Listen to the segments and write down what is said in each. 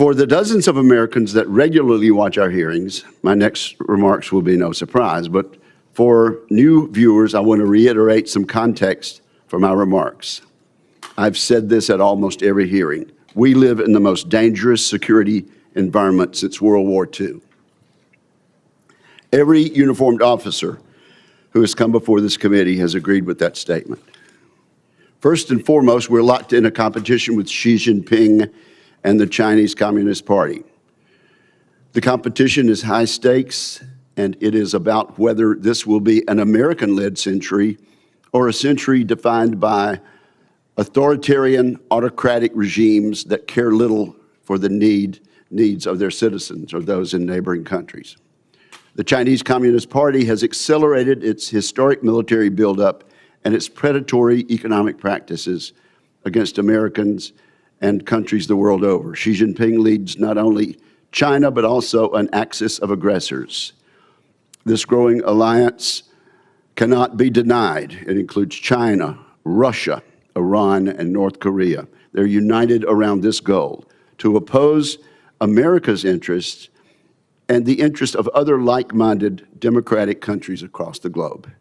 For the dozens of Americans that regularly watch our hearings, my next remarks will be no surprise, but for new viewers, I want to reiterate some context for my remarks. I've said this at almost every hearing. We live in the most dangerous security environment since World War II. Every uniformed officer who has come before this committee has agreed with that statement. First and foremost, we're locked in a competition with Xi Jinping and the Chinese Communist Party. The competition is high stakes, and it is about whether this will be an American-led century or a century defined by authoritarian, autocratic regimes that care little for the needs of their citizens or those in neighboring countries. The Chinese Communist Party has accelerated its historic military buildup and its predatory economic practices against Americans and countries the world over. Xi Jinping leads not only China, but also an axis of aggressors. This growing alliance cannot be denied. It includes China, Russia, Iran, and North Korea. They're united around this goal, to oppose America's interests and the interests of other like-minded democratic countries across the globe.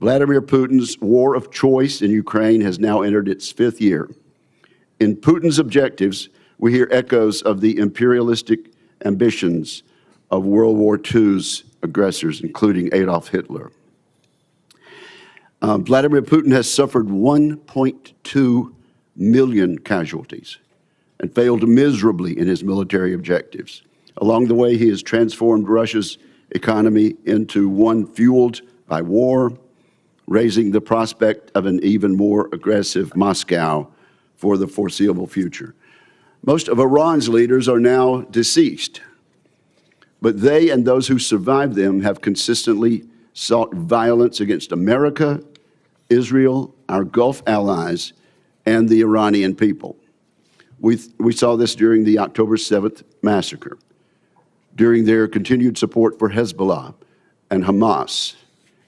Vladimir Putin's war of choice in Ukraine has now entered its 5th year. In Putin's objectives, we hear echoes of the imperialistic ambitions of World War II's aggressors, including Adolf Hitler. Vladimir Putin has suffered 1.2 million casualties and failed miserably in his military objectives. Along the way, he has transformed Russia's economy into one fueled by war, raising the prospect of an even more aggressive Moscow for the foreseeable future. Most of Iran's leaders are now deceased, but they and those who survived them have consistently sought violence against America, Israel, our Gulf allies, and the Iranian people. We saw this during the October 7th massacre, during their continued support for Hezbollah and Hamas,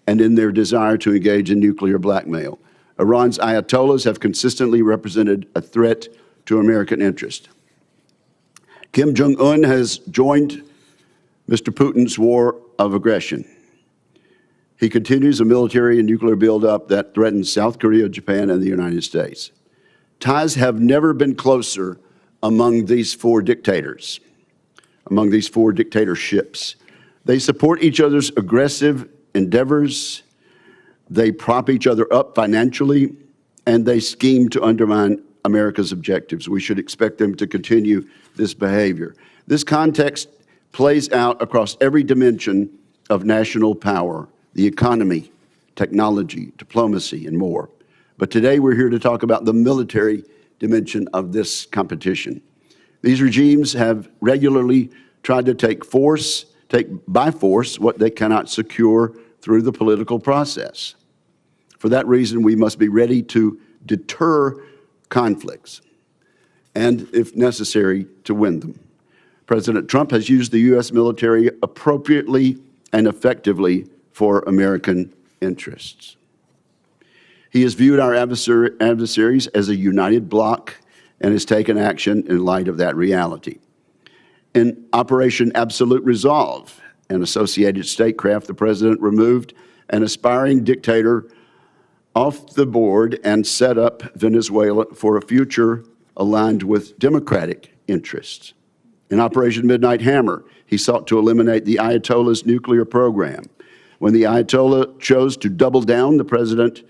and in their desire to engage in nuclear blackmail. Iran's ayatollahs have consistently represented a threat to American interest. Kim Jong-un has joined Mr. Putin's war of aggression. He continues a military and nuclear buildup that threatens South Korea, Japan, and the United States. Ties have never been closer among these 4 dictators, among these 4 dictatorships. They support each other's aggressive endeavors, they prop each other up financially, and they scheme to undermine America's objectives. We should expect them to continue this behavior. This context plays out across every dimension of national power, the economy, technology, diplomacy, and more. But today we're here to talk about the military dimension of this competition. These regimes have regularly tried to take by force what they cannot secure through the political process. For that reason, we must be ready to deter conflicts and, if necessary, to win them. President Trump has used the U.S. military appropriately and effectively for American interests. He has viewed our adversaries as a united bloc and has taken action in light of that reality. In Operation Absolute Resolve and associated statecraft, the president removed an aspiring dictator off the board and set up Venezuela for a future aligned with democratic interests. In Operation Midnight Hammer, he sought to eliminate the Ayatollah's nuclear program. When the Ayatollah chose to double down, the president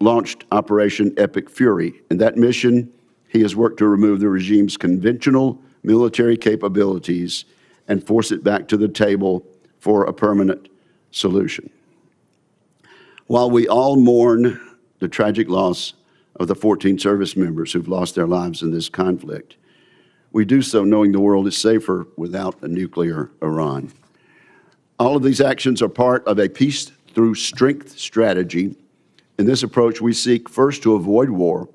launched Operation Epic Fury. In that mission, he has worked to remove the regime's conventional military capabilities and force it back to the table for a permanent solution. While we all mourn the tragic loss of the 14 service members who've lost their lives in this conflict, we do so knowing the world is safer without a nuclear Iran. All of these actions are part of a peace through strength strategy. In this approach, we seek first to avoid war,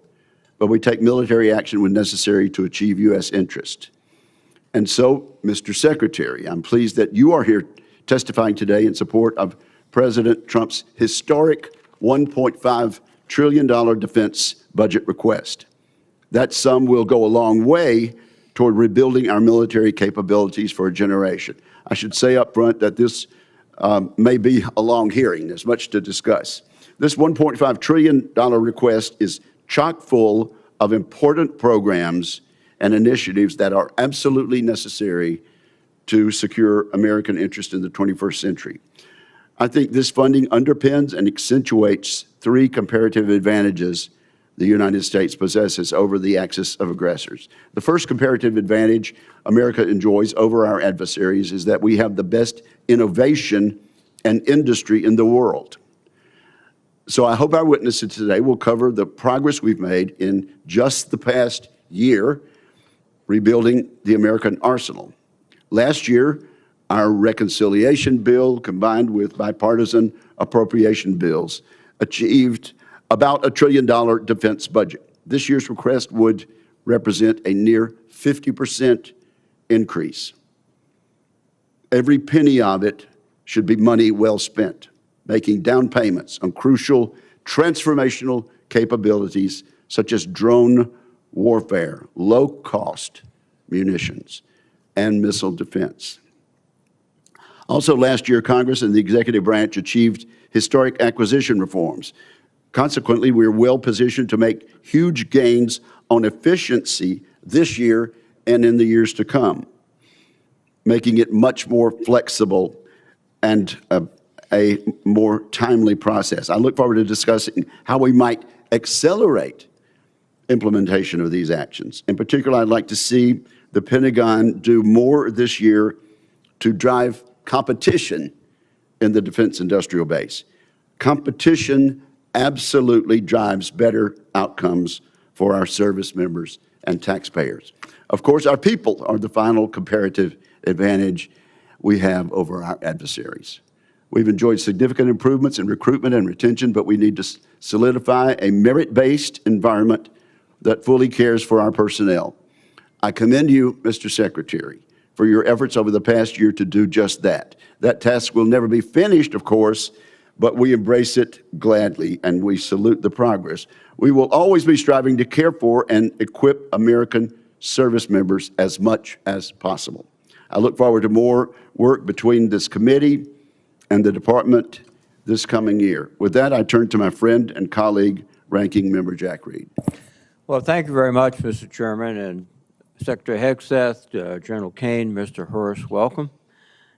but we take military action when necessary to achieve U.S. interest. And so, Mr. Secretary, I'm pleased that you are here testifying today in support of President Trump's historic $1.5 trillion defense budget request. That sum will go a long way toward rebuilding our military capabilities for a generation. I should say up front that this may be a long hearing. There's much to discuss. This $1.5 trillion request is chock full of important programs and initiatives that are absolutely necessary to secure American interest in the 21st century. I think this funding underpins and accentuates three comparative advantages the United States possesses over the axis of aggressors. The first comparative advantage America enjoys over our adversaries is that we have the best innovation and industry in the world. So I hope our witnesses today will cover the progress we've made in just the past year rebuilding the American arsenal. Last year, our reconciliation bill, combined with bipartisan appropriation bills, achieved about $1 trillion defense budget. This year's request would represent a near 50% increase. Every penny of it should be money well spent, making down payments on crucial transformational capabilities such as drone warfare, low-cost munitions, and missile defense. Also last year, Congress and the executive branch achieved historic acquisition reforms. Consequently, we're well positioned to make huge gains on efficiency this year and in the years to come, making it much more flexible and a more timely process. I look forward to discussing how we might accelerate implementation of these actions. In particular, I'd like to see the Pentagon do more this year to drive competition in the defense industrial base. Competition absolutely drives better outcomes for our service members and taxpayers. Of course, our people are the final comparative advantage we have over our adversaries. We've enjoyed significant improvements in recruitment and retention, but we need to solidify a merit-based environment that fully cares for our personnel. I commend you, Mr. Secretary, for your efforts over the past year to do just that. That task will never be finished, of course, but we embrace it gladly and we salute the progress. We will always be striving to care for and equip American service members as much as possible. I look forward to more work between this committee and the department this coming year. With that, I turn to my friend and colleague, Ranking Member Jack Reed. Well, thank you very much, Mr. Chairman, and Secretary Hegseth, General Kaine, Mr. Hurst, welcome.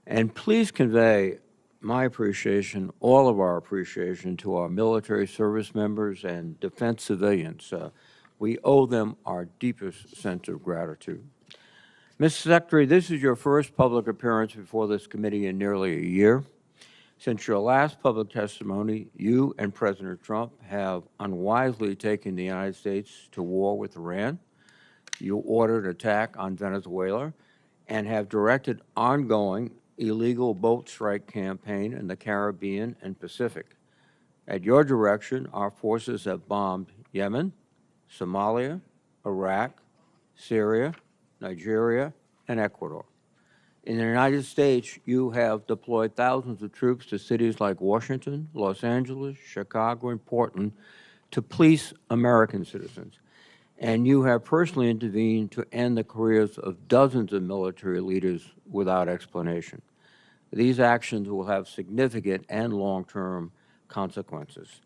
And please convey my appreciation, all of our appreciation, to our military service members and defense civilians. We owe them our deepest sense of gratitude. Mr. Secretary, this is your first public appearance before this committee in nearly a year. Since your last public testimony, you and President Trump have unwisely taken the United States to war with Iran. You ordered attack on Venezuela and have directed ongoing illegal boat strike campaign in the Caribbean and Pacific. At your direction, our forces have bombed Yemen, Somalia, Iraq, Syria, Nigeria, and Ecuador. In the United States, you have deployed thousands of troops to cities like Washington, Los Angeles, Chicago, and Portland to police American citizens. And you have personally intervened to end the careers of dozens of military leaders without explanation. These actions will have significant and long-term consequences.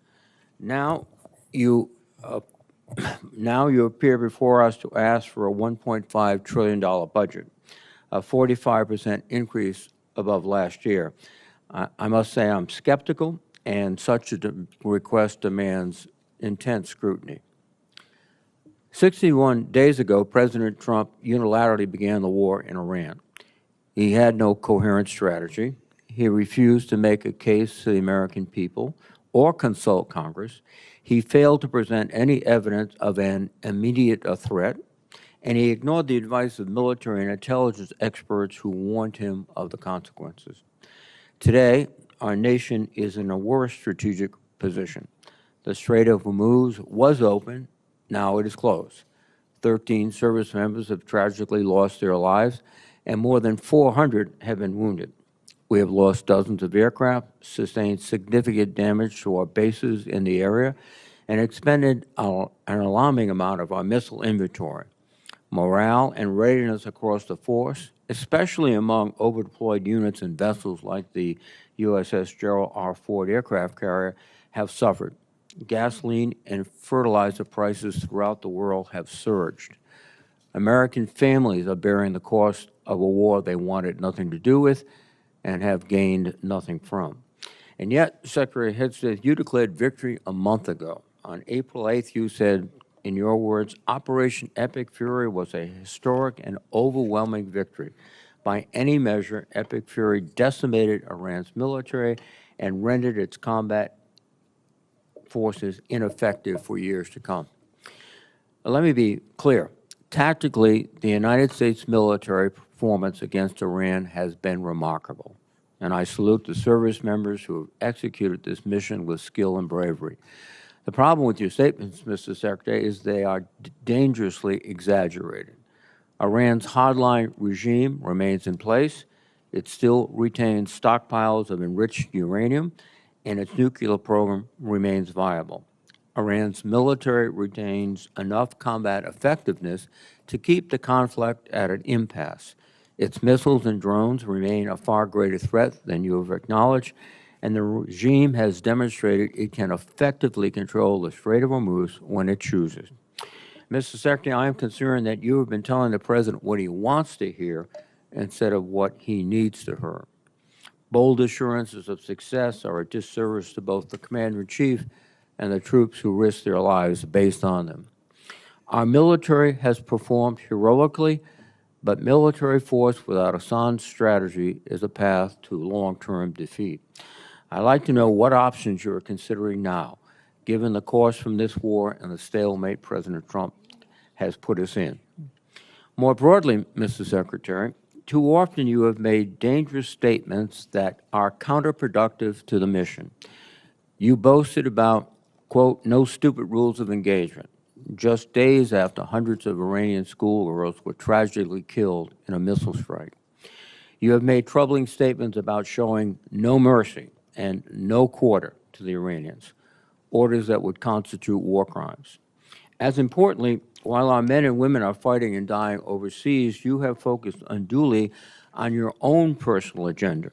Now you appear before us to ask for a $1.5 trillion budget, a 45% increase above last year. I must say I'm skeptical, and such a request demands intense scrutiny. 61 days ago, President Trump unilaterally began the war in Iran. He had no coherent strategy. He refused to make a case to the American people or consult Congress. He failed to present any evidence of an immediate threat, and he ignored the advice of military and intelligence experts who warned him of the consequences. Today, our nation is in a worse strategic position. The Strait of Hormuz was open. Now it is closed. 13 service members have tragically lost their lives, and more than 400 have been wounded. We have lost dozens of aircraft, sustained significant damage to our bases in the area, and expended an alarming amount of our missile inventory. Morale and readiness across the force, especially among overdeployed units and vessels like the USS Gerald R. Ford aircraft carrier, have suffered. Gasoline and fertilizer prices throughout the world have surged. American families are bearing the cost of a war they wanted nothing to do with and have gained nothing from. And yet, Secretary Hegseth, you declared victory a month ago. On April 8th, you said, in your words, Operation Epic Fury was a historic and overwhelming victory. By any measure, Epic Fury decimated Iran's military and rendered its combat forces ineffective for years to come. Let me be clear. Tactically, the United States military performance against Iran has been remarkable, and I salute the service members who have executed this mission with skill and bravery. The problem with your statements, Mr. Secretary, is they are dangerously exaggerated. Iran's hardline regime remains in place. It still retains stockpiles of enriched uranium, and its nuclear program remains viable. Iran's military retains enough combat effectiveness to keep the conflict at an impasse. Its missiles and drones remain a far greater threat than you have acknowledged, and the regime has demonstrated it can effectively control the Strait of Hormuz when it chooses. Mr. Secretary, I am concerned that you have been telling the President what he wants to hear instead of what he needs to hear. Bold assurances of success are a disservice to both the Commander-in-Chief and the troops who risk their lives based on them. Our military has performed heroically, but military force without a sound strategy is a path to long-term defeat. I'd like to know what options you are considering now, given the course from this war and the stalemate President Trump has put us in. More broadly, Mr. Secretary, too often you have made dangerous statements that are counterproductive to the mission. You boasted about, quote, no stupid rules of engagement, just days after hundreds of Iranian schoolgirls were tragically killed in a missile strike. You have made troubling statements about showing no mercy and no quarter to the Iranians, orders that would constitute war crimes. As importantly, while our men and women are fighting and dying overseas, you have focused unduly on your own personal agenda.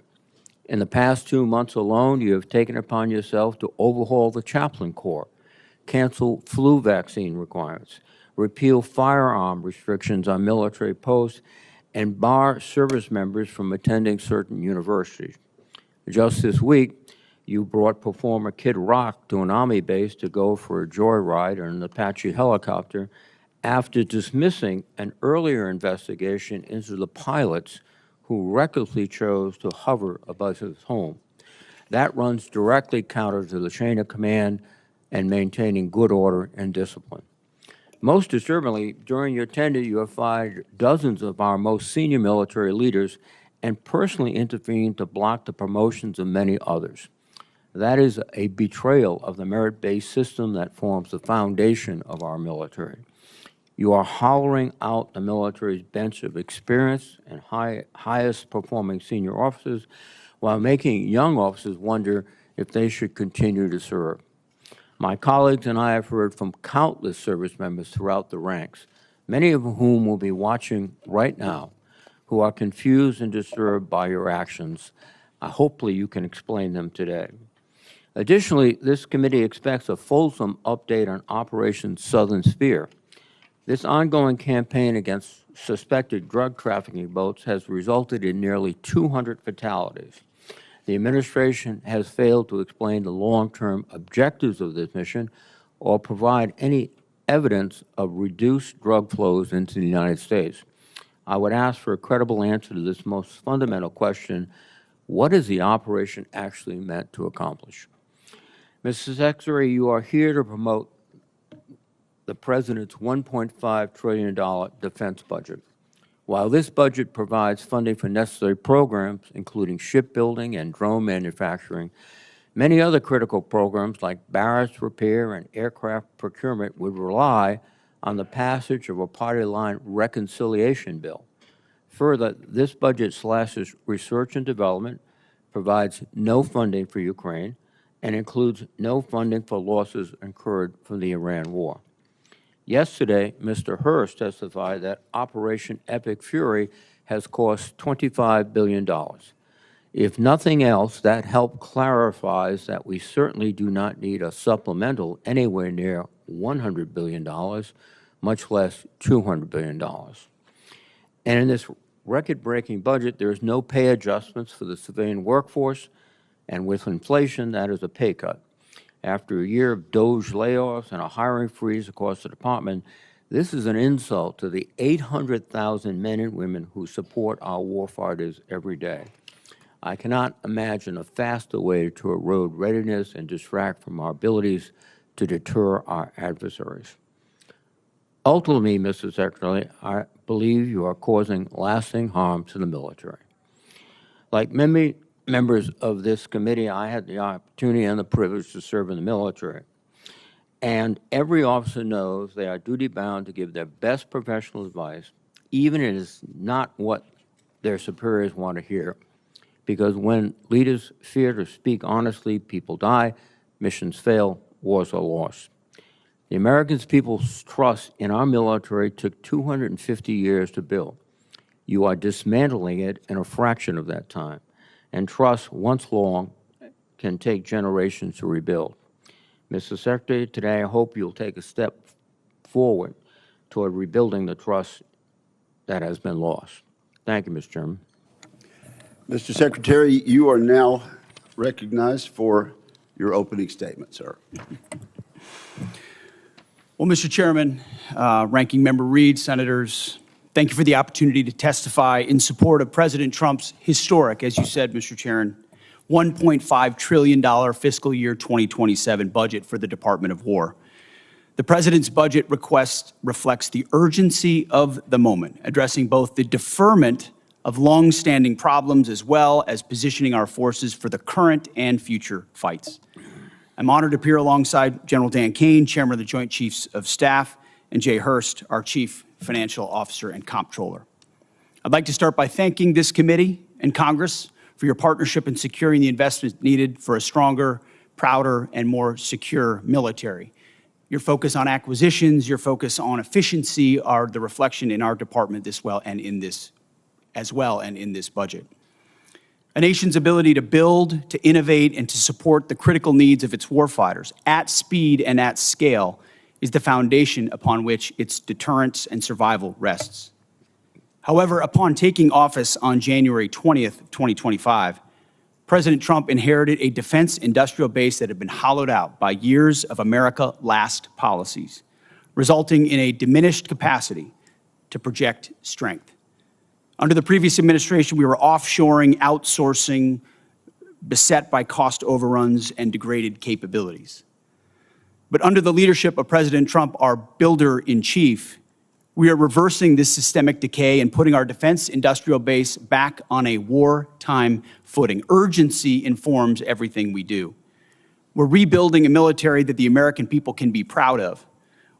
In the past 2 months alone, you have taken upon yourself to overhaul the chaplain corps, cancel flu vaccine requirements, repeal firearm restrictions on military posts, and bar service members from attending certain universities. Just this week, you brought performer Kid Rock to an Army base to go for a joyride in an Apache helicopter after dismissing an earlier investigation into the pilots who recklessly chose to hover above his home. That runs directly counter to the chain of command and maintaining good order and discipline. Most disturbingly, during your tenure, you have fired dozens of our most senior military leaders and personally intervened to block the promotions of many others. That is a betrayal of the merit-based system that forms the foundation of our military. You are hollowing out the military's bench of experienced and highest-performing senior officers while making young officers wonder if they should continue to serve. My colleagues and I have heard from countless service members throughout the ranks, many of whom will be watching right now, who are confused and disturbed by your actions. Hopefully you can explain them today. Additionally, this committee expects a fulsome update on Operation Southern Sphere. This ongoing campaign against suspected drug trafficking boats has resulted in nearly 200 fatalities. The administration has failed to explain the long-term objectives of this mission or provide any evidence of reduced drug flows into the United States. I would ask for a credible answer to this most fundamental question: what is the operation actually meant to accomplish? Mr. Secretary, you are here to promote the President's $1.5 trillion defense budget. While this budget provides funding for necessary programs, including shipbuilding and drone manufacturing, many other critical programs like barracks repair and aircraft procurement would rely on the passage of a party-line reconciliation bill. Further, this budget slashes research and development, provides no funding for Ukraine, and includes no funding for losses incurred from the Iran war. Yesterday, Mr. Hurst testified that Operation Epic Fury has cost $25 billion. If nothing else, that help clarifies that we certainly do not need a supplemental anywhere near $100 billion, much less $200 billion. And in this record-breaking budget, there is no pay adjustments for the civilian workforce, and with inflation, that is a pay cut. After a year of DOGE layoffs and a hiring freeze across the department, this is an insult to the 800,000 men and women who support our warfighters every day. I cannot imagine a faster way to erode readiness and distract from our abilities to deter our adversaries. Ultimately, Mr. Secretary, I believe you are causing lasting harm to the military. Like many members of this committee, I had the opportunity and the privilege to serve in the military. And every officer knows they are duty-bound to give their best professional advice, even if it is not what their superiors want to hear. Because when leaders fear to speak honestly, people die, missions fail, wars are lost. The American people's trust in our military took 250 years to build. You are dismantling it in a fraction of that time. And trust, once long, can take generations to rebuild. Mr. Secretary, today I hope you'll take a step forward toward rebuilding the trust that has been lost. Thank you, Mr. Chairman. Mr. Secretary, you are now recognized for your opening statement, sir. Well, Mr. Chairman, Ranking Member Reed, Senators, thank you for the opportunity to testify in support of President Trump's historic, as you said, Mr. Chairman, $1.5 trillion fiscal year 2027 budget for the Department of War. The President's budget request reflects the urgency of the moment, addressing both the deferment of long-standing problems as well as positioning our forces for the current and future fights. I'm honored to appear alongside General Dan Kaine, Chairman of the Joint Chiefs of Staff, and Jay Hurst, our Chief Financial Officer and Comptroller. I'd like to start by thanking this committee and Congress for your partnership in securing the investment needed for a stronger, prouder, and more secure military. Your focus on acquisitions, your focus on efficiency are the reflection in our department as well and in this budget. A nation's ability to build, to innovate, and to support the critical needs of its warfighters at speed and at scale is the foundation upon which its deterrence and survival rests. However, upon taking office on January 20th, 2025, President Trump inherited a defense industrial base that had been hollowed out by years of America Last policies, resulting in a diminished capacity to project strength. Under the previous administration, we were offshoring, outsourcing, beset by cost overruns and degraded capabilities. But under the leadership of President Trump, our builder-in-chief, we are reversing this systemic decay and putting our defense industrial base back on a wartime footing. Urgency informs everything we do. We're rebuilding a military that the American people can be proud of,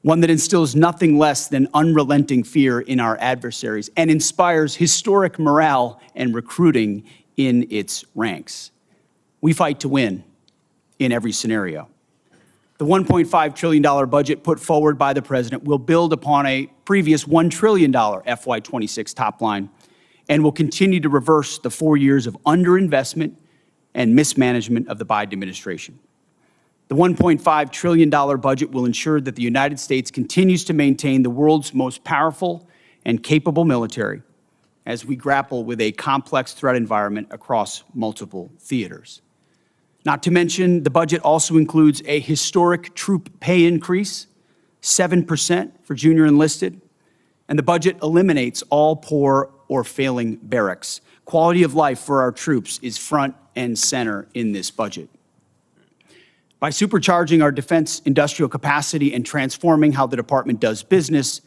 one that instills nothing less than unrelenting fear in our adversaries and inspires historic morale and recruiting in its ranks. We fight to win in every scenario. The $1.5 trillion budget put forward by the President will build upon a previous $1 trillion FY26 top line and will continue to reverse the 4 years of underinvestment and mismanagement of the Biden administration. The $1.5 trillion budget will ensure that the United States continues to maintain the world's most powerful and capable military as we grapple with a complex threat environment across multiple theaters. Not to mention, the budget also includes a historic troop pay increase, 7% for junior enlisted, and the budget eliminates all poor or failing barracks. Quality of life for our troops is front and center in this budget. By supercharging our defense industrial capacity and transforming how the department does business,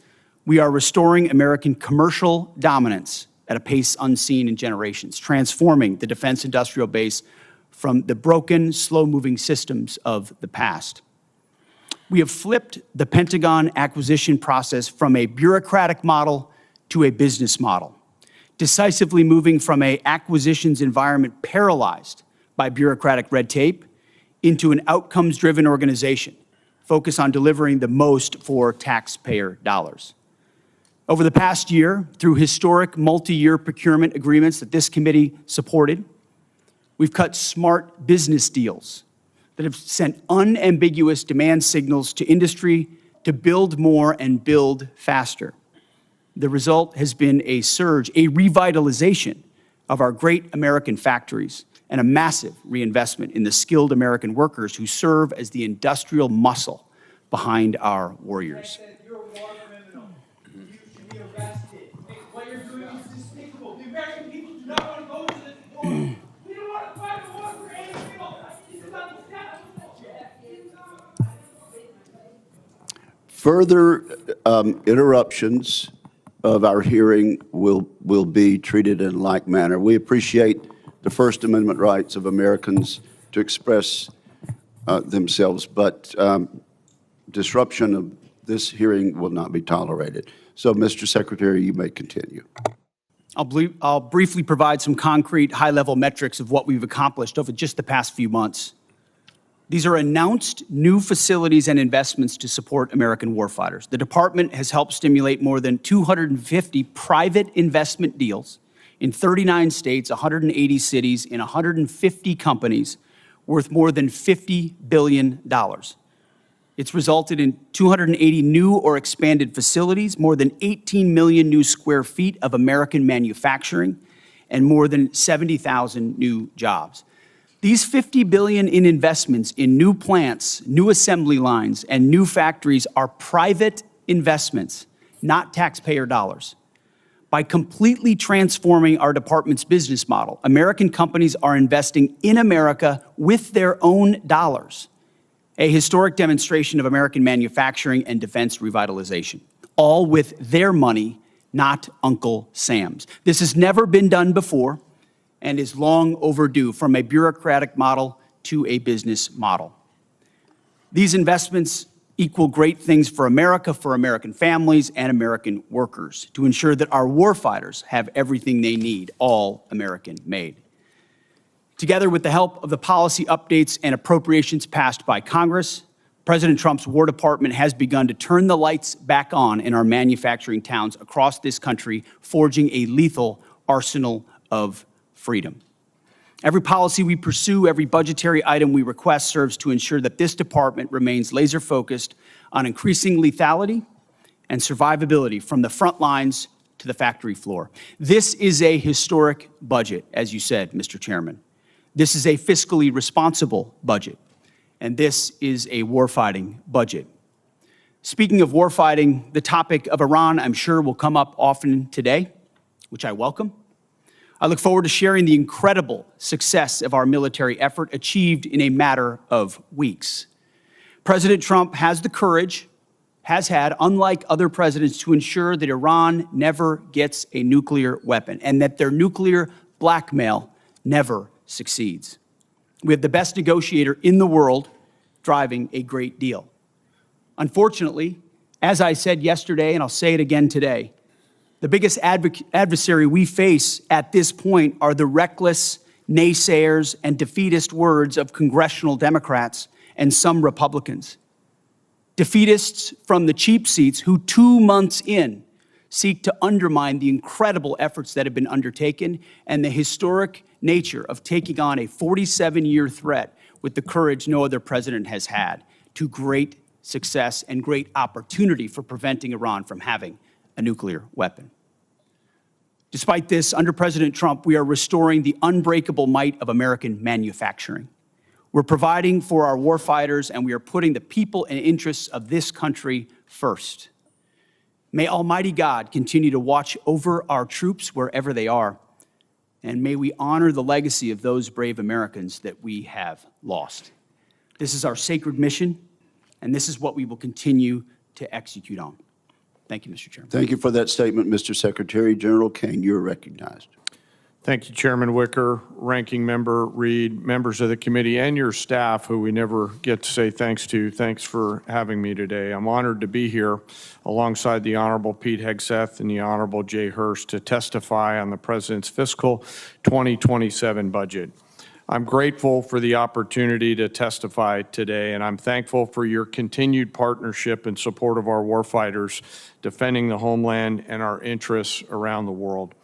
we are restoring American commercial dominance at a pace unseen in generations, transforming the defense industrial base from the broken, slow-moving systems of the past. We have flipped the Pentagon acquisition process from a bureaucratic model to a business model, decisively moving from an acquisitions environment paralyzed by bureaucratic red tape into an outcomes-driven organization focus on delivering the most for taxpayer dollars. Over the past year, through historic multi-year procurement agreements that this committee supported, we've cut smart business deals that have sent unambiguous demand signals to industry to build more and build faster. The result has been a surge, a revitalization of our great American factories and a massive reinvestment in the skilled American workers who serve as the industrial muscle behind our warriors. You're a war criminal. You should be arrested. What you're doing is despicable. The American people do not want to go to this war. We don't want to fight a war for Israel. This is not the status. Further interruptions of our hearing will be treated in like manner. We appreciate the First Amendment rights of Americans to express themselves, but disruption of this hearing will not be tolerated. So, Mr. Secretary, you may continue. I'll briefly provide some concrete high-level metrics of what we've accomplished over just the past few months. These are announced new facilities and investments to support American warfighters. The department has helped stimulate more than 250 private investment deals in 39 states, 180 cities, in 150 companies worth more than $50 billion. It's resulted in 280 new or expanded facilities, more than 18 million new square feet of American manufacturing, and more than 70,000 new jobs. These $50 billion in investments in new plants, new assembly lines, and new factories are private investments, not taxpayer dollars. By completely transforming our department's business model, American companies are investing in America with their own dollars, a historic demonstration of American manufacturing and defense revitalization, all with their money, not Uncle Sam's. This has never been done before and is long overdue, from a bureaucratic model to a business model. These investments equal great things for America, for American families, and American workers, to ensure that our warfighters have everything they need, all American made. Together with the help of the policy updates and appropriations passed by Congress, President Trump's War Department has begun to turn the lights back on in our manufacturing towns across this country, forging a lethal arsenal of freedom. Every policy we pursue, every budgetary item we request serves to ensure that this department remains laser-focused on increasing lethality and survivability from the front lines to the factory floor. This is a historic budget, as you said, Mr. Chairman. This is a fiscally responsible budget, and this is a warfighting budget. Speaking of warfighting, the topic of Iran, I'm sure, will come up often today, which I welcome. I look forward to sharing the incredible success of our military effort achieved in a matter of weeks. President Trump has the courage, has had, unlike other presidents, to ensure that Iran never gets a nuclear weapon and that their nuclear blackmail never succeeds. We have the best negotiator in the world driving a great deal. Unfortunately, as I said yesterday, and I'll say it again today, the biggest adversary we face at this point are the reckless naysayers and defeatist words of congressional Democrats and some Republicans. Defeatists from the cheap seats who 2 months in seek to undermine the incredible efforts that have been undertaken and the historic nature of taking on a 47-year threat with the courage no other president has had, to great success and great opportunity for preventing Iran from having a nuclear weapon. Despite this, under President Trump, we are restoring the unbreakable might of American manufacturing. We're providing for our warfighters, and we are putting the people and interests of this country first. May Almighty God continue to watch over our troops wherever they are, and may we honor the legacy of those brave Americans that we have lost. This is our sacred mission, and this is what we will continue to execute on. Thank you, Mr. Chairman. Thank you for that statement, Mr. Secretary. General Kaine, you're recognized. Thank you, Chairman Wicker, Ranking Member Reed, members of the committee, and your staff, who we never get to say thanks to. Thanks for having me today. I'm honored to be here alongside the Honorable Pete Hegseth and the Honorable Jay Hurst to testify on the President's fiscal 2027 budget. I'm grateful for the opportunity to testify today, and I'm thankful for your continued partnership and support of our warfighters defending the homeland and our interests around the world.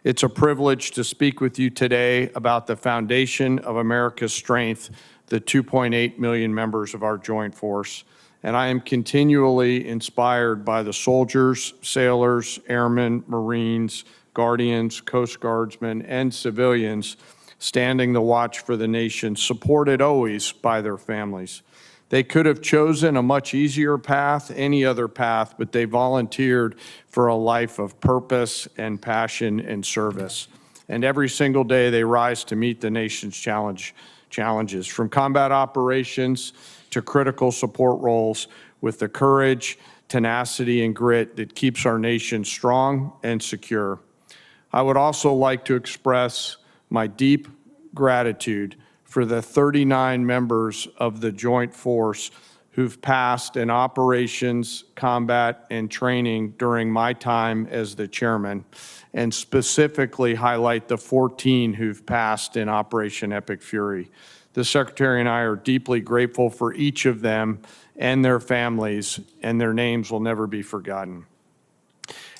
It's a privilege to speak with you today about the foundation of America's strength, the 2.8 million members of our joint force. And I am continually inspired by the soldiers, sailors, airmen, Marines, Guardians, Coast Guardsmen, and civilians standing the watch for the nation, supported always by their families. They could have chosen a much easier path, any other path, but they volunteered for a life of purpose and passion and service. And every single day they rise to meet the nation's challenges, from combat operations to critical support roles, with the courage, tenacity, and grit that keeps our nation strong and secure. I would also like to express my deep gratitude for the 39 members of the Joint Force who've passed in operations, combat, and training during my time as the chairman, and specifically highlight the 14 who've passed in Operation Epic Fury. The Secretary and I are deeply grateful for each of them and their families, and their names will never be forgotten.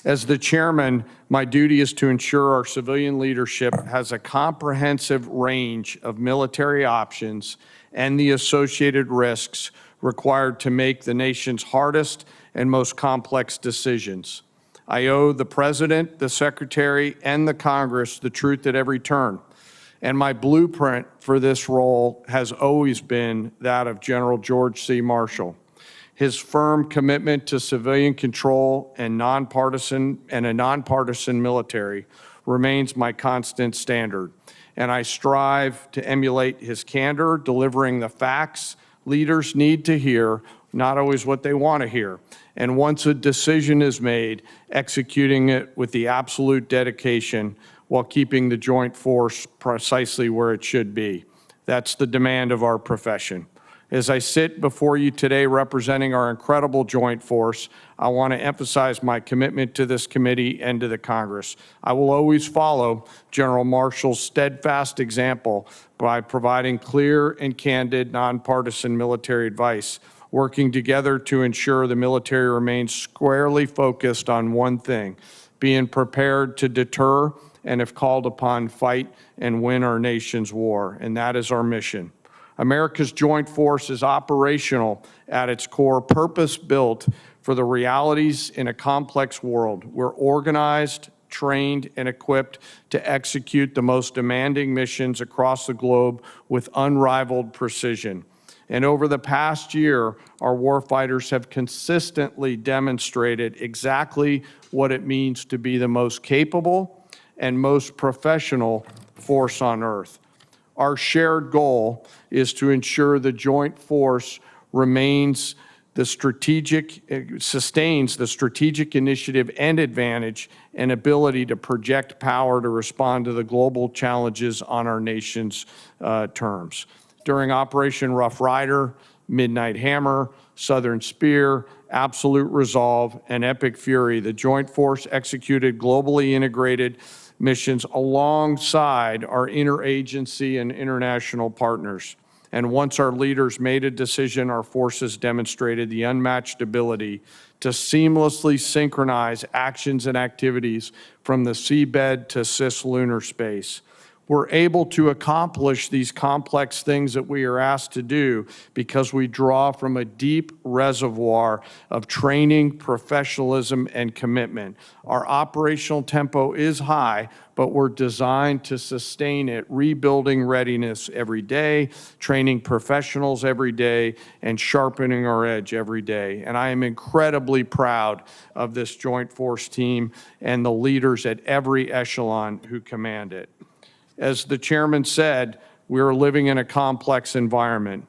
As the chairman, my duty is to ensure our civilian leadership has a comprehensive range of military options and the associated risks required to make the nation's hardest and most complex decisions. I owe the President, the Secretary, and the Congress the truth at every turn. And my blueprint for this role has always been that of General George C. Marshall. His firm commitment to civilian control and a nonpartisan military remains my constant standard. And I strive to emulate his candor, delivering the facts leaders need to hear, not always what they want to hear. And once a decision is made, executing it with the absolute dedication while keeping the joint force precisely where it should be. That's the demand of our profession. As I sit before you today representing our incredible joint force, I want to emphasize my commitment to this committee and to the Congress. I will always follow General Marshall's steadfast example by providing clear and candid, nonpartisan military advice, working together to ensure the military remains squarely focused on one thing: being prepared to deter and, if called upon, fight and win our nation's war. And that is our mission. America's joint force is operational at its core, purpose-built for the realities in a complex world. We're organized, trained, and equipped to execute the most demanding missions across the globe with unrivaled precision. And over the past year, our warfighters have consistently demonstrated exactly what it means to be the most capable and most professional force on earth. Our shared goal is to ensure the joint force sustains the strategic initiative and advantage and ability to project power to respond to the global challenges on our nation's terms. During Operation Rough Rider, Midnight Hammer, Southern Spear, Absolute Resolve, and Epic Fury, the joint force executed globally integrated missions alongside our interagency and international partners. And once our leaders made a decision, our forces demonstrated the unmatched ability to seamlessly synchronize actions and activities from the seabed to cislunar space. We're able to accomplish these complex things that we are asked to do because we draw from a deep reservoir of training, professionalism, and commitment. Our operational tempo is high, but we're designed to sustain it, rebuilding readiness every day, training professionals every day, and sharpening our edge every day. And I am incredibly proud of this joint force team and the leaders at every echelon who command it. As the chairman said, we are living in a complex environment.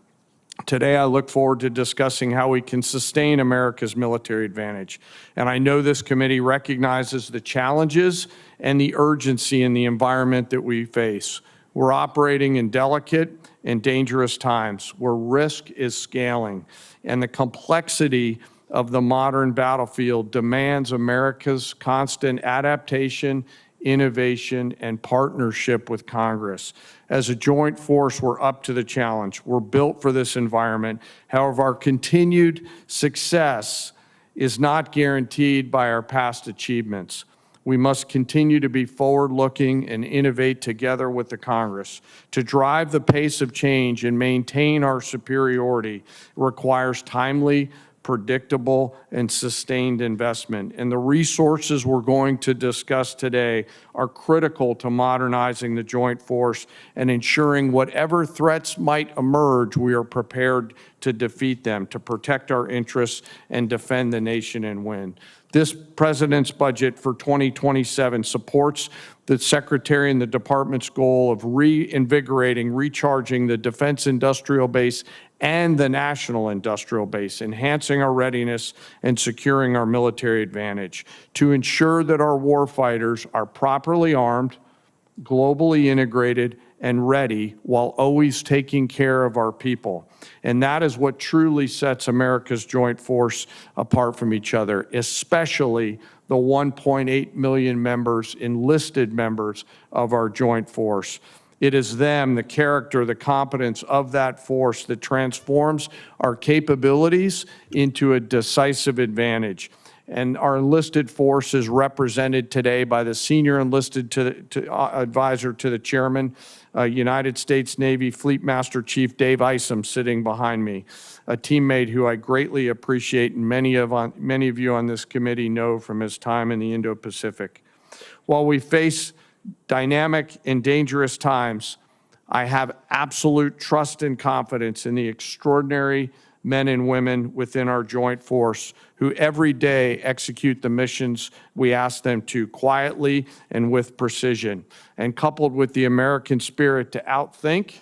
Today, I look forward to discussing how we can sustain America's military advantage. And I know this committee recognizes the challenges and the urgency in the environment that we face. We're operating in delicate and dangerous times where risk is scaling, and the complexity of the modern battlefield demands America's constant adaptation innovation, and partnership with Congress. As a joint force, we're up to the challenge. We're built for this environment. However, our continued success is not guaranteed by our past achievements. We must continue to be forward-looking and innovate together with the Congress. To drive the pace of change and maintain our superiority requires timely, predictable, and sustained investment. And the resources we're going to discuss today are critical to modernizing the joint force and ensuring whatever threats might emerge, we are prepared to defeat them, to protect our interests and defend the nation and win. This President's budget for 2027 supports the Secretary and the Department's goal of reinvigorating, recharging the defense industrial base and the national industrial base, enhancing our readiness and securing our military advantage to ensure that our warfighters are properly armed, globally integrated, and ready while always taking care of our people. And that is what truly sets America's joint force apart from each other, especially the 1.8 million members, enlisted members of our joint force. It is them, the character, the competence of that force that transforms our capabilities into a decisive advantage. And our enlisted force is represented today by the senior enlisted advisor to the chairman, United States Navy Fleet Master Chief Dave Isom, sitting behind me, a teammate who I greatly appreciate and many of you on this committee know from his time in the Indo-Pacific. While we face dynamic and dangerous times, I have absolute trust and confidence in the extraordinary men and women within our joint force who every day execute the missions we ask them to quietly and with precision. And coupled with the American spirit to outthink,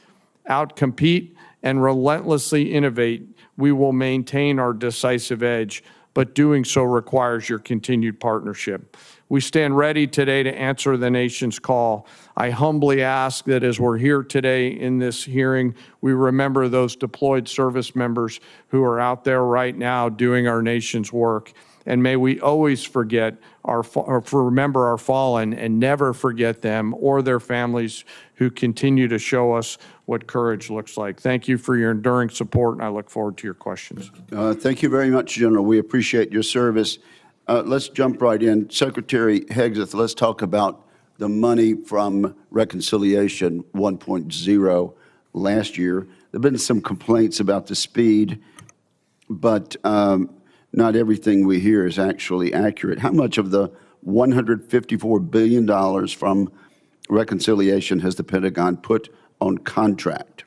outcompete, and relentlessly innovate, we will maintain our decisive edge, but doing so requires your continued partnership. We stand ready today to answer the nation's call. I humbly ask that as we're here today in this hearing, we remember those deployed service members who are out there right now doing our nation's work. And may we always remember our fallen and never forget them or their families who continue to show us what courage looks like. Thank you for your enduring support, and I look forward to your questions. Thank you very much, General. We appreciate your service. Let's jump right in. Secretary Hegseth, let's talk about the money from Reconciliation 1.0 last year. There have been some complaints about the speed, but not everything we hear is actually accurate. How much of the $154 billion from Reconciliation has the Pentagon put on contract?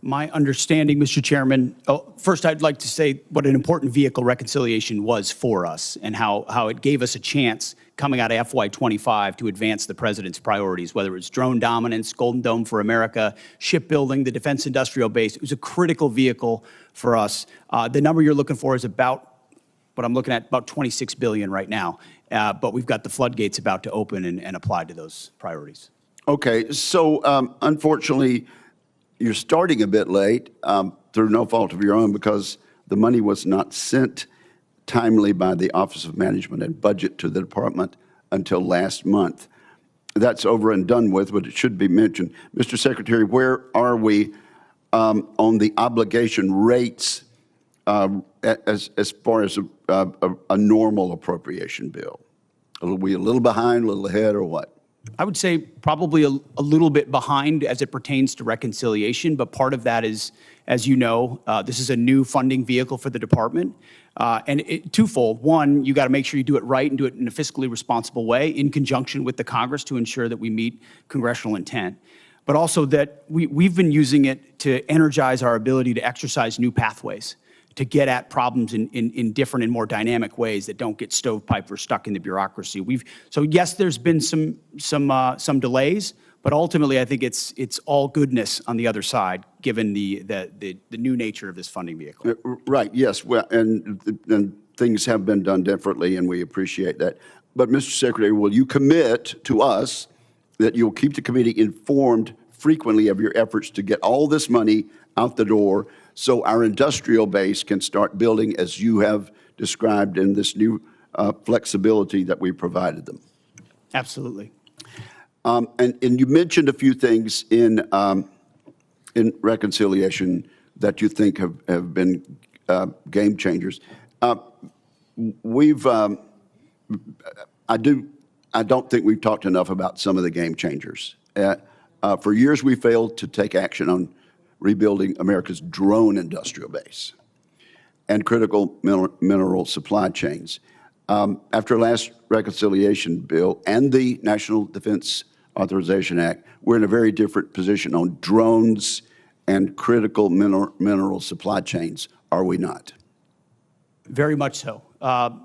My understanding, Mr. Chairman, first I'd like to say what an important vehicle Reconciliation was for us and how it gave us a chance coming out of FY25 to advance the President's priorities, whether it was drone dominance, Golden Dome for America, shipbuilding, the defense industrial base. It was a critical vehicle for us. The number you're looking for is about, what I'm looking at, about $26 billion right now. But we've got the floodgates about to open and apply to those priorities. Okay, so unfortunately, you're starting a bit late through no fault of your own because the money was not sent timely by the Office of Management and Budget to the department until last month. That's over and done with, but it should be mentioned. Mr. Secretary, where are we on the obligation rates as far as a normal appropriation bill? Are we a little behind, a little ahead, or what? I would say probably a little bit behind as it pertains to Reconciliation, but part of that is, as you know, this is a new funding vehicle for the department. And twofold. One, you got to make sure you do it right and do it in a fiscally responsible way in conjunction with the Congress to ensure that we meet congressional intent. But also that we've been using it to energize our ability to exercise new pathways, to get at problems in different and more dynamic ways that don't get stovepiped or stuck in the bureaucracy. So yes, there's been some delays, but ultimately I think it's all goodness on the other side, given the new nature of this funding vehicle. Right. Yes. Well, and things have been done differently, and we appreciate that. But Mr. Secretary, will you commit to us that you'll keep the committee informed frequently of your efforts to get all this money out the door, so our industrial base can start building as you have described in this new flexibility that we provided them? Absolutely. And you mentioned a few things in reconciliation that you think have been game changers. I don't think we've talked enough about some of the game changers. For years, we failed to take action on rebuilding America's drone industrial base and critical mineral supply chains. After last reconciliation bill and the National Defense Authorization Act, we're in a very different position on drones and critical mineral supply chains, are we not? Very much so.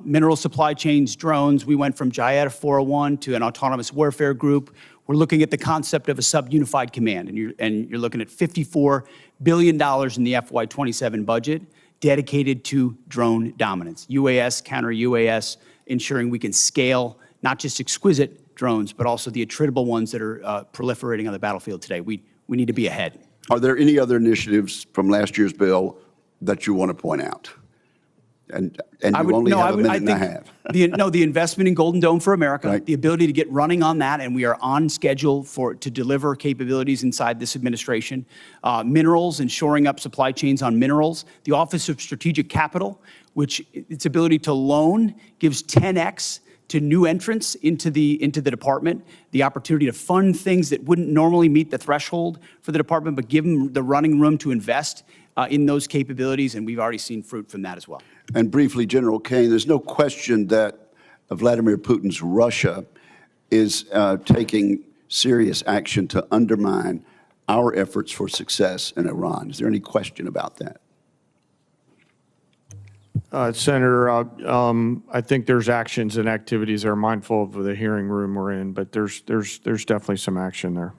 Mineral supply chains, drones, we went from JIATA 401 to an autonomous warfare group. We're looking at the concept of a sub-unified command, and you're looking at $54 billion in the FY27 budget dedicated to drone dominance, UAS, counter-UAS, ensuring we can scale not just exquisite drones, but also the attritable ones that are proliferating on the battlefield today. We need to be ahead. Are there any other initiatives from last year's bill that you want to point out? And you only have a minute and a half. The investment in Golden Dome for America, Right. the ability to get running on that, and we are on schedule to deliver capabilities inside this administration. Minerals and shoring up supply chains on minerals. The Office of Strategic Capital, which its ability to loan gives 10x to new entrants into the department, the opportunity to fund things that wouldn't normally meet the threshold for the department, but give them the running room to invest in those capabilities, and we've already seen fruit from that as well. And briefly, General Kaine, there's no question that Vladimir Putin's Russia is taking serious action to undermine our efforts for success in Iran. Is there any question about that? Senator, I think there's actions and activities that are mindful of the hearing room we're in, but there's definitely some action there.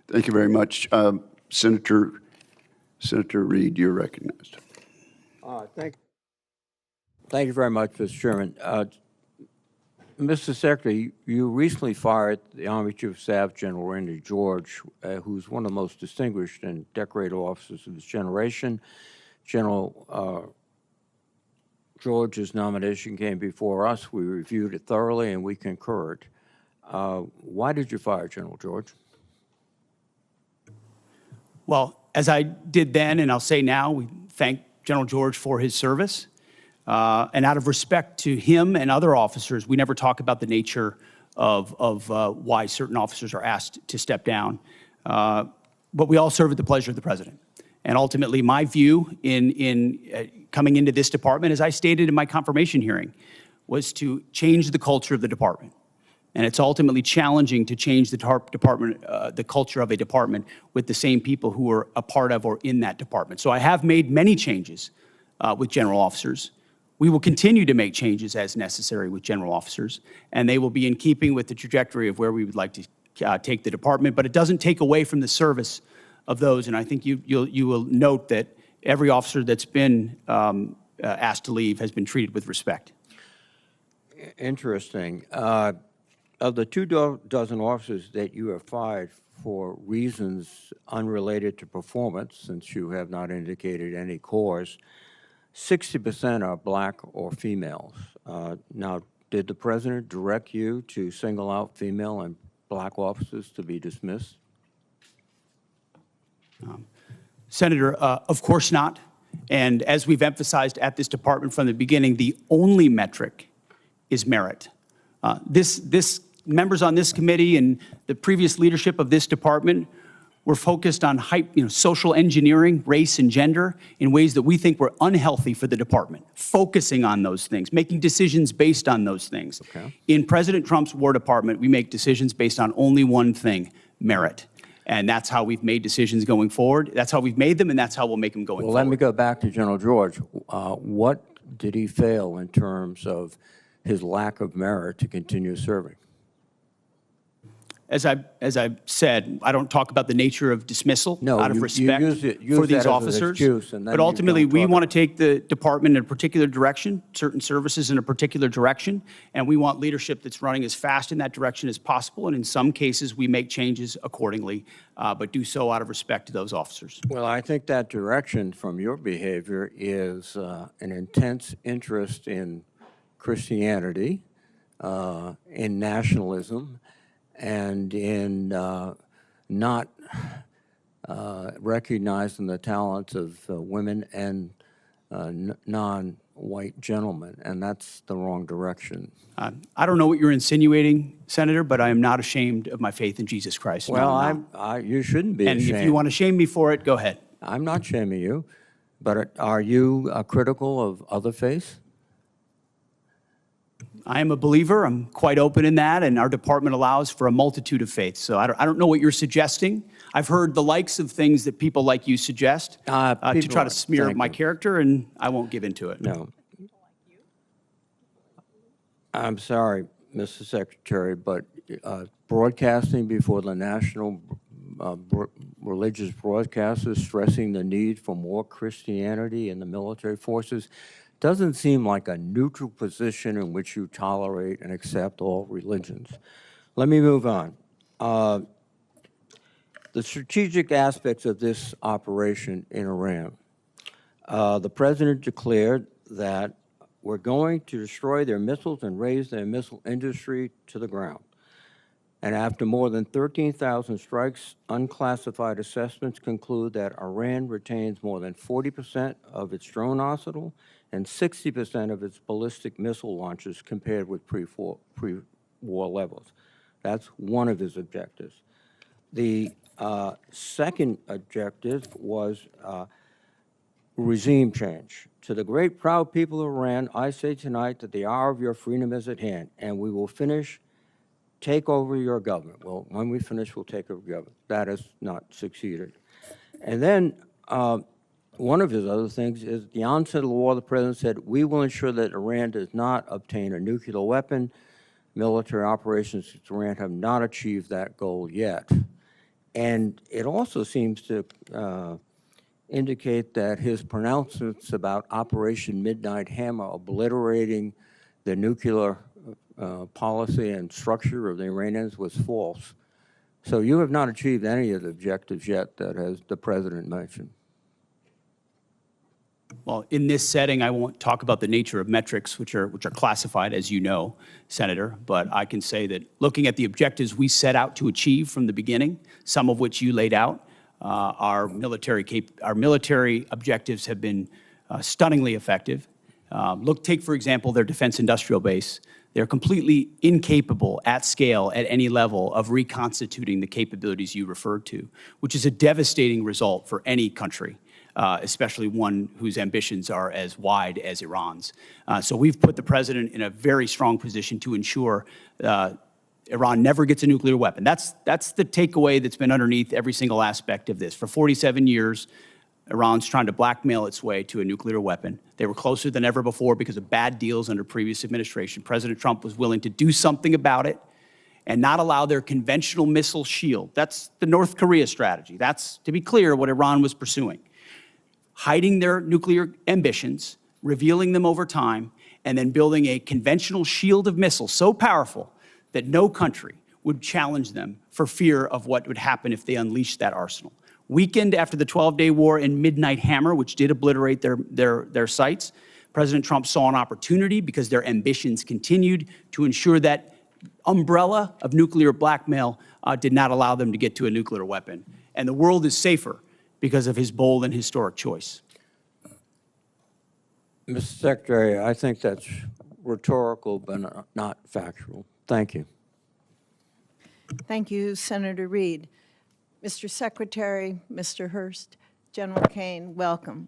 Thank you very much. Senator Reid, you're recognized. Thank you very much, Mr. Chairman. Mr. Secretary, you recently fired the Army Chief of Staff, General Randy George, who's one of the most distinguished and decorated officers of his generation. General George's nomination came before us. We reviewed it thoroughly, and we concurred. Why did you fire General George? Well, as I did then, and I'll say now, we thank General George for his service. And out of respect to him and other officers, we never talk about the nature of why certain officers are asked to step down. But we all serve at the pleasure of the president. And ultimately, my view in coming into this department, as I stated in my confirmation hearing, was to change the culture of the department. And it's ultimately challenging to change the department, the culture of a department with the same people who are a part of or in that department. So I have made many changes with general officers. We will continue to make changes as necessary with general officers, and they will be in keeping with the trajectory of where we would like to take the department. But it doesn't take away from the service of those, and I think you will note that every officer that's been asked to leave has been treated with respect. Interesting. Of the 24 officers that you have fired for reasons unrelated to performance, since you have not indicated any cause, 60% are black or females. Now, did the president direct you to single out female and black officers to be dismissed? Senator, of course not. And as we've emphasized at this department from the beginning, the only metric is merit. Members on this committee and the previous leadership of this department were focused on social engineering, race and gender in ways that we think were unhealthy for the department, focusing on those things, making decisions based on those things. Okay. In President Trump's War Department, we make decisions based on only one thing, merit. And that's how we've made decisions going forward. That's how we've made them, and that's how we'll make them going forward. Well, let me go back to General George. What did he fail in terms of his lack of merit to continue serving? As I said, I don't talk about the nature of dismissal out of respect for these officers. But ultimately, we want to take the department in a particular direction, certain services in a particular direction, and we want leadership that's running as fast in that direction as possible. And in some cases, we make changes accordingly, but do so out of respect to those officers. Well, I think that direction from your behavior is an intense interest in Christianity, in nationalism, and in not recognizing the talents of women and non-white gentlemen, and that's the wrong direction. I don't know what you're insinuating, Senator, but I am not ashamed of my faith in Jesus Christ. Well, No, I'm not. you shouldn't be And ashamed. if you want to shame me for it, go ahead. I'm not shaming you, but are you critical of other faiths? I am a believer. I'm quite open in that, and our department allows for a multitude of faiths. So I don't know what you're suggesting. I've heard the likes of things that people like you suggest to try to smear my character, and I won't give into it. No. I'm sorry, Mr. Secretary, but broadcasting before the national religious broadcasters stressing the need for more Christianity in the military forces doesn't seem like a neutral position in which you tolerate and accept all religions. Let me move on. The strategic aspects of this operation in Iran. The president declared that we're going to destroy their missiles and raise their missile industry to the ground. And after more than 13,000 strikes, unclassified assessments conclude that Iran retains more than 40% of its drone arsenal and 60% of its ballistic missile launches compared with pre-war levels. That's one of his objectives. The second objective was regime change. To the great proud people of Iran, I say tonight that the hour of your freedom is at hand, and we will take over your government. Well, when we finish, we'll take over government. That has not succeeded. And then one of his other things is at the onset of the war, the president said, we will ensure that Iran does not obtain a nuclear weapon. Military operations in Iran have not achieved that goal yet. And it also seems to indicate that his pronouncements about Operation Midnight Hammer, obliterating the nuclear policy and structure of the Iranians, was false. So you have not achieved any of the objectives yet that has the president mentioned. Well, in this setting, I won't talk about the nature of metrics, which are classified, as you know, Senator. But I can say that looking at the objectives we set out to achieve from the beginning, some of which you laid out, our military objectives have been stunningly effective. Take, for example, their defense industrial base. They're completely incapable at scale at any level of reconstituting the capabilities you referred to, which is a devastating result for any country, especially one whose ambitions are as wide as Iran's. So we've put the president in a very strong position to ensure Iran never gets a nuclear weapon. That's the takeaway that's been underneath every single aspect of this. For 47 years, Iran's trying to blackmail its way to a nuclear weapon. They were closer than ever before because of bad deals under previous administration. President Trump was willing to do something about it and not allow their conventional missile shield. That's the North Korea strategy. That's, to be clear, what Iran was pursuing. Hiding their nuclear ambitions, revealing them over time, and then building a conventional shield of missiles so powerful that no country would challenge them for fear of what would happen if they unleashed that arsenal. Weakened after the 12-day war and Midnight Hammer, which did obliterate their sites, President Trump saw an opportunity, because their ambitions continued, to ensure that umbrella of nuclear blackmail did not allow them to get to a nuclear weapon. And the world is safer because of his bold and historic choice. Mr. Secretary, I think that's rhetorical but not factual. Thank you. Thank you, Senator Reid. Mr. Secretary, Mr. Hurst, General Kaine, welcome.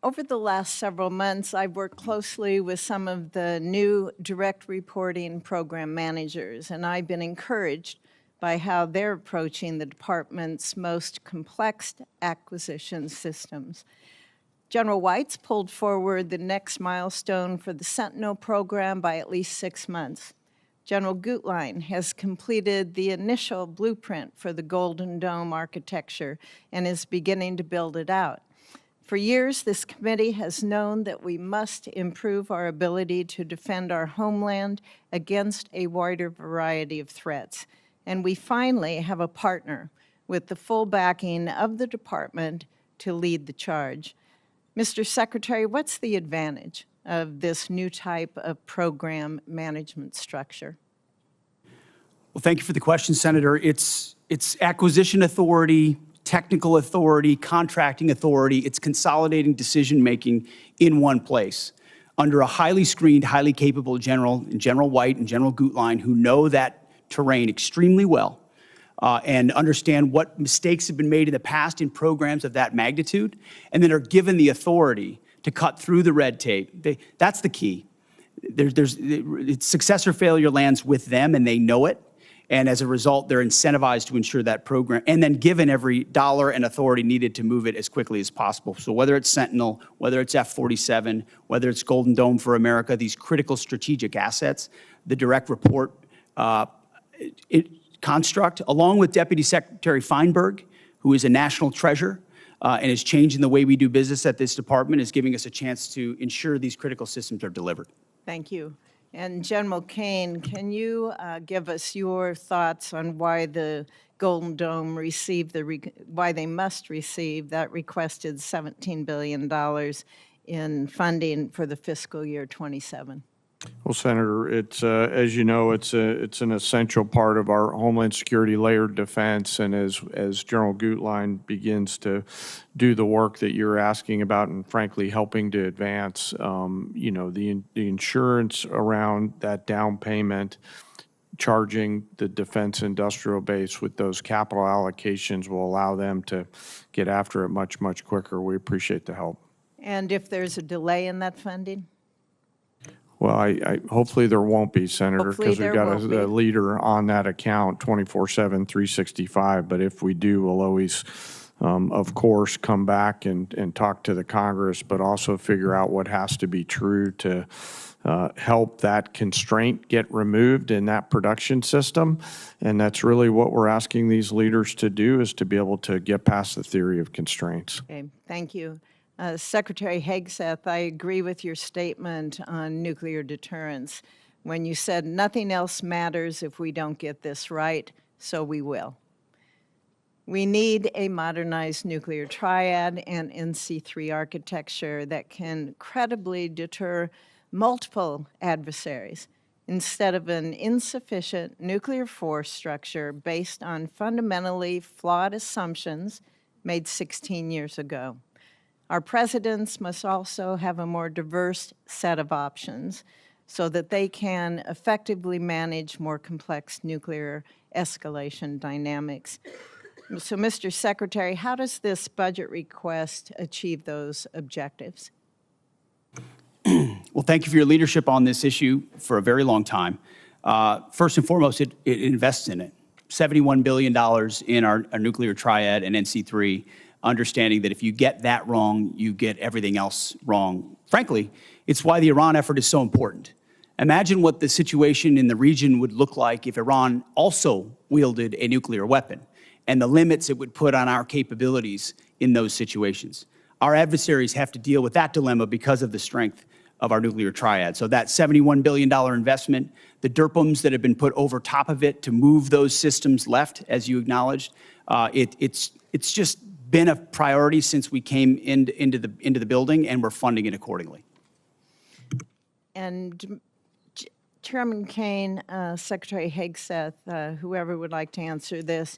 Over the last several months, I've worked closely with some of the new direct reporting program managers, and I've been encouraged by how they're approaching the department's most complex acquisition systems. General White's pulled forward the next milestone for the Sentinel program by at least 6 months. General Gutlein has completed the initial blueprint for the Golden Dome architecture and is beginning to build it out. For years, this committee has known that we must improve our ability to defend our homeland against a wider variety of threats. And we finally have a partner with the full backing of the department to lead the charge. Mr. Secretary, what's the advantage of this new type of program management structure? Well, thank you for the question, Senator. It's acquisition authority, technical authority, contracting authority. It's consolidating decision-making in one place under a highly screened, highly capable General White and General Gutlein, who know that terrain extremely well and understand what mistakes have been made in the past in programs of that magnitude, and then are given the authority to cut through the red tape. That's the key. Success or failure lands with them, and they know it. And as a result, they're incentivized to ensure that program, and then given every dollar and authority needed to move it as quickly as possible. So whether it's Sentinel, whether it's F-47, whether it's Golden Dome for America, these critical strategic assets, the direct report construct, along with Deputy Secretary Feinberg, who is a national treasure and is changing the way we do business at this department, is giving us a chance to ensure these critical systems are delivered. Thank you. And General Kaine, can you give us your thoughts on why the Golden Dome received why they must receive that requested $17 billion in funding for the fiscal year 27? Well, Senator, it's as you know, it's an essential part of our Homeland Security layered defense, and as General Gutlein begins to do the work that you're asking about, and frankly helping to advance, you know, the insurance around that down payment, charging the defense industrial base with those capital allocations will allow them to get after it much quicker. We appreciate the help. And if there's a delay in that funding? Well, I hopefully there won't be, Senator, because we've got a leader on that account 24/7, 365. But if we do, we'll always, of course, come back and talk to the Congress, but also figure out what has to be true to help that constraint get removed in that production system. And that's really what we're asking these leaders to do, is to be able to get past the theory of constraints. Okay, thank you. Secretary Hegseth, I agree with your statement on nuclear deterrence when you said nothing else matters if we don't get this right, so we will. We need a modernized nuclear triad and NC3 architecture that can credibly deter multiple adversaries instead of an insufficient nuclear force structure based on fundamentally flawed assumptions made 16 years ago. Our presidents must also have a more diverse set of options so that they can effectively manage more complex nuclear escalation dynamics. So, Mr. Secretary, how does this budget request achieve those objectives? Well, thank you for your leadership on this issue for a very long time. First and foremost, it invests in it. $71 billion in our nuclear triad and NC3, understanding that if you get that wrong, you get everything else wrong. Frankly, it's why the Iran effort is so important. Imagine what the situation in the region would look like if Iran also wielded a nuclear weapon, and the limits it would put on our capabilities in those situations. Our adversaries have to deal with that dilemma because of the strength of our nuclear triad. So that $71 billion investment, the DERPMs that have been put over top of it to move those systems left, as you acknowledged, it's just been a priority since we came into the building, and we're funding it accordingly. And Chairman Kaine, Secretary Hegseth, whoever would like to answer this,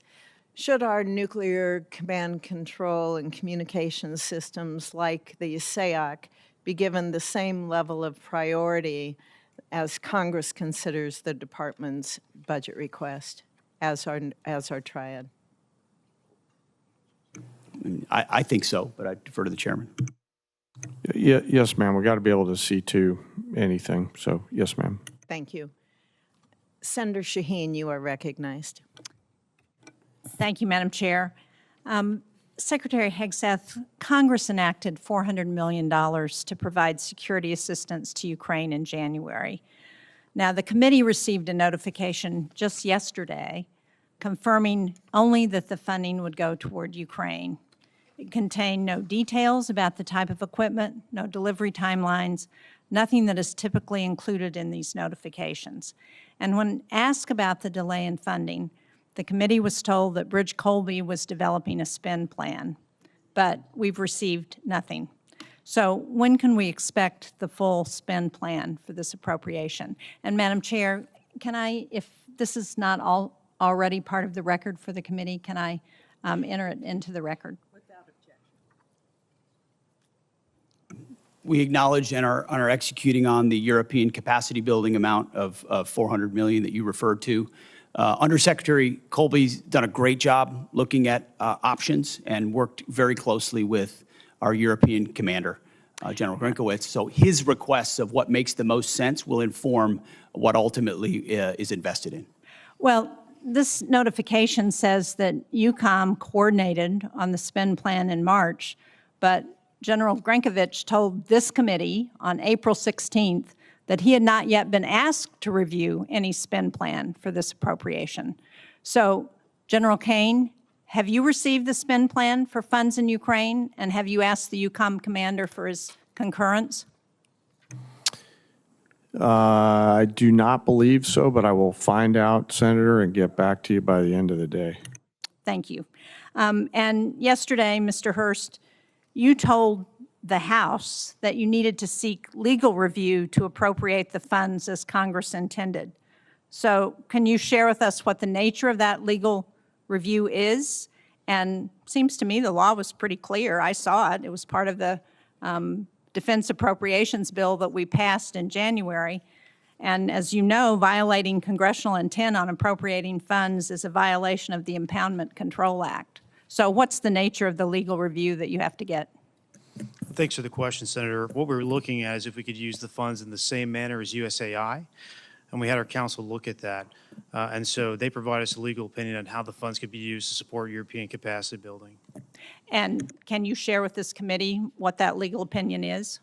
should our nuclear command control and communication systems like the SAOC be given the same level of priority as Congress considers the department's budget request as our triad? I think so, but I defer to the chairman. Yes, ma'am. We got to be able to see to anything. So, yes, ma'am. Thank you. Senator Shaheen, you are recognized. Thank you, Madam Chair. Secretary Hegseth, Congress enacted $400 million to provide security assistance to Ukraine in January. Now, the committee received a notification just yesterday confirming only that the funding would go toward Ukraine. It contained no details about the type of equipment, no delivery timelines, nothing that is typically included in these notifications. And when asked about the delay in funding, the committee was told that Bridge Colby was developing a spend plan, but we've received nothing. So when can we expect the full spend plan for this appropriation? And Madam Chair, can I, if this is not already part of the record for the committee, can I enter it into the record? We acknowledge and are executing on the European capacity building amount of $400 million that you referred to. Undersecretary Colby's done a great job looking at options and worked very closely with our European commander, General Grinkowitz. So his requests of what makes the most sense will inform what ultimately is invested in. Well, this notification says that EUCOM coordinated on the spend plan in March, but General Grinkowitz told this committee on April 16th that he had not yet been asked to review any spend plan for this appropriation. So, General Kaine, have you received the spend plan for funds in Ukraine, and have you asked the EUCOM commander for his concurrence? I do not believe so, but I will find out, Senator, and get back to you by the end of the day. Thank you. And yesterday, Mr. Hurst, you told the House that you needed to seek legal review to appropriate the funds as Congress intended. So can you share with us what the nature of that legal review is? And seems to me the law was pretty clear. I saw it. It was part of the defense appropriations bill that we passed in January. And as you know, violating congressional intent on appropriating funds is a violation of the Impoundment Control Act. So what's the nature of the legal review that you have to get? Thanks for the question, Senator. What we're looking at is if we could use the funds in the same manner as USAI, and we had our counsel look at that. And so they provide us a legal opinion on how the funds could be used to support European capacity building. And can you share with this committee what that legal opinion is?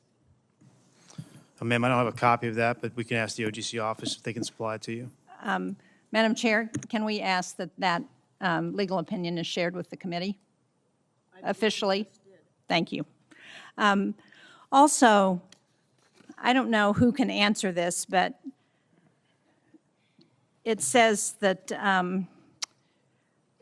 Ma'am, I don't have a copy of that, but we can ask the OGC office if they can supply it to you. Madam Chair, can we ask that that legal opinion is shared with the committee officially? Thank you. Also, I don't know who can answer this, but it says that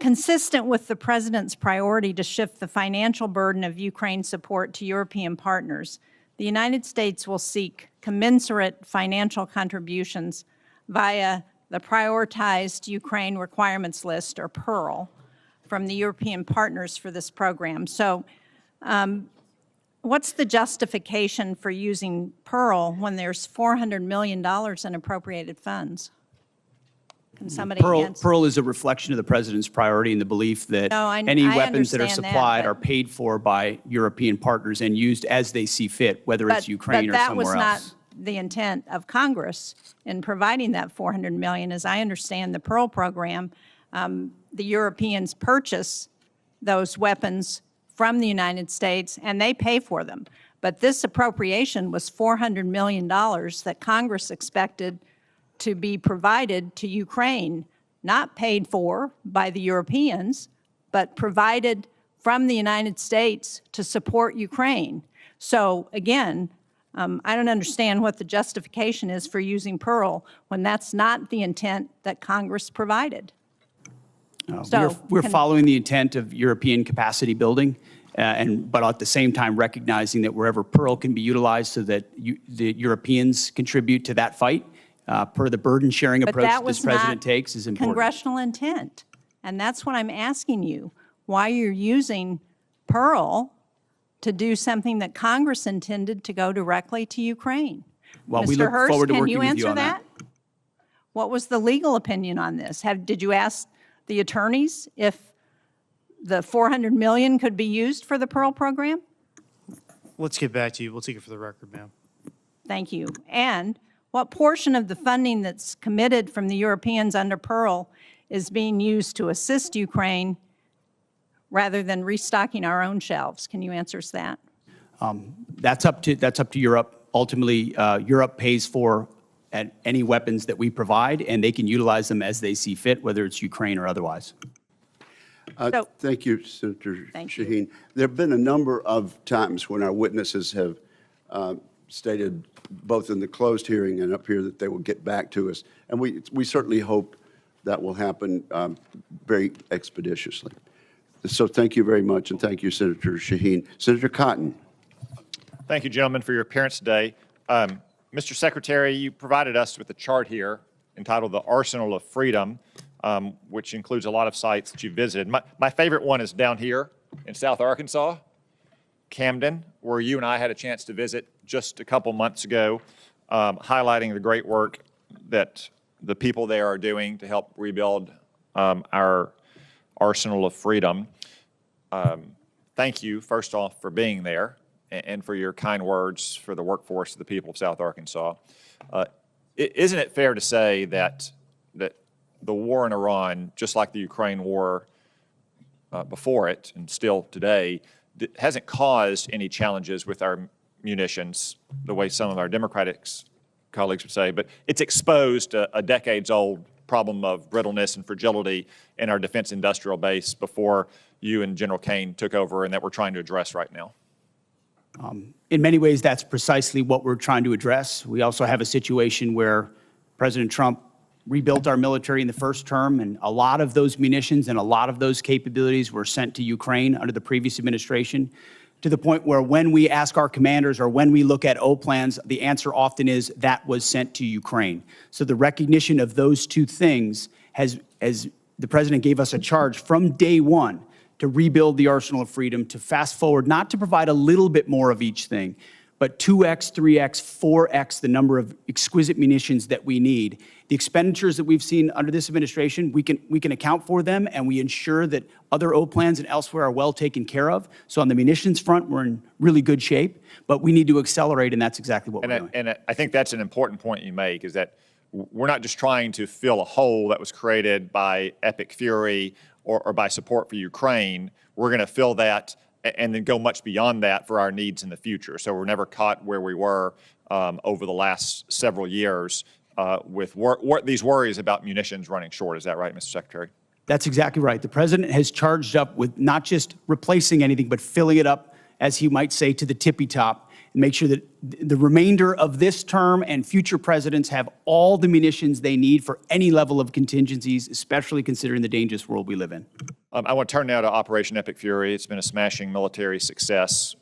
consistent with the President's priority to shift the financial burden of Ukraine support to European partners, the United States will seek commensurate financial contributions via the Prioritized Ukraine Requirements List, or PEARL, from the European partners for this program. So what's the justification for using PEARL when there's $400 million in appropriated funds? Can somebody answer? PEARL is a reflection of the President's priority and the belief that any weapons that are supplied are paid for by European partners and used as they see fit, whether it's Ukraine or somewhere else. But that was not the intent of Congress in providing that $400 million. As I understand the PEARL program, the Europeans purchase those weapons from the United States and they pay for them. But this appropriation was $400 million that Congress expected to be provided to Ukraine, not paid for by the Europeans, but provided from the United States to support Ukraine. So again, I don't understand what the justification is for using PEARL when that's not the intent that Congress provided. We're following the intent of European capacity building, but at the same time recognizing that wherever PEARL can be utilized so that the Europeans contribute to that fight, per the burden-sharing approach that this President takes is important. Congressional intent. And that's what I'm asking you, why you're using PEARL to do something that Congress intended to go directly to Ukraine. Well, we look forward to working with you on that. What was the legal opinion on this? Did you ask the attorneys if the $400 million could be used for the PEARL program? Let's get back to you. We'll take it for the record, ma'am. Thank you. And what portion of the funding that's committed from the Europeans under PEARL is being used to assist Ukraine rather than restocking our own shelves? Can you answer us that? That's up to Europe. Ultimately, Europe pays for any weapons that we provide, and they can utilize them as they see fit, whether it's Ukraine or otherwise. Thank you, Senator Shaheen. There have been a number of times when our witnesses have stated, both in the closed hearing and up here, that they will get back to us. And we certainly hope that will happen very expeditiously. So thank you very much, and thank you, Senator Shaheen. Senator Cotton. Thank you, gentlemen, for your appearance today. Mr. Secretary, you provided us with a chart here entitled The Arsenal of Freedom, which includes a lot of sites that you visited. My favorite one is down here in South Arkansas, Camden, where you and I had a chance to visit just a couple months ago, highlighting the great work that the people there are doing to help rebuild our arsenal of freedom. Thank you, first off, for being there and for your kind words for the workforce of the people of South Arkansas. Isn't it fair to say that the war in Iran, just like the Ukraine war before it and still today, hasn't caused any challenges with our munitions the way some of our Democratic colleagues would say, but it's exposed a decades-old problem of brittleness and fragility in our defense industrial base before you and General Kaine took over, and that we're trying to address right now? In many ways, that's precisely what we're trying to address. We also have a situation where President Trump rebuilt our military in the first term, and a lot of those munitions and a lot of those capabilities were sent to Ukraine under the previous administration, to the point where when we ask our commanders or when we look at O plans, the answer often is that was sent to Ukraine. So the recognition of those two things has, as the president gave us a charge from day one to rebuild the arsenal of freedom, to fast forward, not to provide a little bit more of each thing, but 2x, 3x, 4x the number of exquisite munitions that we need. The expenditures that we've seen under this administration, we can account for them, and we ensure that other O plans and elsewhere are well taken care of. So on the munitions front, we're in really good shape, but we need to accelerate, and that's exactly what we're doing. And I think that's an important point you make, is that we're not just trying to fill a hole that was created by epic fury or by support for Ukraine. We're going to fill that and then go much beyond that for our needs in the future. So we're never caught where we were over the last several years with these worries about munitions running short. Is that right, Mr. Secretary? That's exactly right. The president has charged up with not just replacing anything, but filling it up, as he might say, to the tippy top, and make sure that the remainder of this term and future presidents have all the munitions they need for any level of contingencies, especially considering the dangerous world we live in. I want to turn now to Operation Epic Fury. It's been a smashing military success.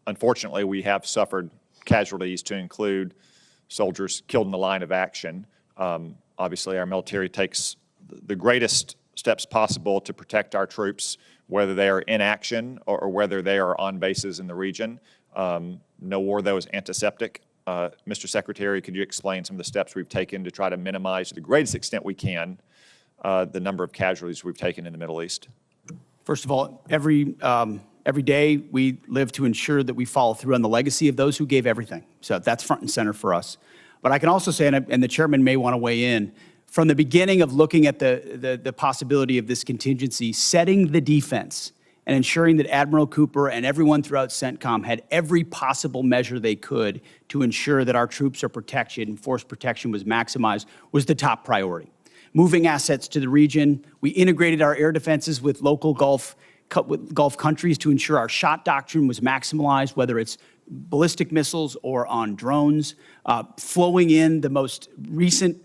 Unfortunately, we have suffered casualties, to include soldiers killed in the line of action. Obviously, our military takes the greatest steps possible to protect our troops, whether they are in action or whether they are on bases in the region. No war, though, is antiseptic. Mr. Secretary, could you explain some of the steps we've taken to try to minimize, to the greatest extent we can, the number of casualties we've taken in the Middle East? First of all, every day we live to ensure that we follow through on the legacy of those who gave everything. So that's front and center for us. But I can also say, and the chairman may want to weigh in, from the beginning of looking at the possibility of this contingency, setting the defense and ensuring that Admiral Cooper and everyone throughout CENTCOM had every possible measure they could to ensure that our troops are protected and force protection was maximized was the top priority. Moving assets to the region, we integrated our air defenses with local Gulf countries to ensure our shot doctrine was maximized, whether it's ballistic missiles or on drones, flowing in the most recent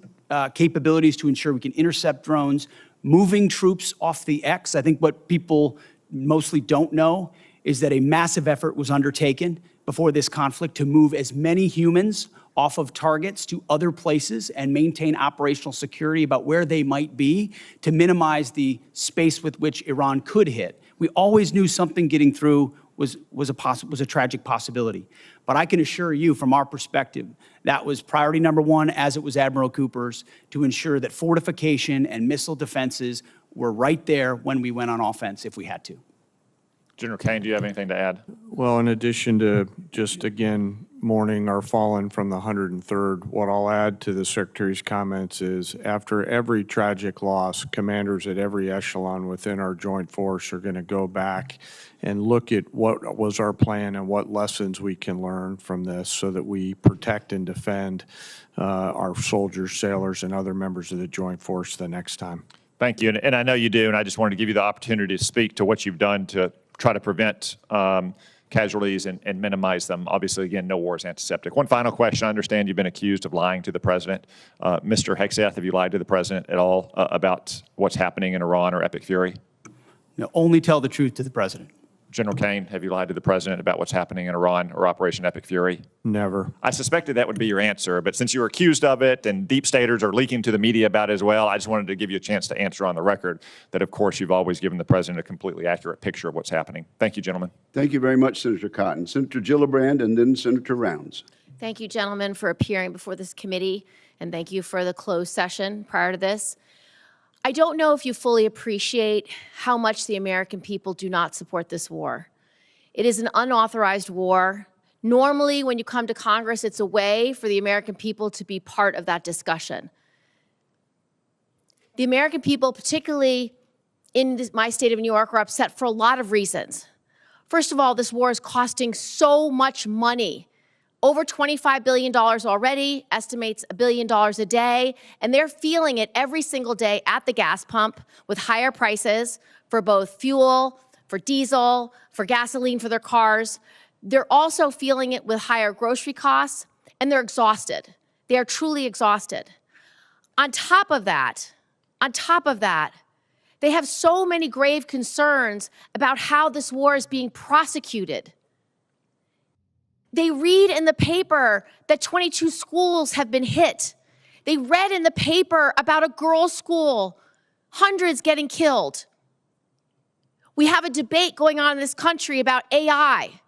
capabilities to ensure we can intercept drones, moving troops off the X. I think what people mostly don't know is that a massive effort was undertaken before this conflict to move as many humans off of targets to other places and maintain operational security about where they might be to minimize the space with which Iran could hit. We always knew something getting through was a tragic possibility. But I can assure you, from our perspective, that was priority number one, as it was Admiral Cooper's, to ensure that fortification and missile defenses were right there when we went on offense if we had to. General Kaine, do you have anything to add? Well, in addition to just, again, mourning our fallen from the 103rd, what I'll add to the Secretary's comments is after every tragic loss, commanders at every echelon within our joint force are going to go back and look at what was our plan and what lessons we can learn from this so that we protect and defend our soldiers, sailors, and other members of the joint force the next time. Thank you, and I know you do, and I just wanted to give you the opportunity to speak to what you've done to try to prevent casualties and minimize them. Obviously, again, no war is antiseptic. One final question. I understand you've been accused of lying to the president. Mr. Hegseth, have you lied to the president at all about what's happening in Iran or Epic Fury? No, only tell the truth to the president. General Kaine, have you lied to the president about what's happening in Iran or Operation Epic Fury? Never. I suspected that would be your answer, but since you were accused of it and deep staters are leaking to the media about it as well, I just wanted to give you a chance to answer on the record that, of course, you've always given the president a completely accurate picture of what's happening. Thank you, gentlemen. Thank you very much, Senator Cotton. Senator Gillibrand and then Senator Rounds. Thank you, gentlemen, for appearing before this committee, and thank you for the closed session prior to this. I don't know if you fully appreciate how much the American people do not support this war. It is an unauthorized war. Normally, when you come to Congress, it's a way for the American people to be part of that discussion. The American people, particularly in my state of New York, are upset for a lot of reasons. First of all, this war is costing so much money. Over $25 billion already, estimates $1 billion a day, and they're feeling it every single day at the gas pump with higher prices for both fuel, for diesel, for gasoline for their cars. They're also feeling it with higher grocery costs, and they're exhausted. They are truly exhausted. On top of that, they have so many grave concerns about how this war is being prosecuted. They read in the paper that 22 schools have been hit. They read in the paper about a girls' school, hundreds getting killed. We have a debate going on in this country about AI,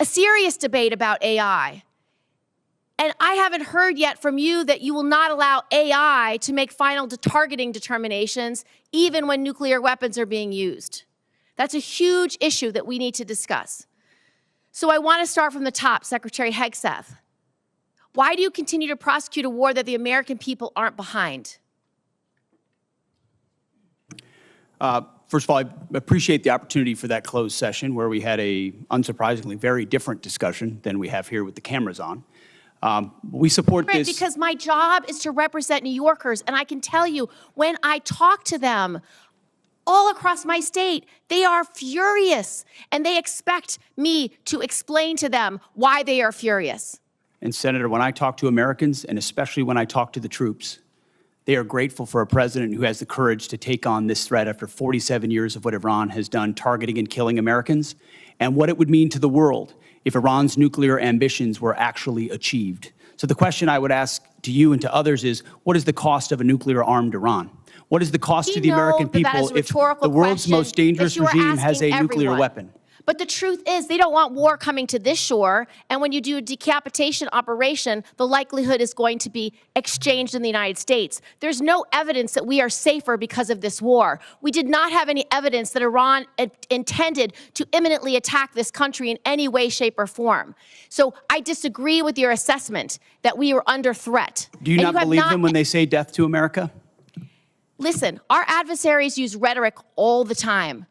a serious debate about AI. And I haven't heard yet from you that you will not allow AI to make final targeting determinations, even when nuclear weapons are being used. That's a huge issue that we need to discuss. So I want to start from the top, Secretary Hegseth. Why do you continue to prosecute a war that the American people aren't behind? First of all, I appreciate the opportunity for that closed session where we had a, unsurprisingly, very different discussion than we have here with the cameras on. We support this. Because my job is to represent New Yorkers, and I can tell you, when I talk to them all across my state, they are furious, and they expect me to explain to them why they are furious. And Senator, when I talk to Americans, and especially when I talk to the troops, they are grateful for a president who has the courage to take on this threat after 47 years of what Iran has done, targeting and killing Americans, and what it would mean to the world if Iran's nuclear ambitions were actually achieved. So the question I would ask to you and to others is, what is the cost of a nuclear-armed Iran? What is the cost to the American people if the world's most dangerous regime has a nuclear weapon? But the truth is, they don't want war coming to this shore, and when you do a decapitation operation, the likelihood is going to be exchanged in the United States. There's no evidence that we are safer because of this war. We did not have any evidence that Iran intended to imminently attack this country in any way, shape, or form. So I disagree with your assessment that we are under threat. Do you not believe them when they say death to America? Listen, our adversaries use rhetoric all the time.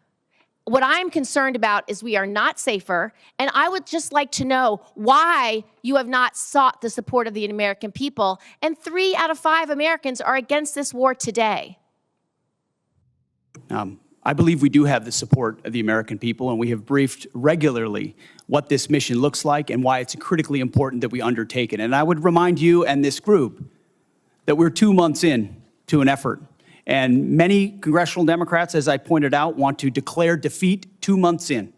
What I'm concerned about is we are not safer, and I would just like to know why you have not sought the support of the American people, and 3 out of 5 Americans are against this war today. I believe we do have the support of the American people, and we have briefed regularly what this mission looks like and why it's critically important that we undertake it. And I would remind you and this group that we're 2 months in to an effort. And many congressional Democrats, as I pointed out, want to declare defeat 2 months in.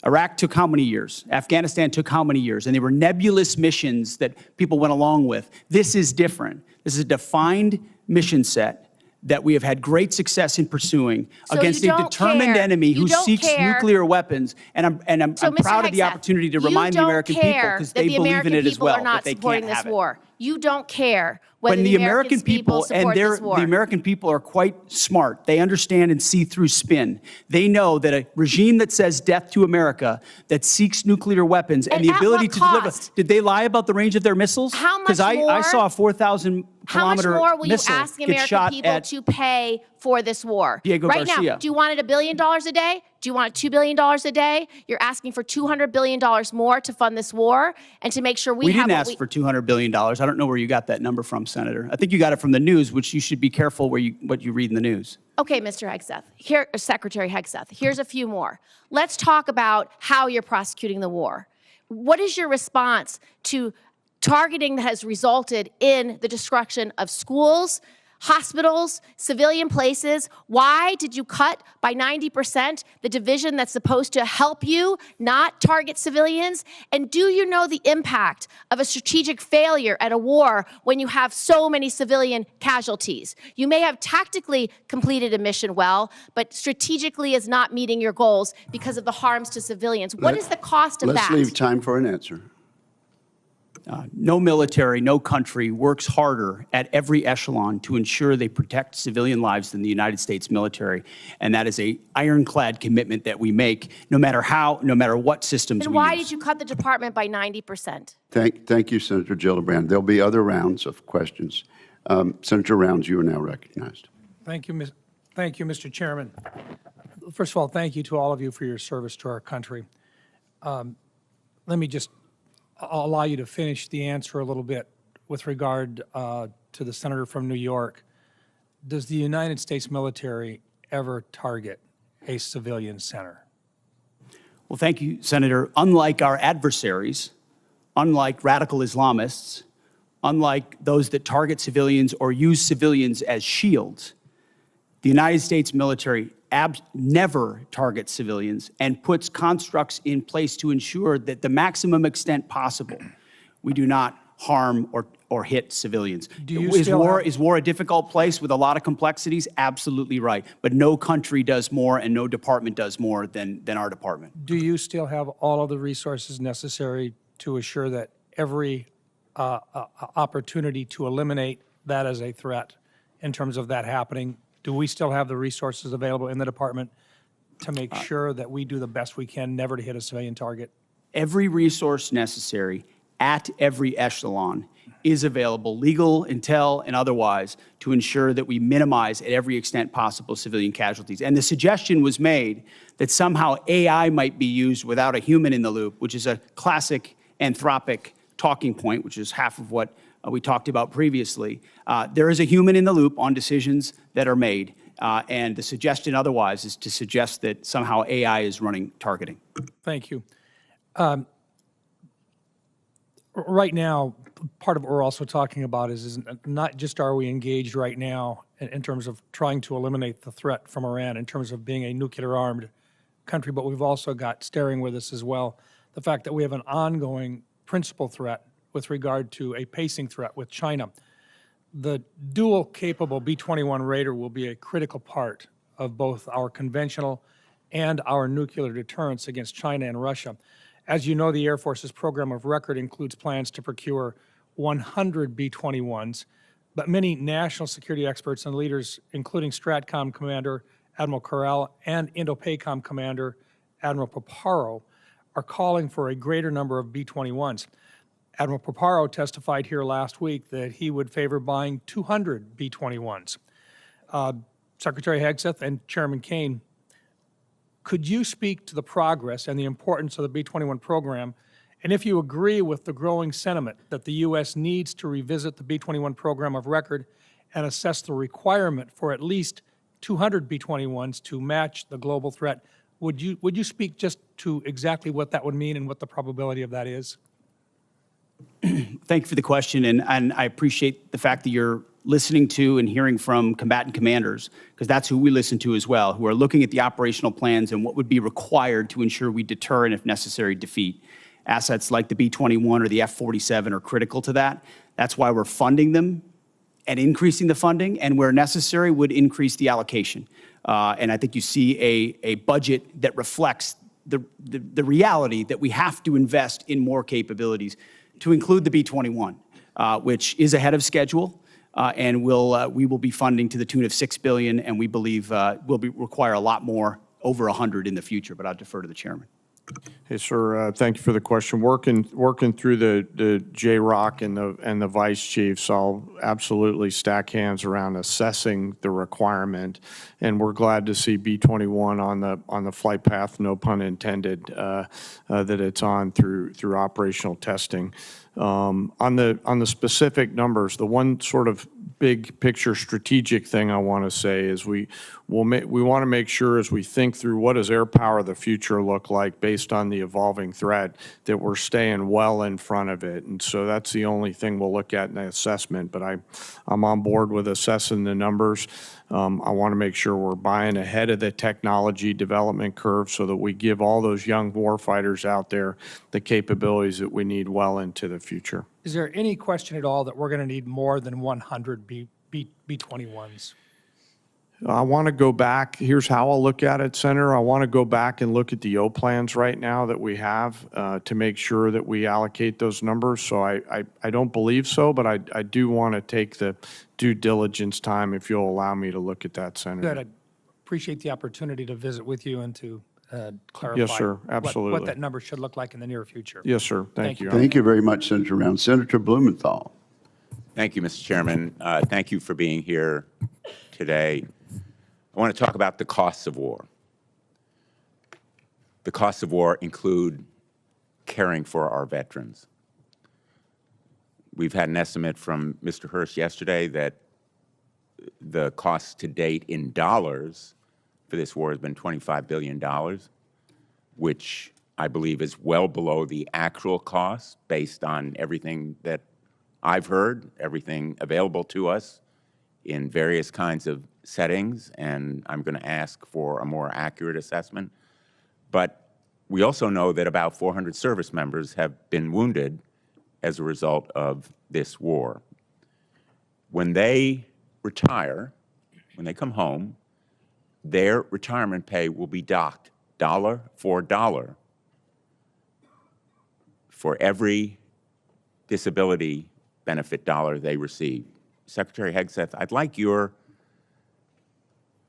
Iraq took how many years? Afghanistan took how many years? And they were nebulous missions that people went along with. This is different. This is a defined mission set that we have had great success in pursuing against a determined enemy who seeks nuclear weapons. And I'm proud of the opportunity to remind the American people, because they believe in it as well, that they can't have it. You don't care whether when the American people support this war. The American people are quite smart. They understand and see through spin. They know that a regime that says death to America, that seeks nuclear weapons and the ability to deliver. Did they lie about the range of their missiles? How much Because I saw a 4,000-kilometer How much more will you missile ask the get American shot people at to pay for this war? Diego right Garcia. now, do you want it $1 billion a day? Do you want it $2 billion a day? You're asking for $200 billion more to fund this war and to make sure we have. We didn't ask for $200 billion. I don't know where you got that number from, Senator. I think you got it from the news, which you should be careful what you read in the news. Okay, Mr. Hegseth, Secretary Hegseth, here's a few more. Let's talk about how you're prosecuting the war. What is your response to targeting that has resulted in the destruction of schools, hospitals, civilian places. Why did you cut by 90% the division that's supposed to help you, not target civilians? And do you know the impact of a strategic failure at a war when you have so many civilian casualties? You may have tactically completed a mission well, but strategically is not meeting your goals because of the harms to civilians. What is the cost of that? Let's leave time for an answer. No military, no country works harder at every echelon to ensure they protect civilian lives than the United States military. And that is a ironclad commitment that we make, no matter what systems And we why use. did you cut the department by 90%? Thank you, Senator Gillibrand. There'll be other rounds of questions. Senator Rounds, you are now recognized. Thank you, Mr. Chairman. First of all, thank you to all of you for your service to our country. Let me just allow you to finish the answer a little bit with regard to the senator from New York. Does the United States military ever target a civilian center? Well, thank you, Senator. Unlike our adversaries, unlike radical Islamists, unlike those that target civilians or use civilians as shields, the United States military never targets civilians and puts constructs in place to ensure that the maximum extent possible, we do not harm or hit civilians. Is war a difficult place with a lot of complexities? Absolutely right. But no country does more and no department does more than our department. Do you still have all of the resources necessary to assure that every opportunity to eliminate that as a threat in terms of that happening? Do we still have the resources available in the department to make sure that we do the best we can never to hit a civilian target? Every resource necessary at every echelon is available, legal, intel, and otherwise, to ensure that we minimize at every extent possible civilian casualties. And the suggestion was made that somehow AI might be used without a human in the loop, which is a classic anthropic talking point, which is half of what we talked about previously. There is a human in the loop on decisions that are made, and the suggestion otherwise is to suggest that somehow AI is running targeting. Thank you. Right now, part of what we're also talking about is not just are we engaged right now in terms of trying to eliminate the threat from Iran in terms of being a nuclear-armed country, but we've also got staring with us as well the fact that we have an ongoing principal threat with regard to a pacing threat with China. The dual-capable B-21 Raider will be a critical part of both our conventional and our nuclear deterrence against China and Russia. As you know, the Air Force's program of record includes plans to procure 100 B-21s, but many national security experts and leaders, including STRATCOM Commander Admiral Corral and INDOPACOM Commander Admiral Paparo, are calling for a greater number of B-21s. Admiral Paparo testified here last week that he would favor buying 200 B-21s. Secretary Hegseth and Chairman Kaine, could you speak to the progress and the importance of the B-21 program, and if you agree with the growing sentiment that the U.S. needs to revisit the B-21 program of record and assess the requirement for at least 200 B-21s to match the global threat, would you speak just to exactly what that would mean and what the probability of that is? Thank you for the question, and I appreciate the fact that you're listening to and hearing from combatant commanders, because that's who we listen to as well, who are looking at the operational plans and what would be required to ensure we deter and, if necessary, defeat. Assets like the B-21 or the F-47 are critical to that. That's why we're funding them and increasing the funding, and where necessary would increase the allocation. And I think you see a budget that reflects the reality that we have to invest in more capabilities, to include the B-21, which is ahead of schedule, and we will be funding to the tune of $6 billion, and we believe will require a lot more, over 100 in the future, but I'll defer to the chairman. Hey, sir, thank you for the question. Working through the JROC and the vice chiefs, I'll absolutely stack hands around assessing the requirement, and we're glad to see B-21 on the flight path, no pun intended, that it's on through operational testing. On the specific numbers, the one sort of big picture strategic thing I want to say is we we want to make sure as we think through what does air power of the future look like based on the evolving threat, that we're staying well in front of it. And so that's the only thing we'll look at in the assessment. But I'm on board with assessing the numbers. I want to make sure we're buying ahead of the technology development curve so that we give all those young warfighters out there the capabilities that we need well into the future. Is there any question at all that we're going to need more than 100 B-21s? I want to go back. Here's how I'll look at it, Senator. I want to go back and look at the O plans right now that we have to make sure that we allocate those numbers. So I don't believe so, but I do want to take the due diligence time if you'll allow me to look at that, Senator. Good. I appreciate the opportunity to visit with you and to clarify Yes, sir. Absolutely. what that number should look like in the near future. Yes, sir. Thank you. Thank you very much, Senator Brown. Senator Blumenthal. Thank you, Mr. Chairman. Thank you for being here today. I want to talk about the costs of war. The costs of war include caring for our veterans. We've had an estimate from Mr. Hurst yesterday that the cost to date in dollars for this war has been $25 billion, which I believe is well below the actual cost based on everything that I've heard, everything available to us in various kinds of settings, and I'm going to ask for a more accurate assessment. But we also know that about 400 service members have been wounded as a result of this war. When they retire, when they come home, their retirement pay will be docked dollar for dollar for every disability benefit dollar they receive. Secretary Hegseth, I'd like your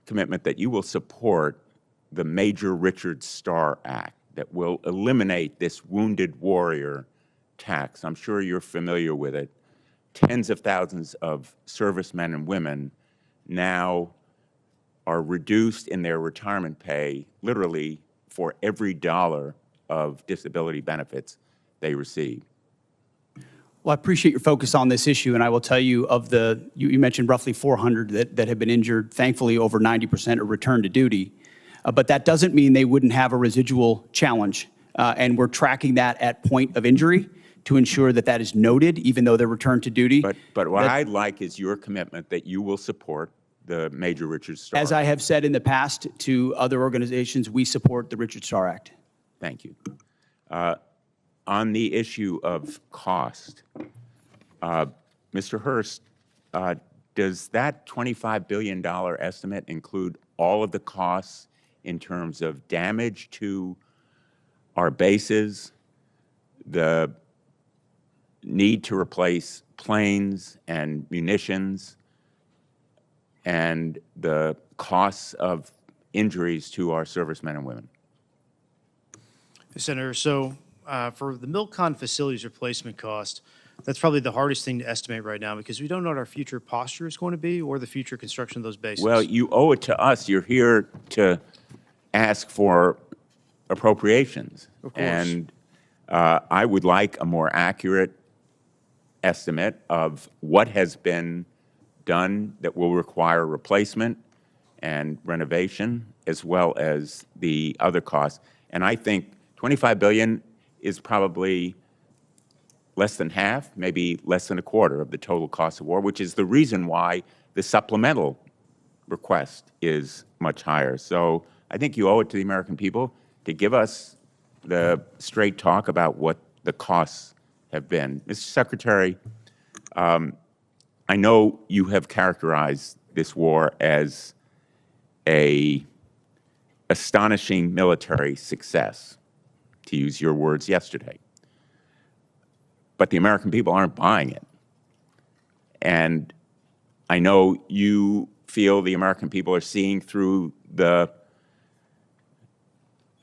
commitment that you will support the Major Richard Starr Act that will eliminate this wounded warrior tax. I'm sure you're familiar with it. Tens of thousands of servicemen and women now are reduced in their retirement pay literally for every dollar of disability benefits they receive. Well, I appreciate your focus on this issue, and I will tell you you mentioned roughly 400 that have been injured. Thankfully, over 90% are returned to duty. But that doesn't mean they wouldn't have a residual challenge. And we're tracking that at point of injury to ensure that that is noted, even though they're returned to duty. But what I'd like is your commitment that you will support the Major Richard Starr Act. As I have said in the past to other organizations, we support the Richard Starr Act. Thank you. On the issue of cost, Mr. Hurst, does that $25 billion estimate include all of the costs in terms of damage to our bases, the need to replace planes and munitions, and the costs of injuries to our servicemen and women? Senator, so for the MILCON facilities replacement cost, that's probably the hardest thing to estimate right now because we don't know what our future posture is going to be or the future construction of those bases. Well, you owe it to us. You're here to ask for appropriations. Of course. And I would like a more accurate estimate of what has been done that will require replacement and renovation, as well as the other costs. And I think $25 billion is probably less than half, maybe less than a quarter of the total cost of war, which is the reason why the supplemental request is much higher. So I think you owe it to the American people to give us the straight talk about what the costs have been. Mr. Secretary, I know you have characterized this war as an astonishing military success, to use your words yesterday. But the American people aren't buying it. And I know you feel the American people are seeing through the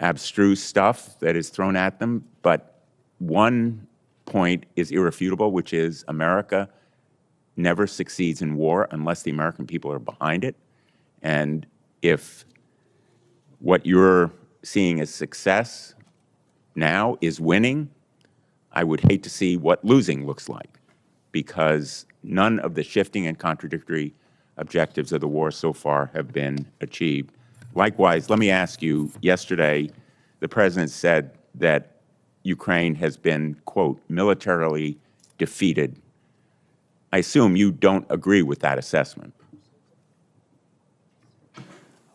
abstruse stuff that is thrown at them, but one point is irrefutable, which is America never succeeds in war unless the American people are behind it. And if what you're seeing as success now is winning, I would hate to see what losing looks like, because none of the shifting and contradictory objectives of the war so far have been achieved. Likewise, let me ask you, yesterday, the President said that Ukraine has been, quote, militarily defeated. I assume you don't agree with that assessment.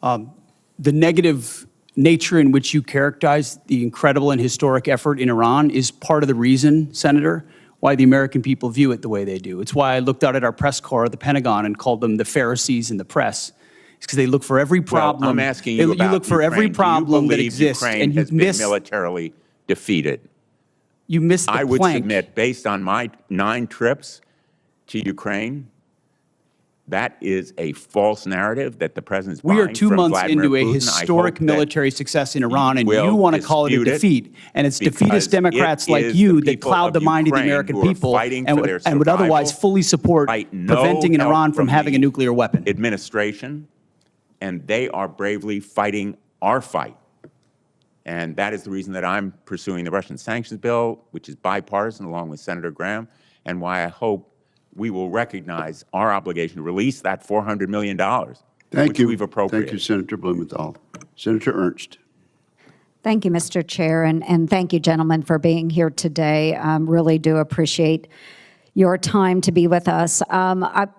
The negative nature in which you characterize the incredible and historic effort in Iran is part of the reason, Senator, why the American people view it the way they do. It's why I looked out at our press corps at the Pentagon and called them the Pharisees in the press. It's because they look for every problem. Well, I'm asking you about you look for every Ukraine. problem that Do you believe exists, Ukraine and you has been miss. militarily defeated? You missed the I would plank. submit, based on my 9 trips to Ukraine, that is a false narrative that the President's We are buying 2 from months Vladimir into a Putin. I historic hope that military success in Iran, and will you want to call it a dispute it defeat. And it's because defeatist Democrats it like is you the that people cloud the of mind of the Ukraine American who are people fighting and for their would otherwise survival, fully support fight no preventing help Iran from having a the nuclear weapon. Administration, and they are bravely fighting our fight. And that is the reason that I'm pursuing the Russian sanctions bill, which is bipartisan, along with Senator Graham, and why I hope we will recognize our obligation to release that $400 million, which we've appropriated. Thank you, Senator Blumenthal. Senator Ernst. Thank you, Mr. Chair, and thank you, gentlemen, for being here today. Really do appreciate your time to be with us.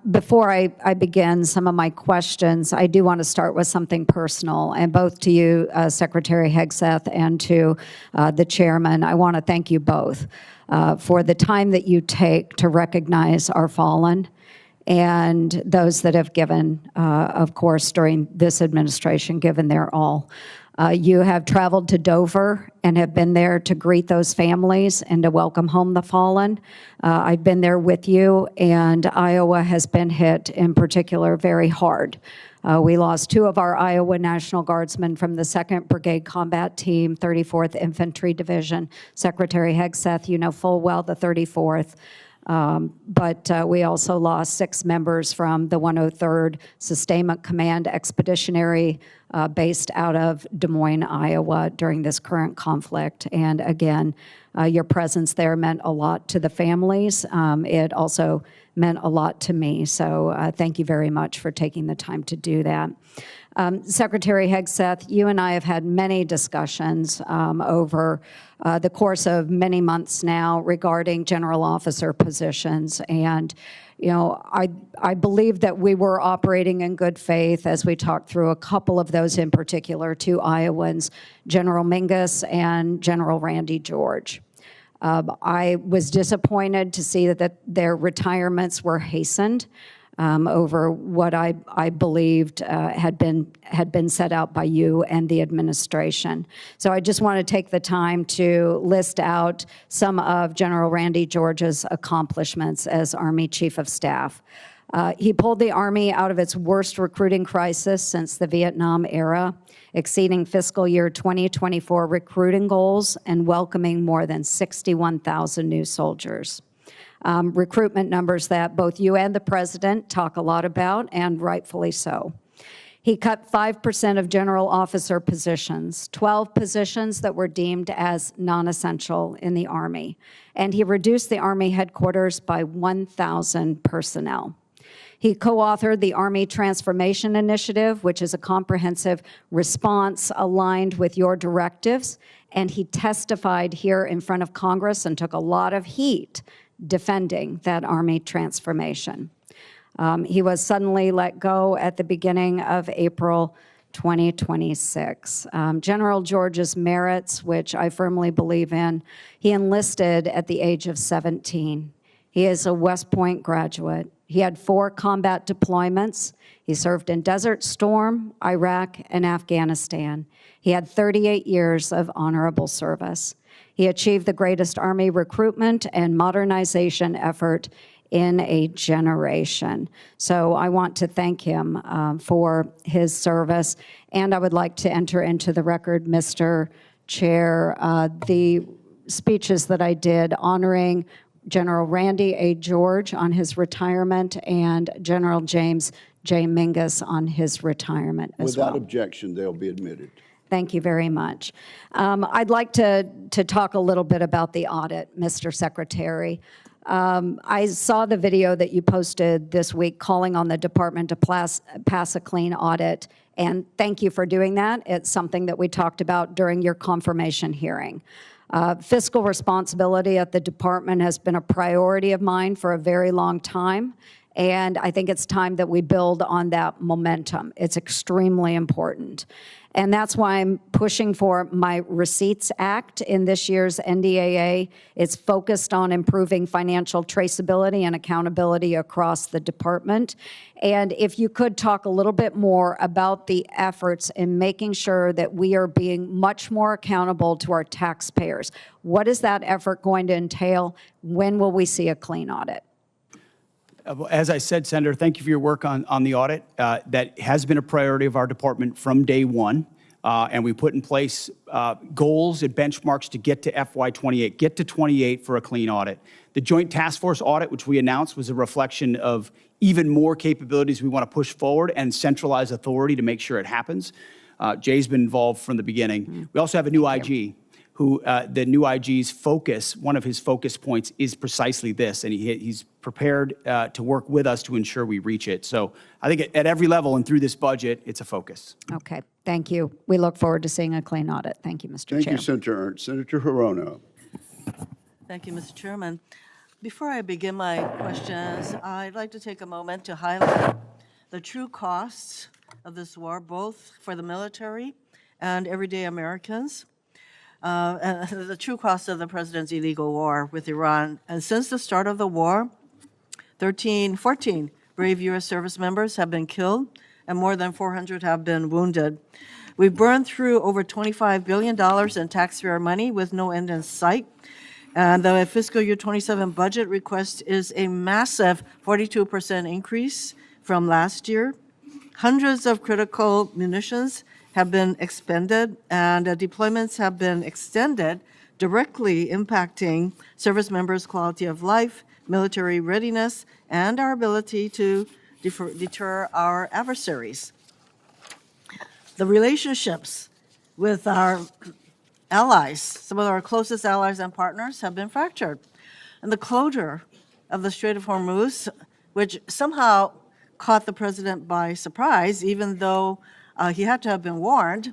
Before I begin some of my questions, I do want to start with something personal, and both to you, Secretary Hegseth, and to the chairman. I want to thank you both for the time that you take to recognize our fallen and those that have given, of course, during this administration, given their all. You have traveled to Dover and have been there to greet those families and to welcome home the fallen. I've been there with you, and Iowa has been hit in particular very hard. We lost 2 of our Iowa National Guardsmen from the 2nd Brigade Combat Team, 34th Infantry Division. Secretary Hegseth, you know full well the 34th. But we also lost 6 members from the 103rd Sustainment Command Expeditionary based out of Des Moines, Iowa during this current conflict. And again, your presence there meant a lot to the families. It also meant a lot to me. So thank you very much for taking the time to do that. Secretary Hegseth, you and I have had many discussions over the course of many months now regarding general officer positions. And, you know, I believe that we were operating in good faith as we talked through a couple of those in particular, 2 Iowans, General Mingus and General Randy George. I was disappointed to see that their retirements were hastened over what I believed had been set out by you and the administration. So I just want to take the time to list out some of General Randy George's accomplishments as Army Chief of Staff. He pulled the Army out of its worst recruiting crisis since the Vietnam era, exceeding fiscal year 2024 recruiting goals and welcoming more than 61,000 new soldiers. Recruitment numbers that both you and the President talk a lot about, and rightfully so. He cut 5% of general officer positions, 12 positions that were deemed as non-essential in the Army, and he reduced the Army headquarters by 1,000 personnel. He co-authored the Army Transformation Initiative, which is a comprehensive response aligned with your directives, and he testified here in front of Congress and took a lot of heat defending that Army transformation. He was suddenly let go at the beginning of April 2026. General George's merits, which I firmly believe in, he enlisted at the age of 17. He is a West Point graduate. He had 4 combat deployments. He served in Desert Storm, Iraq, and Afghanistan. He had 38 years of honorable service. He achieved the greatest Army recruitment and modernization effort in a generation. So I want to thank him for his service. And I would like to enter into the record, Mr. Chair, the speeches that I did honoring General Randy A. George on his retirement and General James J. Mingus on his retirement as well. Without objection, they'll be admitted. Thank you very much. I'd like to talk a little bit about the audit, Mr. Secretary. I saw the video that you posted this week calling on the department to pass a clean audit, and thank you for doing that. It's something that we talked about during your confirmation hearing. Fiscal responsibility at the department has been a priority of mine for a very long time, and I think it's time that we build on that momentum. It's extremely important. And that's why I'm pushing for my Receipts Act in this year's NDAA. It's focused on improving financial traceability and accountability across the department. And if you could talk a little bit more about the efforts in making sure that we are being much more accountable to our taxpayers. What is that effort going to entail? When will we see a clean audit? As I said, Senator, thank you for your work on the audit. That has been a priority of our department from day one. And we put in place goals and benchmarks to get to FY28, get to 28 for a clean audit. The Joint Task Force audit, which we announced, was a reflection of even more capabilities we want to push forward and centralize authority to make sure it happens. Jay's been involved from the beginning. We also have a new IG. Who the new IG's focus, one of his focus points is precisely this, and he's prepared to work with us to ensure we reach it. So I think at every level and through this budget, it's a focus. Okay, thank you. We look forward to seeing a clean audit. Thank you, Mr. Chair. Thank you, Senator Ernst. Senator Hirono. Thank you, Mr. Chairman. Before I begin my questions, I'd like to take a moment to highlight the true costs of this war, both for the military and everyday Americans. The true cost of the president's illegal war with Iran. And since the start of the war, 14 brave U.S. service members have been killed and more than 400 have been wounded. We've burned through over $25 billion in taxpayer money with no end in sight. And the fiscal year 27 budget request is a massive 42% increase from last year. Hundreds of critical munitions have been expended, and deployments have been extended, directly impacting service members' quality of life, military readiness, and our ability to deter our adversaries. The relationships with our allies, some of our closest allies and partners, have been fractured. And the closure of the Strait of Hormuz, which somehow caught the president by surprise, even though he had to have been warned,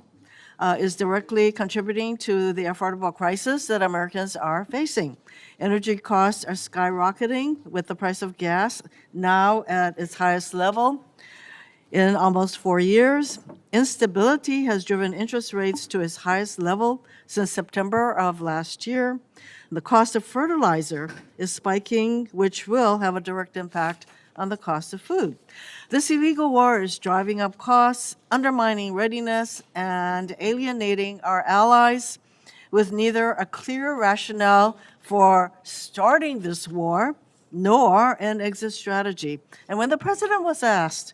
is directly contributing to the affordable crisis that Americans are facing. Energy costs are skyrocketing with the price of gas now at its highest level in almost 4 years. Instability has driven interest rates to its highest level since September of last year. The cost of fertilizer is spiking, which will have a direct impact on the cost of food. This illegal war is driving up costs, undermining readiness, and alienating our allies with neither a clear rationale for starting this war nor an exit strategy. And when the president was asked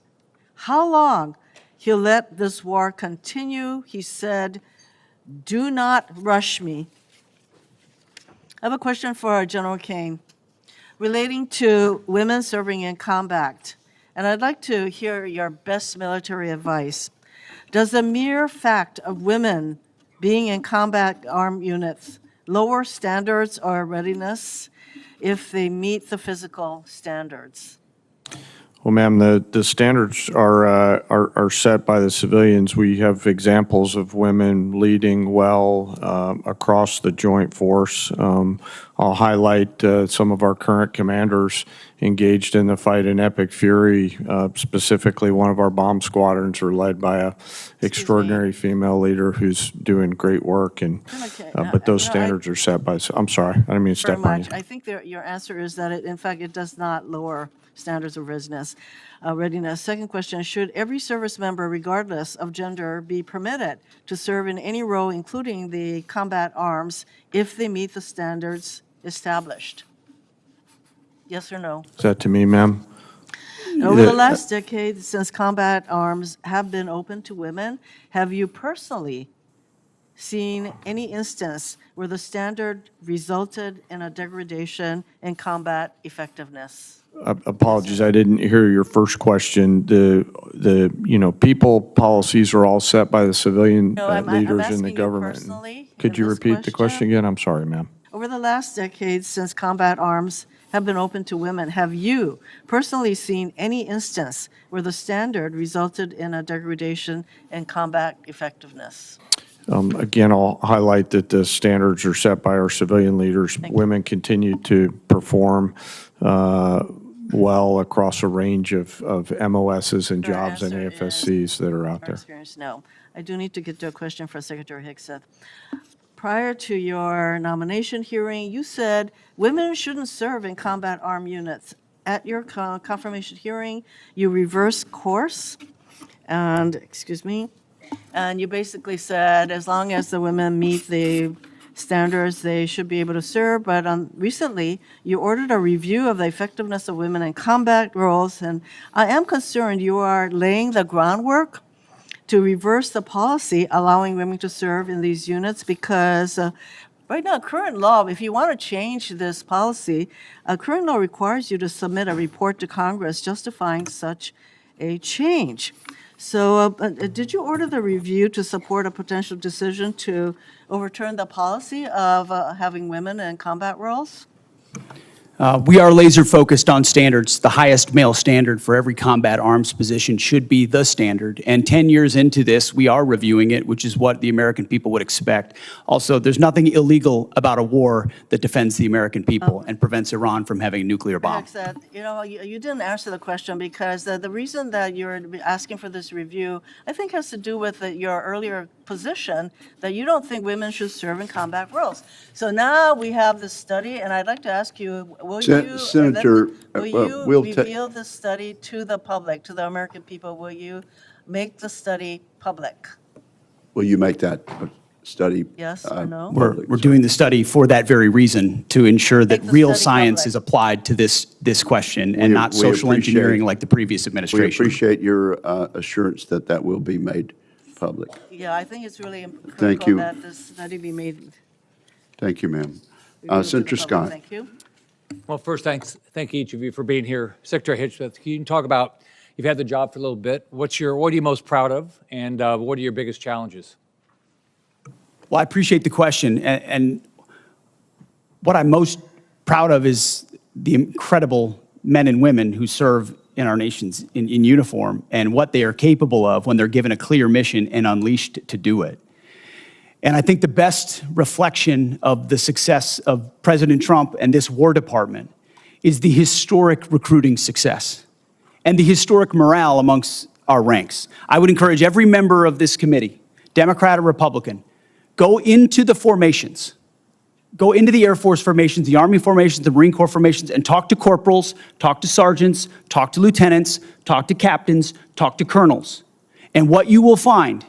how long he'll let this war continue, he said, "Do not rush me." I have a question for General Kaine relating to women serving in combat, and I'd like to hear your best military advice. Does the mere fact of women being in combat armed units lower standards or readiness if they meet the physical standards? Well, ma'am, the standards are set by the civilians. We have examples of women leading well across the joint force. I'll highlight some of our current commanders engaged in the fight in Epic Fury. Specifically, one of our bomb squadrons are led by an extraordinary female leader who's doing great work. And but those standards are set by. I'm sorry, I didn't mean to step on you. I think your answer is that in fact it does not lower standards of readiness. Second question, should every service member, regardless of gender, be permitted to serve in any role, including the combat arms, if they meet the standards established? Yes or no? Is that to me, ma'am? Over the last decade, since combat arms have been open to women, have you personally seen any instance where the standard resulted in a degradation in combat effectiveness? Apologies, I didn't hear your first question. The people policies are all set by the civilian leaders in the government. Could you repeat the question again? I'm sorry, ma'am. Over the last decade since combat arms have been open to women, have you personally seen any instance where the standard resulted in a degradation in combat effectiveness? Again, I'll highlight that the standards are set by our civilian leaders. Women continue to perform well across a range of MOSs and jobs and AFSCs that are out there. Experience, no. I do need to get to a question for Secretary Hegseth. Prior to your nomination hearing, you said women shouldn't serve in combat armed units. At your confirmation hearing, you reversed course, and, excuse me, and you basically said as long as the women meet the standards, they should be able to serve. But recently, you ordered a review of the effectiveness of women in combat roles, and I am concerned you are laying the groundwork to reverse the policy allowing women to serve in these units, because right now, current law, if you want to change this policy, current law requires you to submit a report to Congress justifying such a change. So did you order the review to support a potential decision to overturn the policy of having women in combat roles? We are laser focused on standards. The highest male standard for every combat arms position should be the standard. And 10 years into this, we are reviewing it, which is what the American people would expect. Also, there's nothing illegal about a war that defends the American people and prevents Iran from having a nuclear bomb. You know, you didn't answer the question, because the reason that you're asking for this review, I think, has to do with your earlier position that you don't think women should serve in combat roles. So now we have this study, and I'd like to ask you, will Senator, you reveal the study to the public, to the American people? Will you make the study public? Will you make that study? Yes or no? We're doing the study for that very reason, to ensure that real science is applied to this question and not social engineering like the previous administration. We appreciate your assurance that that will be made public. Yeah, I think it's really critical that this study be made. Thank you, ma'am. Senator Scott. Thank you. Well, first, thank each of you for being here. Secretary Hegseth, can you talk about, you've had the job for a little bit. What are you most proud of, and what are your biggest challenges? Well, I appreciate the question. And what I'm most proud of is the incredible men and women who serve in our nations in uniform, and what they are capable of when they're given a clear mission and unleashed to do it. And I think the best reflection of the success of President Trump and this War Department is the historic recruiting success and the historic morale amongst our ranks. I would encourage every member of this committee, Democrat or Republican, go into the formations, go into the Air Force formations, the Army formations, the Marine Corps formations, and talk to corporals, talk to sergeants, talk to lieutenants, talk to captains, talk to colonels. And what you will find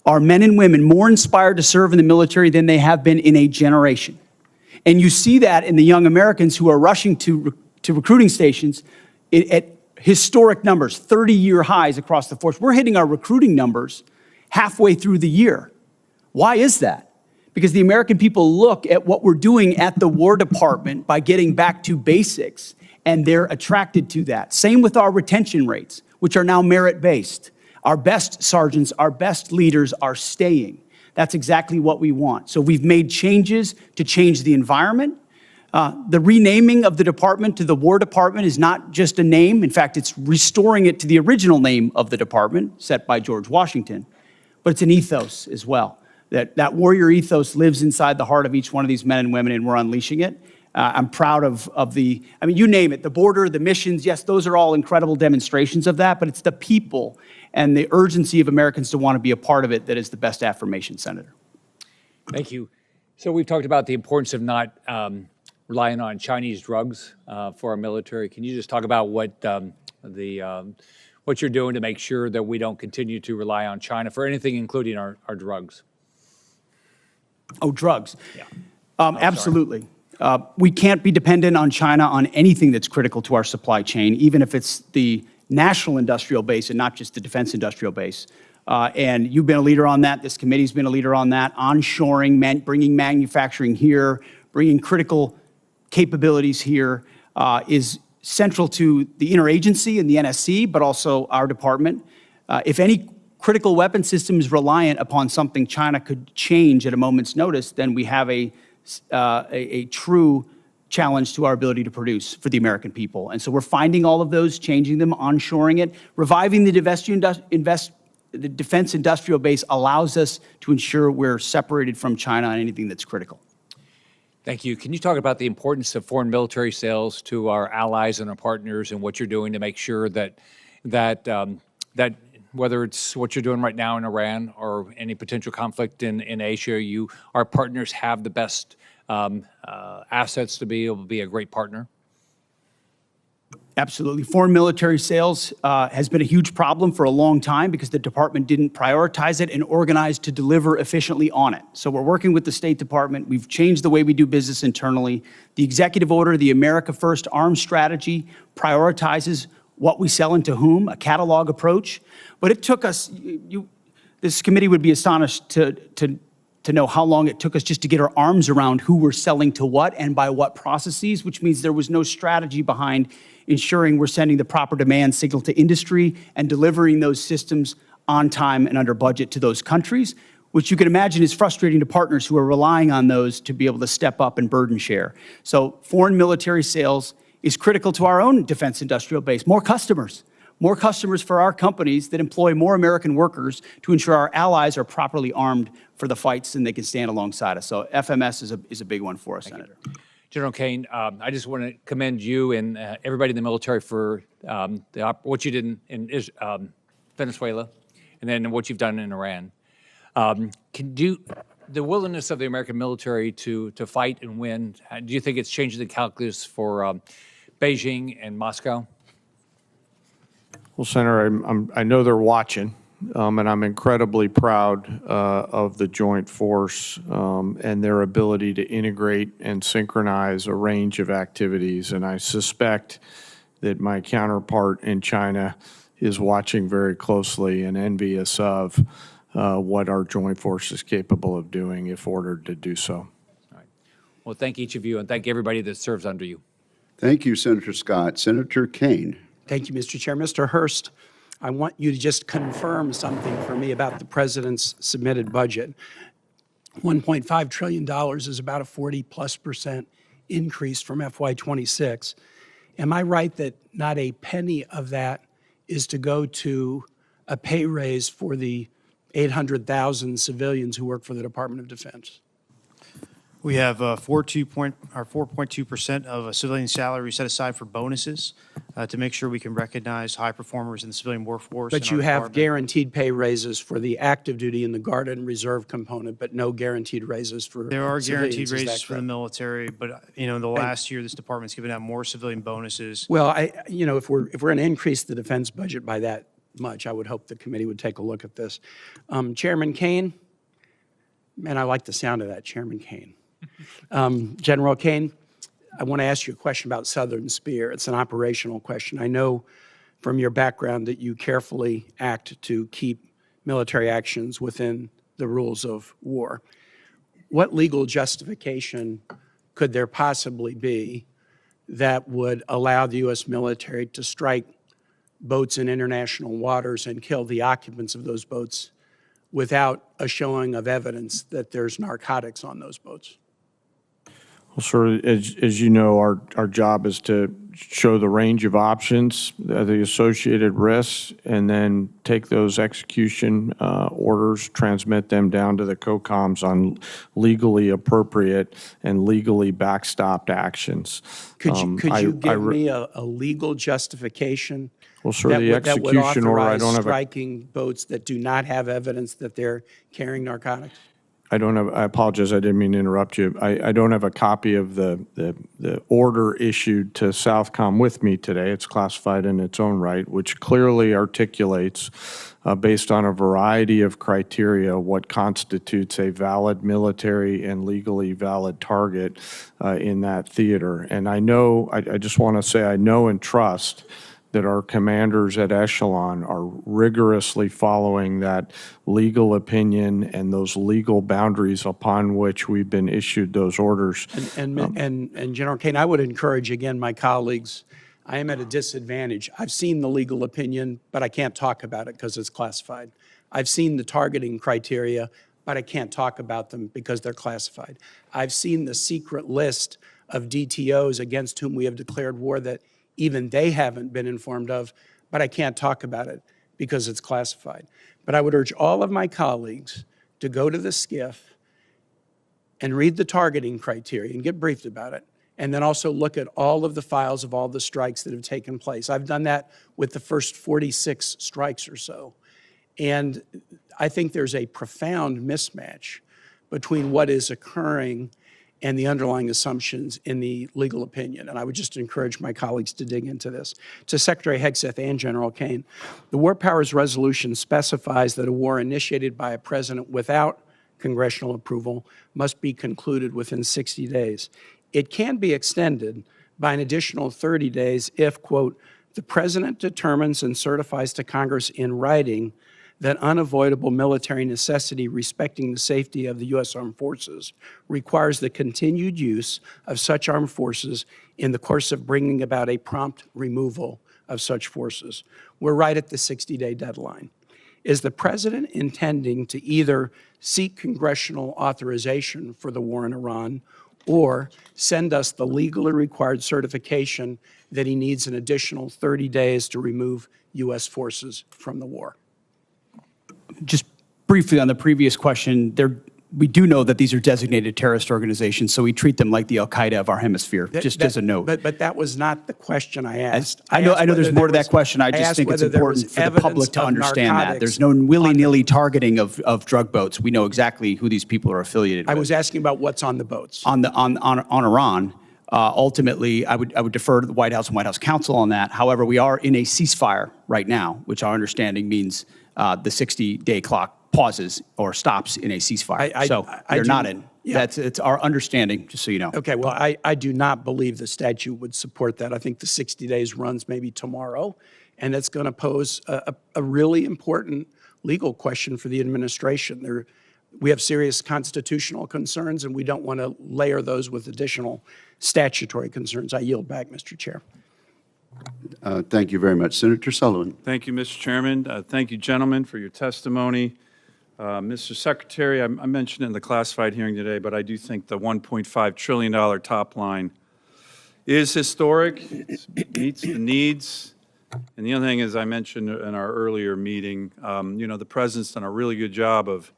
are men and women more inspired to serve in the military than they have been in a generation. And you see that in the young Americans who are rushing to recruiting stations at historic numbers, 30-year highs across the force. We're hitting our recruiting numbers halfway through the year. Why is that? Because the American people look at what we're doing at the War Department by getting back to basics, and they're attracted to that. Same with our retention rates, which are now merit-based. Our best sergeants, our best leaders are staying. That's exactly what we want. So we've made changes to change the environment. The renaming of the department to the War Department is not just a name. In fact, it's restoring it to the original name of the department set by George Washington. But it's an ethos as well. That warrior ethos lives inside the heart of each one of these men and women, and we're unleashing it. I'm proud of you name it, the border, the missions. Yes, those are all incredible demonstrations of that, but it's the people and the urgency of Americans to want to be a part of it that is the best affirmation, Senator. Thank you. So we've talked about the importance of not relying on Chinese drugs for our military. Can you just talk about what you're doing to make sure that we don't continue to rely on China for anything, including our drugs? Oh, drugs. Yeah. Absolutely. We can't be dependent on China on anything that's critical to our supply chain, even if it's the national industrial base and not just the defense industrial base. And you've been a leader on that. This committee's been a leader on that. Onshoring, bringing manufacturing here, bringing critical capabilities here is central to the interagency and the NSC, but also our department. If any critical weapon system is reliant upon something China could change at a moment's notice, then we have a a true challenge to our ability to produce for the American people. And so we're finding all of those, changing them, onshoring it, reviving the the defense industrial base allows us to ensure we're separated from China on anything that's critical. Thank you. Can you talk about the importance of foreign military sales to our allies and our partners, and what you're doing to make sure that whether it's what you're doing right now in Iran or any potential conflict in Asia, our partners have the best assets to be able to be a great partner? Absolutely. Foreign military sales has been a huge problem for a long time because the department didn't prioritize it and organize to deliver efficiently on it. So we're working with the State Department. We've changed the way we do business internally. The executive order, the America First Arms Strategy, prioritizes what we sell and to whom, a catalog approach. But it took us, this committee would be astonished to know how long it took us just to get our arms around who we're selling to what and by what processes, which means there was no strategy behind ensuring we're sending the proper demand signal to industry and delivering those systems on time and under budget to those countries, which you can imagine is frustrating to partners who are relying on those to be able to step up and burden share. So foreign military sales is critical to our own defense industrial base. More customers for our companies that employ more American workers to ensure our allies are properly armed for the fights and they can stand alongside us. So FMS is a big one for us, Senator. General Kaine, I just want to commend you and everybody in the military for what you did in Venezuela and then what you've done in Iran. The willingness of the American military to fight and win, do you think it's changing the calculus for Beijing and Moscow? Well, Senator, I know they're watching, and I'm incredibly proud of the joint force and their ability to integrate and synchronize a range of activities. And I suspect that my counterpart in China is watching very closely and envious of what our joint force is capable of doing if ordered to do so. All right. Well, thank each of you, and thank everybody that serves under you. Thank you, Senator Scott. Senator Kaine. Thank you, Mr. Chair. Mr. Hurst, I want you to just confirm something for me about the president's submitted budget. $1.5 trillion is about a 40+% increase from FY26. Am I right that not a penny of that is to go to a pay raise for the 800,000 civilians who work for the Department of Defense? We have 4.2% of a civilian salary set aside for bonuses to make sure we can recognize high performers in the civilian workforce. But you have guaranteed pay raises for the active duty and the Guard and Reserve component, but no guaranteed raises for There are guaranteed civilians, raises for the military, but in the last year, this department's given out more civilian bonuses. Well, if we're going to increase the defense budget by that much, I would hope the committee would take a look at this. Chairman Kaine, man, I like the sound of that, Chairman Kaine. General Kaine, I want to ask you a question about Southern Spear. It's an operational question. I know from your background that you carefully act to keep military actions within the rules of war. What legal justification could there possibly be that would allow the U.S. military to strike boats in international waters and kill the occupants of those boats without a showing of evidence that there's narcotics on those boats? Well, sir, as you know, our job is to show the range of options, the associated risks, and then take those execution orders, transmit them down to the COCOMs on legally appropriate and legally backstopped actions. Could you give me a legal justification? Well, sir, the execution order, I don't have striking boats that do not have evidence that they're carrying narcotics? I apologize, I didn't mean to interrupt you. I don't have a copy of the order issued to Southcom with me today. It's classified in its own right, which clearly articulates, based on a variety of criteria, what constitutes a valid military and legally valid target in that theater. And I just want to say I know and trust that our commanders at echelon are rigorously following that legal opinion and those legal boundaries upon which we've been issued those orders. And General Kaine, I would encourage, again, my colleagues, I am at a disadvantage. I've seen the legal opinion, but I can't talk about it because it's classified. I've seen the targeting criteria. but I can't talk about them because they're classified. I've seen the secret list of DTOs against whom we have declared war that even they haven't been informed of, but I can't talk about it because it's classified. But I would urge all of my colleagues to go to the SCIF and read the targeting criteria and get briefed about it, and then also look at all of the files of all the strikes that have taken place. I've done that with the first 46 strikes or so. And I think there's a profound mismatch between what is occurring and the underlying assumptions in the legal opinion. And I would just encourage my colleagues to dig into this. To Secretary Hegseth and General Kaine, the War Powers Resolution specifies that a war initiated by a president without congressional approval must be concluded within 60 days. It can be extended by an additional 30 days if, quote, the president determines and certifies to Congress in writing that unavoidable military necessity respecting the safety of the U.S. Armed Forces requires the continued use of such armed forces in the course of bringing about a prompt removal of such forces. We're right at the 60-day deadline. Is the president intending to either seek congressional authorization for the war in Iran or send us the legally required certification that he needs an additional 30 days to remove U.S. forces from the war? Just briefly on the previous question, we do know that these are designated terrorist organizations, so we treat them like the Al-Qaeda of our hemisphere, just as a note. But that was not the question I asked. I know there's more to that question. I just think it's important for the public to understand that. There's no willy-nilly targeting of drug boats. We know exactly who these people are affiliated with. I was asking about what's on the boats. On Iran, ultimately, I would defer to the White House and White House counsel on that. However, we are in a ceasefire right now, which our understanding means the 60-day clock pauses or stops in a ceasefire. So you're not in. Yeah. It's our understanding, just so you know. Okay, well, I do not believe the statute would support that. I think the 60 days runs maybe tomorrow, and that's going to pose a really important legal question for the administration. We have serious constitutional concerns, and we don't want to layer those with additional statutory concerns. I yield back, Mr. Chair. Thank you very much. Senator Sullivan. Thank you, Mr. Chairman. Thank you, gentlemen, for your testimony. Mr. Secretary, I mentioned it in the classified hearing today, but I do think the $1.5 trillion top line is historic, it meets the needs. And the other thing is, I mentioned in our earlier meeting, the President's done a really good job of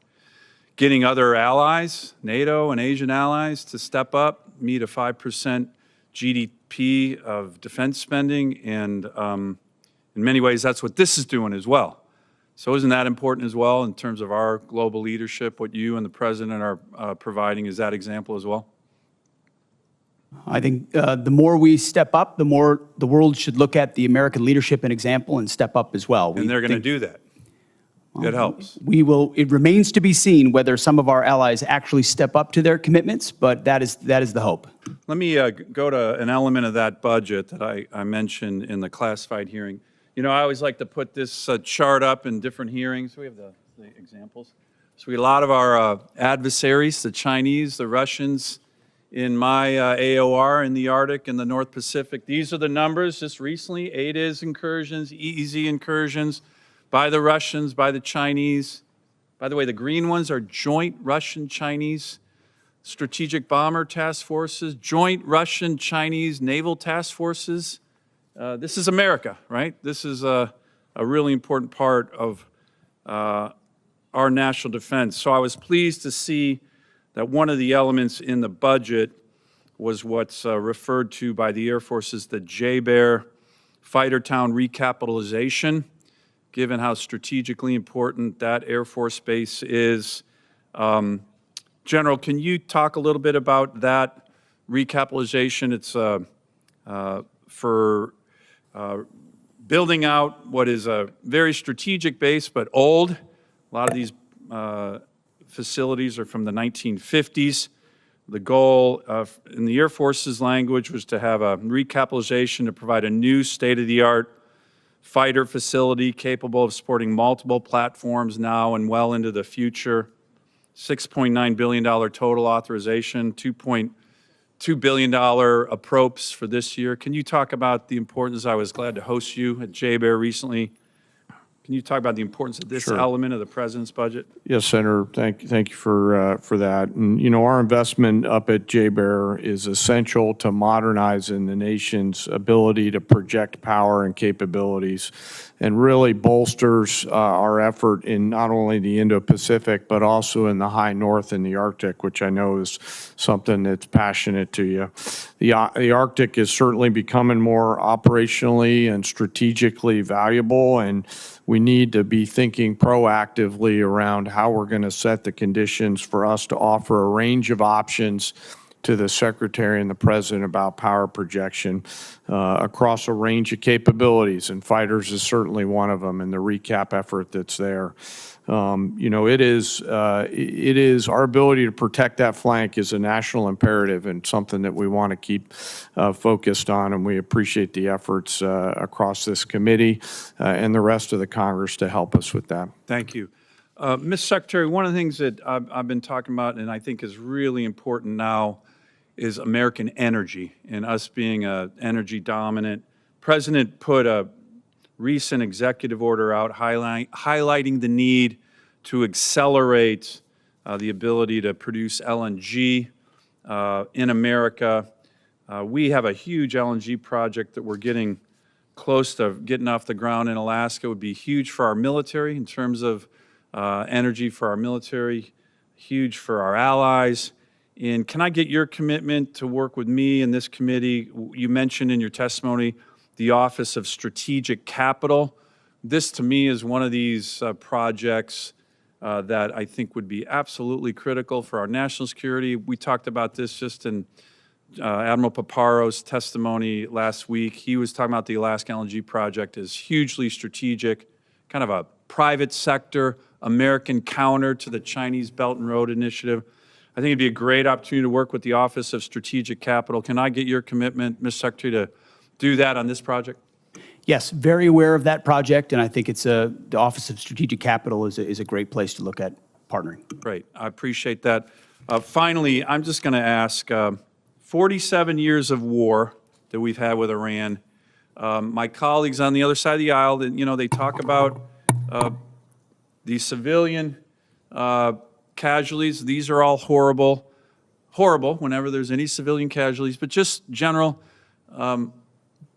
getting other allies, NATO and Asian allies, to step up, meet a 5% GDP of defense spending, and in many ways, that's what this is doing as well. So isn't that important as well in terms of our global leadership, what you and the President are providing? Is that example as well? I think the more we step up, the more the world should look at the American leadership and example and step up as well. And they're going to do that. It helps. It remains to be seen whether some of our allies actually step up to their commitments, but that is the hope. Let me go to an element of that budget that I mentioned in the classified hearing. I always like to put this chart up in different hearings. We have the examples. So a lot of our adversaries, the Chinese, the Russians, in my AOR in the Arctic and the North Pacific. These are the numbers just recently: ADIZ incursions, EEZ incursions by the Russians, by the Chinese. By the way, the green ones are joint Russian-Chinese strategic bomber task forces, joint Russian-Chinese naval task forces. This is America, right? This is a really important part of our national defense. So I was pleased to see that one of the elements in the budget was what's referred to by the Air Force as the JBER fighter town recapitalization, given how strategically important that Air Force base is. General, can you talk a little bit about that recapitalization? It's for building out what is a very strategic base, but old. A lot of these facilities are from the 1950s. The goal in the Air Force's language was to have a recapitalization to provide a new state-of-the-art fighter facility capable of supporting multiple platforms now and well into the future. $6.9 billion total authorization, $2.2 billion appropes for this year. Can you talk about the importance? I was glad to host you at JBER recently. Can you talk about the importance of this Sure. element of the president's budget? Yes, Senator. Thank you for that. And you know, our investment up at JBER is essential to modernizing the nation's ability to project power and capabilities, and really bolsters our effort in not only the Indo-Pacific but also in the high north and the Arctic, which I know is something that's passionate to you. The Arctic is certainly becoming more operationally and strategically valuable, and we need to be thinking proactively around how we're going to set the conditions for us to offer a range of options to the Secretary and the President about power projection across a range of capabilities, and fighters is certainly one of them, and the recap effort that's there. You know, it is our ability to protect that flank is a national imperative and something that we want to keep focused on, and we appreciate the efforts across this committee and the rest of the Congress to help us with that. Thank you. Ms. Secretary, one of the things that I've been talking about and I think is really important now is American energy and us being energy dominant. President put a recent executive order out highlighting the need to accelerate the ability to produce LNG in America. We have a huge LNG project that we're getting close to getting off the ground in Alaska. It would be huge for our military in terms of energy for our military, huge for our allies. And can I get your commitment to work with me and this committee? You mentioned in your testimony the Office of Strategic Capital. This, to me, is one of these projects that I think would be absolutely critical for our national security. We talked about this just in Admiral Paparo's testimony last week. He was talking about the Alaska LNG project as hugely strategic, kind of a private sector, American counter to the Chinese Belt and Road Initiative. I think it'd be a great opportunity to work with the Office of Strategic Capital. Can I get your commitment, Ms. Secretary, to do that on this project? Yes, very aware of that project, and I think it's the Office of Strategic Capital is a great place to look at partnering. Great. I appreciate that. Finally, I'm just going to ask, 47 years of war that we've had with Iran. My colleagues on the other side of the aisle, you know, they talk about the civilian casualties. These are all horrible whenever there's any civilian casualties. But just general,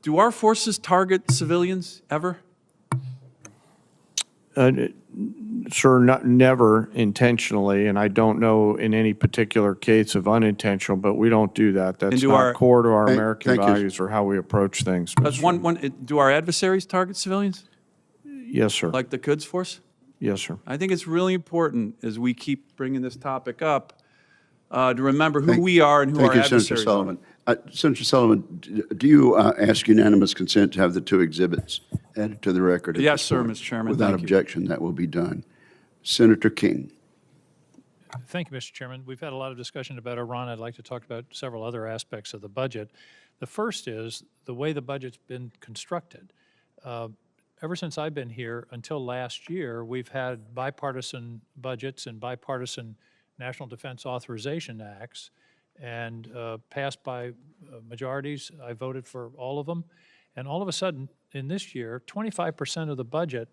do our forces target civilians ever? Sir, never intentionally, and I don't know in any particular case of unintentional, but we don't do that. That's not core to our American values or how we approach things. Do our adversaries target civilians? Yes, sir. Like the Quds Force? Yes, sir. I think it's really important as we keep bringing this topic up to remember who we are and who our adversaries Senator Sullivan. Senator Sullivan, do you ask unanimous consent to have the two exhibits added to the record? Yes, sir, Mr. Chairman. Without objection, that will be done. Senator King. Thank you, Mr. Chairman. We've had a lot of discussion about Iran. I'd like to talk about several other aspects of the budget. The first is the way the budget's been constructed. Ever since I've been here until last year, we've had bipartisan budgets and bipartisan National Defense Authorization Acts, and passed by majorities. I voted for all of them. And all of a sudden, in this year, 25% of the budget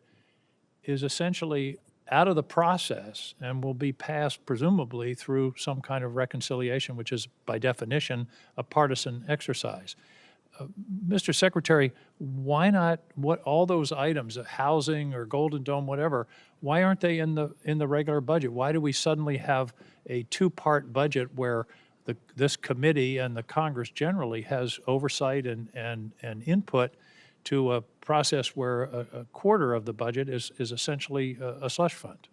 is essentially out of the process and will be passed presumably through some kind of reconciliation, which is by definition a partisan exercise. Mr. Secretary, why not all those items, housing or Golden Dome, whatever, why aren't they in the regular budget? Why do we suddenly have a two-part budget where this committee and the Congress generally has oversight and input to a process where a quarter of the budget is essentially a slush fund?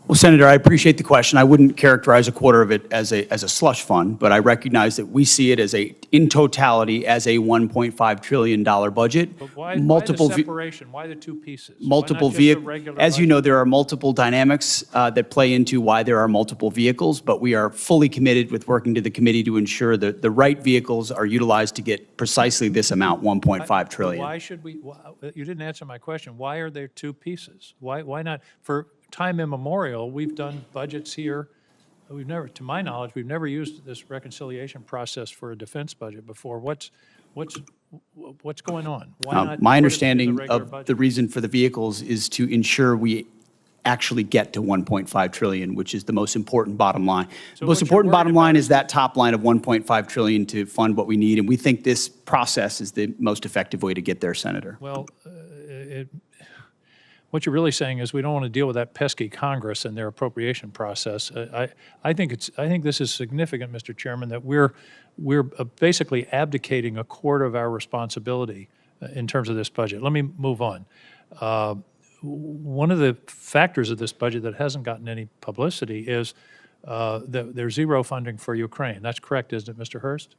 Well, Senator, I appreciate the question. I wouldn't characterize a quarter of it as a slush fund, but I recognize that we see it as in totality as a $1.5 trillion budget. But why the separation? Why the two pieces? Multiple vehicles. As you know, there are multiple dynamics that play into why there are multiple vehicles, but we are fully committed with working to the committee to ensure that the right vehicles are utilized to get precisely this amount, $1.5 trillion. Why should we? You didn't answer my question. Why are there two pieces? Why not? For time immemorial, we've done budgets here. We've never, to my knowledge, we've never used this reconciliation process for a defense budget before. What's going on? Why not put it in My the understanding regular of budget? the reason for the vehicles is to ensure we actually get to 1.5 trillion, which is the most important bottom line. The most important bottom line is that top line of 1.5 trillion to fund what we need, and we think this process is the most effective way to get there, Senator. Well, what you're really saying is we don't want to deal with that pesky Congress and their appropriation process. I think this is significant, Mr. Chairman, that we're basically abdicating a quarter of our responsibility in terms of this budget. Let me move on. One of the factors of this budget that hasn't gotten any publicity is that there's zero funding for Ukraine. That's correct, isn't it, Mr. Hurst?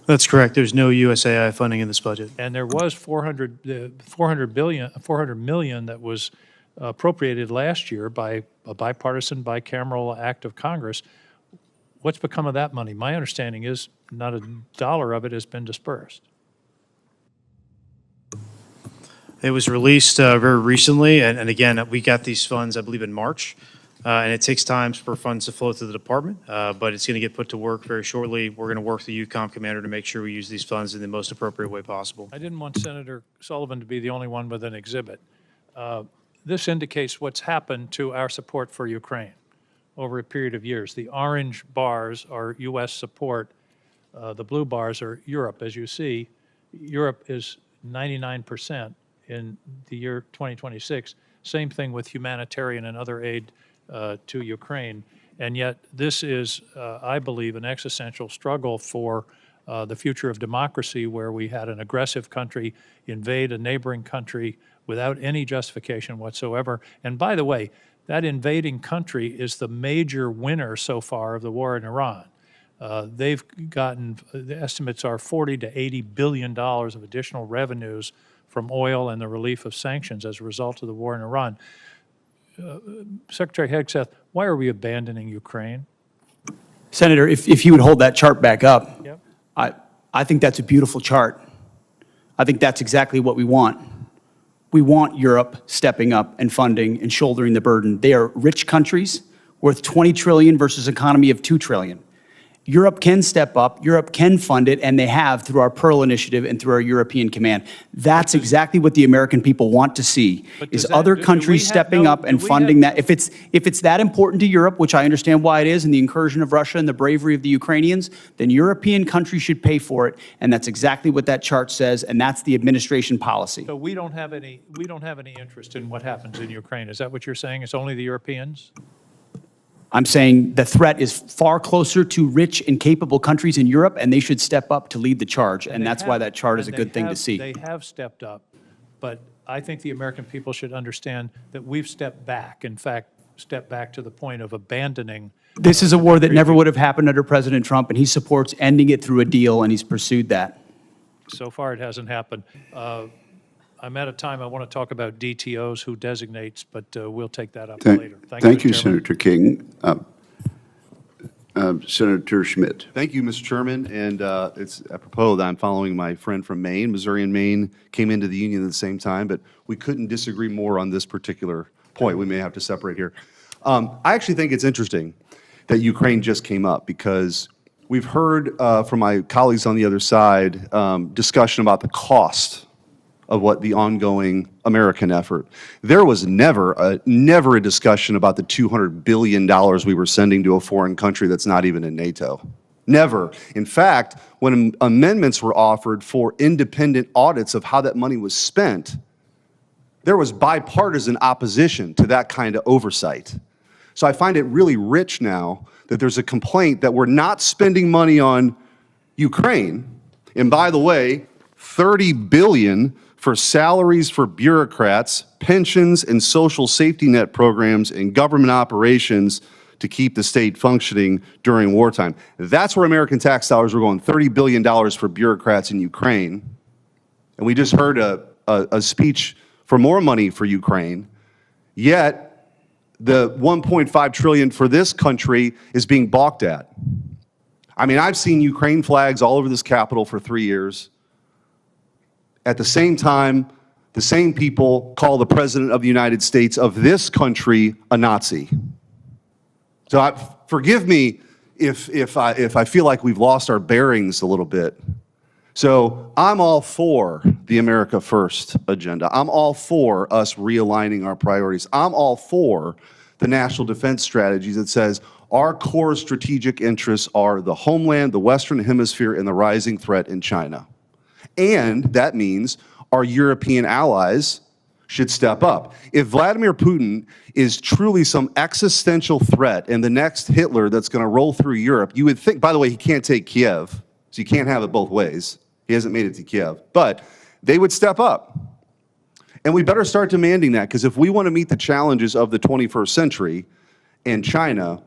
That's correct. There's no USAI funding in this budget. And there was 400 million that was appropriated last year by a bipartisan, bicameral act of Congress. What's become of that money? My understanding is not a dollar of it has been dispersed. It was released very recently, and again, we got these funds, I believe, in March. And it takes time for funds to flow through the department, but it's going to get put to work very shortly. We're going to work with the UCOM commander to make sure we use these funds in the most appropriate way possible. I didn't want Senator Sullivan to be the only one with an exhibit. This indicates what's happened to our support for Ukraine over a period of years. The orange bars are U.S. support. The blue bars are Europe. As you see, Europe is 99% in the year 2026. Same thing with humanitarian and other aid to Ukraine. And yet this is, I believe, an existential struggle for the future of democracy, where we had an aggressive country invade a neighboring country without any justification whatsoever. And by the way, that invading country is the major winner so far of the war in Iran. They've gotten, the estimates are $40 to $80 billion of additional revenues from oil and the relief of sanctions as a result of the war in Iran. Secretary Hegseth, why are we abandoning Ukraine? Senator, if you would hold that chart back up, Yep. I think that's a beautiful chart. I think that's exactly what we want. We want Europe stepping up and funding and shouldering the burden. They are rich countries worth $20 trillion versus an economy of $2 trillion. Europe can step up, Europe can fund it, and they have through our Pearl Initiative and through our European Command. That's exactly what the American people want to see, is other countries stepping up and funding that. If it's that important to Europe, which I understand why it is, and the incursion of Russia and the bravery of the Ukrainians, then European countries should pay for it, and that's exactly what that chart says, and that's the administration policy. So we don't have any interest in what happens in Ukraine. Is that what you're saying? It's only the Europeans? I'm saying the threat is far closer to rich and capable countries in Europe, and they should step up to lead the charge, and that's why that chart is a good thing to see. They have stepped up, but I think the American people should understand that we've stepped back, in fact, stepped back to the point of abandoning. This is a war that never would have happened under President Trump, and he supports ending it through a deal, and he's pursued that. So far, it hasn't happened. I'm out of time. I want to talk about DTOs, who designates, but we'll take that up later. Thank you, Senator King. Senator Schmidt. Thank you, Mr. Chairman. And it's apropos that I'm following my friend from Maine. Missouri and Maine came into the union at the same time, but we couldn't disagree more on this particular point. We may have to separate here. I actually think it's interesting that Ukraine just came up, because we've heard from my colleagues on the other side discussion about the cost of what the ongoing American effort. There was never a discussion about the $200 billion we were sending to a foreign country that's not even in NATO. Never. In fact, when amendments were offered for independent audits of how that money was spent, there was bipartisan opposition to that kind of oversight. So I find it really rich now that there's a complaint that we're not spending money on Ukraine. And by the way, $30 billion for salaries for bureaucrats, pensions, and social safety net programs and government operations to keep the state functioning during wartime. That's where American tax dollars were going, $30 billion for bureaucrats in Ukraine. And we just heard a speech for more money for Ukraine, yet the $1.5 trillion for this country is being balked at. I mean, I've seen Ukraine flags all over this Capitol for 3 years. At the same time, the same people call the President of the United States of this country a Nazi. So forgive me if I feel like we've lost our bearings a little bit. So I'm all for the America First agenda. I'm all for us realigning our priorities. I'm all for the national defense strategies that says our core strategic interests are the homeland, the Western Hemisphere, and the rising threat in China. And that means our European allies should step up. If Vladimir Putin is truly some existential threat and the next Hitler that's going to roll through Europe, you would think, by the way, he can't take Kiev, so you can't have it both ways. He hasn't made it to Kiev. But they would step up. And we better start demanding that, because if we want to meet the challenges of the 21st century and China,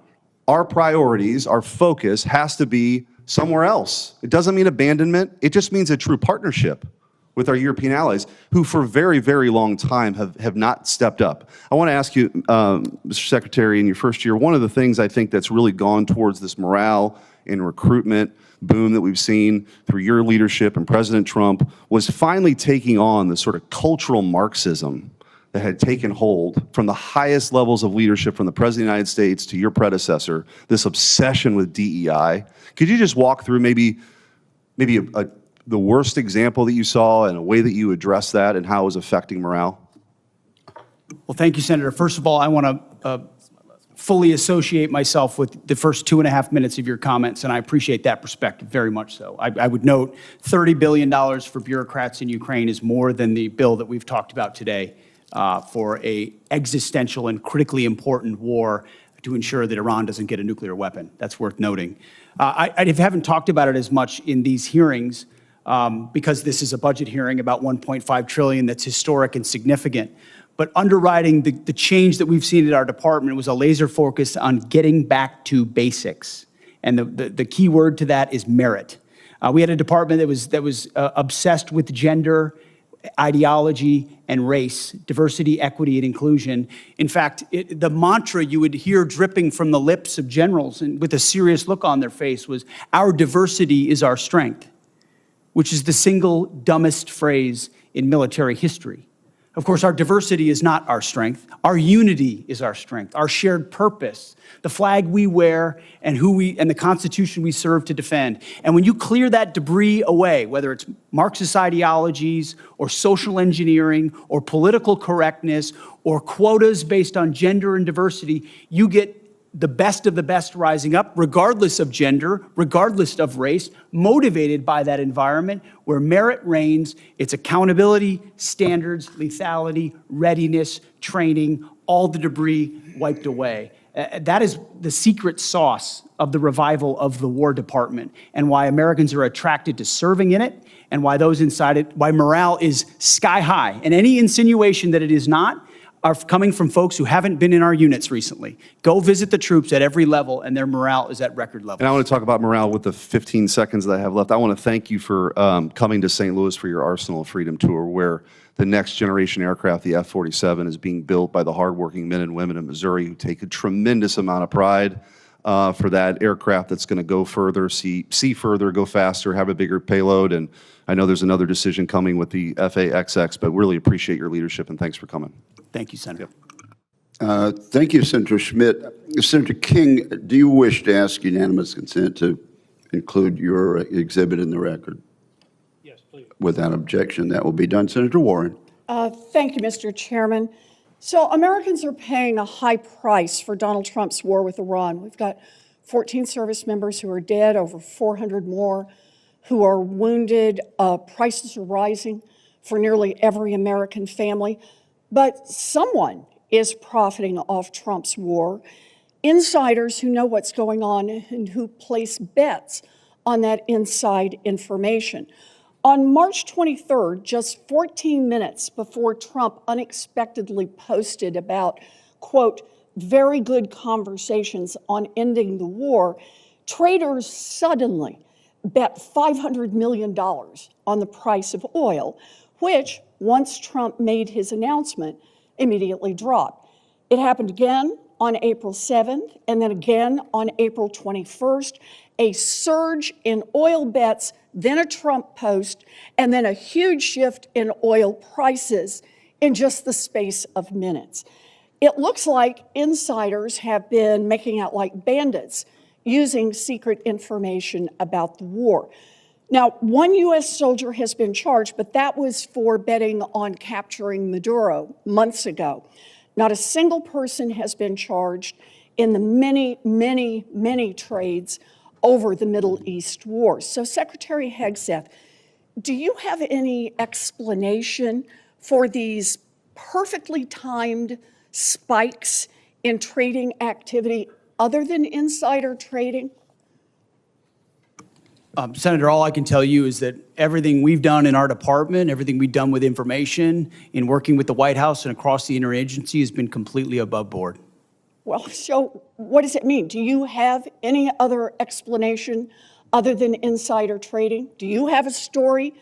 our priorities, our focus has to be somewhere else. It doesn't mean abandonment. It just means a true partnership with our European allies, who for a very, very long time have not stepped up. I want to ask you, Mr. Secretary, in your first year, one of the things I think that's really gone towards this morale and recruitment boom that we've seen through your leadership and President Trump was finally taking on the sort of cultural Marxism that had taken hold from the highest levels of leadership, from the President of the United States to your predecessor, this obsession with DEI. Could you just walk through maybe the worst example that you saw and a way that you addressed that and how it was affecting morale? Well, thank you, Senator. First of all, I want to fully associate myself with the first 2.5 minutes of your comments, and I appreciate that perspective very much so. I would note $30 billion for bureaucrats in Ukraine is more than the bill that we've talked about today for a existential and critically important war to ensure that Iran doesn't get a nuclear weapon. That's worth noting. I haven't talked about it as much in these hearings because this is a budget hearing about $1.5 trillion that's historic and significant. But underwriting the change that we've seen at our department was a laser focus on getting back to basics. And the key word to that is merit. We had a department that was obsessed with gender, ideology, and race, diversity, equity, and inclusion. In fact, the mantra you would hear dripping from the lips of generals and with a serious look on their face was, "Our diversity is our strength," which is the single dumbest phrase in military history. Of course, our diversity is not our strength. Our unity is our strength, our shared purpose, the flag we wear, and the Constitution we serve to defend. And when you clear that debris away, whether it's Marxist ideologies or social engineering or political correctness or quotas based on gender and diversity, you get the best of the best rising up, regardless of gender, regardless of race, motivated by that environment where merit reigns. It's accountability, standards, lethality, readiness, training, all the debris wiped away. That is the secret sauce of the revival of the War Department, and why Americans are attracted to serving in it, and why those inside it, why morale is sky high. And any insinuation that it is not are coming from folks who haven't been in our units recently. Go visit the troops at every level, and their morale is at record levels. And I want to talk about morale with the 15 seconds that I have left. I want to thank you for coming to St. Louis for your Arsenal of Freedom tour, where the next generation aircraft, the F-47, is being built by the hardworking men and women in Missouri who take a tremendous amount of pride for that aircraft that's going to go further, see further, go faster, have a bigger payload. And I know there's another decision coming with the FA-XX, but really appreciate your leadership, and thanks for coming. Thank you, Senator. Thank you, Senator Schmidt. Senator King, do you wish to ask unanimous consent to include your exhibit in the record? Yes, please. Without objection, that will be done. Senator Warren. Thank you, Mr. Chairman. So Americans are paying a high price for Donald Trump's war with Iran. We've got 14 service members who are dead, over 400 more who are wounded. Prices are rising for nearly every American family. But someone is profiting off Trump's war. Insiders who know what's going on and who place bets on that inside information. On March 23rd, just 14 minutes before Trump unexpectedly posted about, quote, very good conversations on ending the war, traders suddenly bet $500 million on the price of oil, which, once Trump made his announcement, immediately dropped. It happened again on April 7th, and then again on April 21st, a surge in oil bets, then a Trump post, and then a huge shift in oil prices in just the space of minutes. It looks like insiders have been making out like bandits, using secret information about the war. Now, one U.S. soldier has been charged, but that was for betting on capturing Maduro months ago. Not a single person has been charged in the many, many, many trades over the Middle East war. So, Secretary Hegseth, do you have any explanation for these perfectly timed spikes in trading activity other than insider trading? Senator, all I can tell you is that everything we've done in our department, everything we've done with information, in working with the White House and across the interagency has been completely above board. Well, so what does it mean? Do you have any other explanation other than insider trading? Do you have a story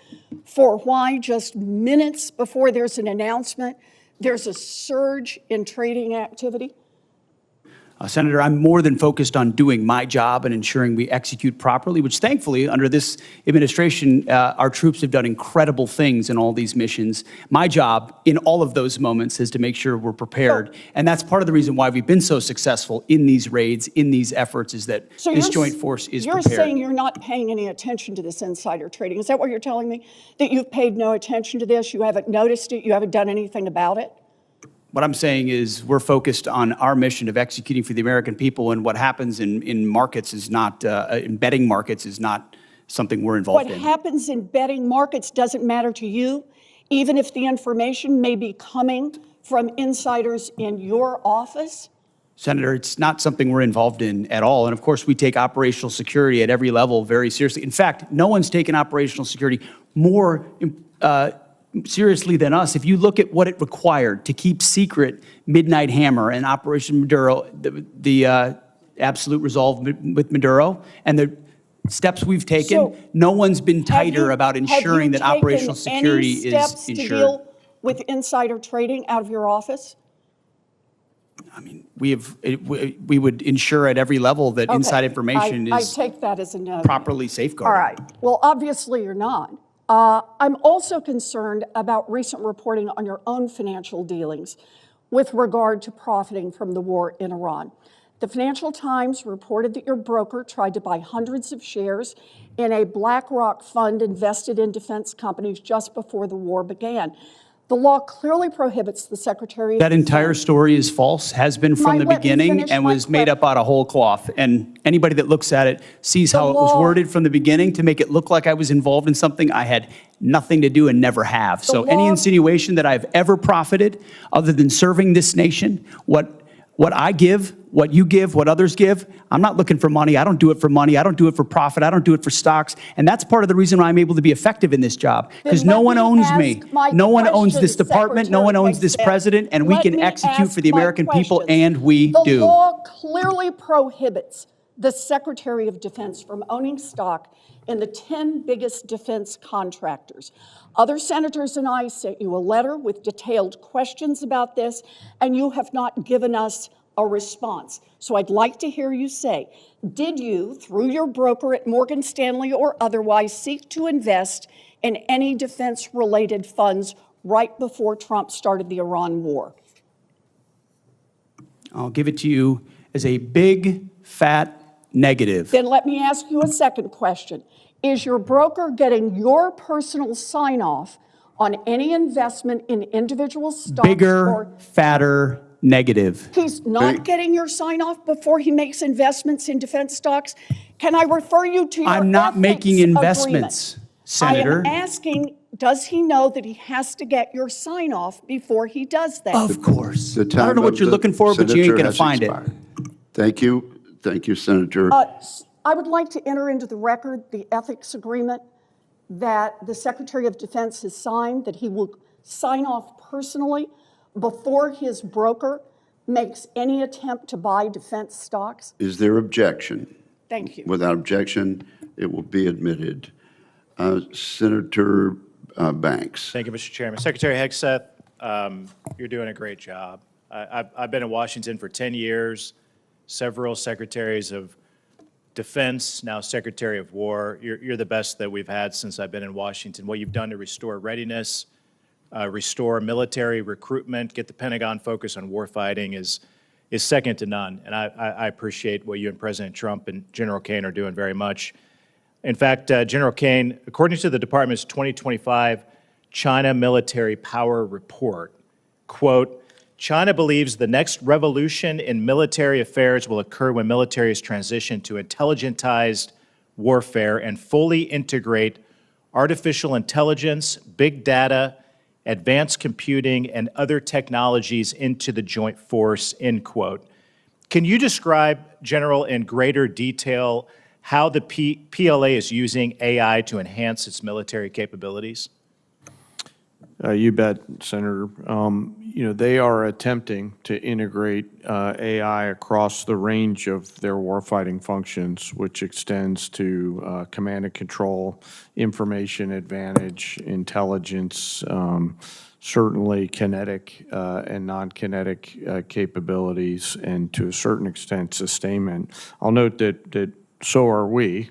for why just minutes before there's an announcement, there's a surge in trading activity? Senator, I'm more than focused on doing my job and ensuring we execute properly, which thankfully, under this administration, our troops have done incredible things in all these missions. My job in all of those moments is to make sure we're prepared. And that's part of the reason why we've been so successful in these raids, in these efforts, is that this joint force is prepared. You're saying you're not paying any attention to this insider trading. Is that what you're telling me? That you've paid no attention to this? You haven't noticed it? You haven't done anything about it? What I'm saying is we're focused on our mission of executing for the American people, and what happens in markets is not, in betting markets is not something we're involved in. What happens in betting markets doesn't matter to you, even if the information may be coming from insiders in your office? Senator, it's not something we're involved in at all. And of course, we take operational security at every level very seriously. In fact, no one's taken operational security more seriously than us. If you look at what it required to keep secret Midnight Hammer and Operation Maduro, the absolute resolve with Maduro, and the steps we've taken, so no one's been tighter about ensuring that operational security is ensured. Have you taken any steps to deal with insider trading out of your office? I mean, we would ensure at every level that inside information I is take that as a no. properly safeguarded. All right. Well, obviously you're not. I'm also concerned about recent reporting on your own financial dealings with regard to profiting from the war in Iran. The Financial Times reported that your broker tried to buy hundreds of shares in a BlackRock fund invested in defense companies just before the war began. The law clearly prohibits the Secretary of That entire story is false, has been from the beginning, and was made up out of whole cloth. And anybody that looks at it sees how it was worded from the beginning to make it look like I was involved in something I had nothing to do and never have. So any insinuation that I've ever profited, other than serving this nation, what I give, what you give, what others give, I'm not looking for money. I don't do it for money. I don't do it for profit. I don't do it for stocks. And that's part of the reason why I'm able to be effective in this job, because no one owns me. No one owns this department. No one owns this president, and we can execute for the American people, and we do. The law clearly prohibits the Secretary of Defense from owning stock in the 10 biggest defense contractors. Other senators and I sent you a letter with detailed questions about this, and you have not given us a response. So I'd like to hear you say, did you, through your broker at Morgan Stanley or otherwise, seek to invest in any defense-related funds right before Trump started the Iran war? I'll give it to you as a big, fat negative. Then let me ask you a second question. Is your broker getting your personal sign-off on any investment in individual stocks? Bigger, fatter, negative. He's not getting your sign-off before he makes investments in defense stocks? Can I refer you to your I'm not making investments, Senator. I am asking, does he know that he has to get your sign-off before he does that? Of course. I don't know what you're looking for, but you ain't going to find it. Thank you. Thank you, Senator. I would like to enter into the record the ethics agreement that the Secretary of Defense has signed, that he will sign off personally before his broker makes any attempt to buy defense stocks. Is there objection? Thank you. Without objection, it will be admitted. Senator Banks. Thank you, Mr. Chairman. Secretary Hegseth, you're doing a great job. I've been in Washington for 10 years, several secretaries of Defense, now Secretary of War. You're the best that we've had since I've been in Washington. What you've done to restore readiness, restore military recruitment, get the Pentagon focused on warfighting is second to none. And I appreciate what you and President Trump and General Kaine are doing very much. In fact, General Kaine, according to the department's 2025 China Military Power Report, quote, China believes the next revolution in military affairs will occur when militaries transition to intelligentized warfare and fully integrate artificial intelligence, big data, advanced computing, and other technologies into the joint force, end quote. Can you describe, General, in greater detail how the PLA is using AI to enhance its military capabilities? You bet, Senator. They are attempting to integrate AI across the range of their warfighting functions, which extends to command and control, information advantage, intelligence, certainly kinetic and non-kinetic capabilities, and to a certain extent, sustainment. I'll note that so are we.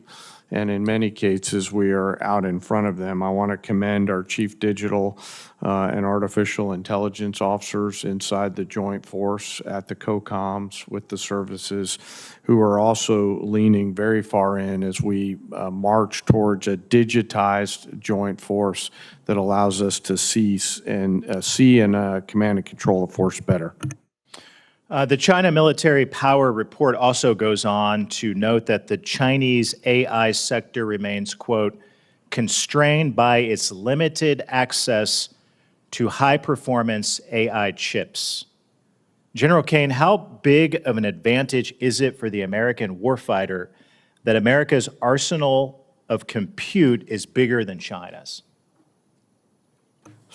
And in many cases, we are out in front of them. I want to commend our chief digital and artificial intelligence officers inside the joint force at the COCOMs with the services, who are also leaning very far in as we march towards a digitized joint force that allows us to see and command and control the force better. The China Military Power Report also goes on to note that the Chinese AI sector remains, quote, constrained by its limited access to high-performance AI chips. General Kaine, how big of an advantage is it for the American warfighter that America's arsenal of compute is bigger than China's?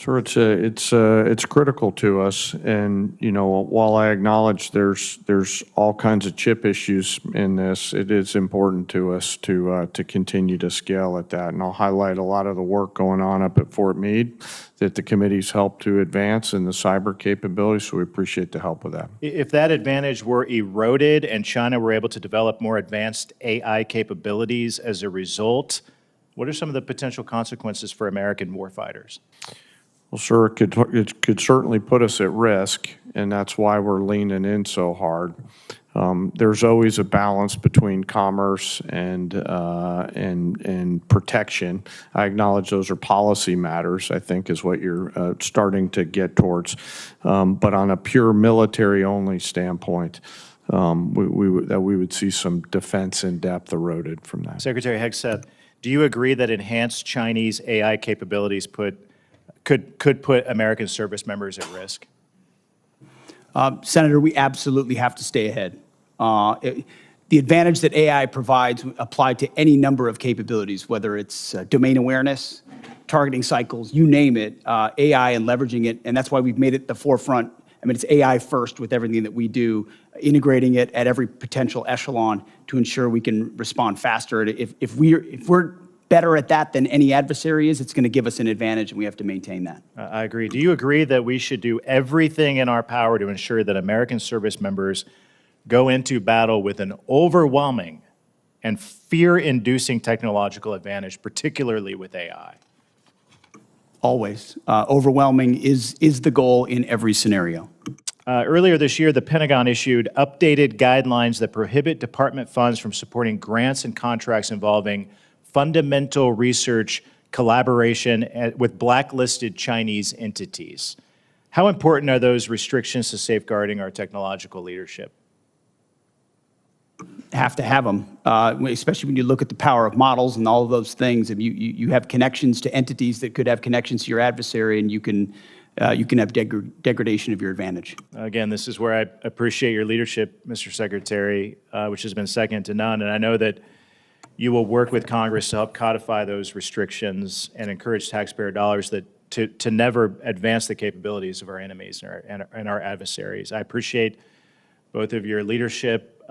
Sir, it's critical to us, and while I acknowledge there's all kinds of chip issues in this, it is important to us to continue to scale at that. And I'll highlight a lot of the work going on up at Fort Meade that the committee's helped to advance in the cyber capabilities. So we appreciate the help with that. If that advantage were eroded and China were able to develop more advanced AI capabilities as a result, what are some of the potential consequences for American warfighters? Well, sir, it could certainly put us at risk, and that's why we're leaning in so hard. There's always a balance between commerce and protection. I acknowledge those are policy matters, I think, is what you're starting to get towards. But on a pure military-only standpoint, we would see some defense in depth eroded from that. Secretary Hegseth, do you agree that enhanced Chinese AI capabilities could put American service members at risk? Senator, we absolutely have to stay ahead. The advantage that AI provides apply to any number of capabilities, whether it's domain awareness, targeting cycles, you name it, AI and leveraging it, and that's why we've made it the forefront. I mean, it's AI first with everything that we do, integrating it at every potential echelon to ensure we can respond faster. If we're better at that than any adversary is, it's going to give us an advantage, and we have to maintain that. I agree. Do you agree that we should do everything in our power to ensure that American service members go into battle with an overwhelming and fear-inducing technological advantage, particularly with AI? Always. Overwhelming is the goal in every scenario. Earlier this year, the Pentagon issued updated guidelines that prohibit department funds from supporting grants and contracts involving fundamental research collaboration with blacklisted Chinese entities. How important are those restrictions to safeguarding our technological leadership? Have to have them, especially when you look at the power of models and all of those things. If you have connections to entities that could have connections to your adversary, and you can have degradation of your advantage. Again, this is where I appreciate your leadership, Mr. Secretary, which has been second to none. And I know that you will work with Congress to help codify those restrictions and encourage taxpayer dollars to never advance the capabilities of our enemies and our adversaries. I appreciate both of your leadership.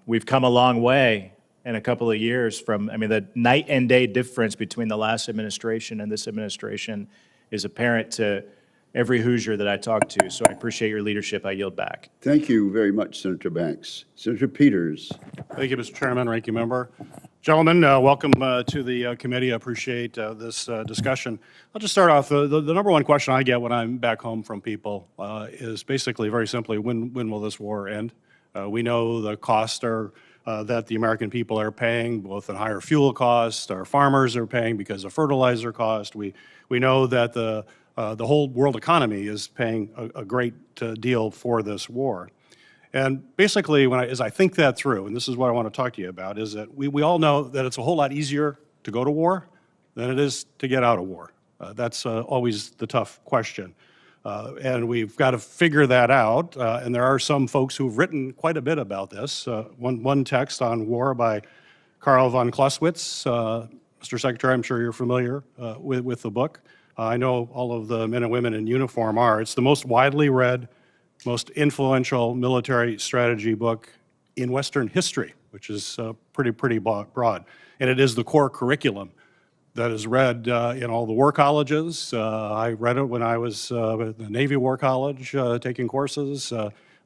We've come a long way in a couple of years from, the night and day difference between the last administration and this administration is apparent to every Hoosier that I talk to. So I appreciate your leadership. I yield back. Thank you very much, Senator Banks. Senator Peters. Thank you, Mr. Chairman, Ranking Member. Gentlemen, welcome to the committee. I appreciate this discussion. I'll just start off. The number one question I get when I'm back home from people is basically very simply, when will this war end? We know the costs are that the American people are paying, both in higher fuel costs, our farmers are paying because of fertilizer cost. We know that the whole world economy is paying a great deal for this war. And basically, as I think that through, and this is what I want to talk to you about, is that we all know that it's a whole lot easier to go to war than it is to get out of war. That's always the tough question. And we've got to figure that out. And there are some folks who've written quite a bit about this. One text on war by Karl von Clausewitz. Mr. Secretary, I'm sure you're familiar with the book. I know all of the men and women in uniform are. It's the most widely read, most influential military strategy book in Western history, which is pretty broad. And it is the core curriculum that is read in all the war colleges. I read it when I was at the Navy War College taking courses.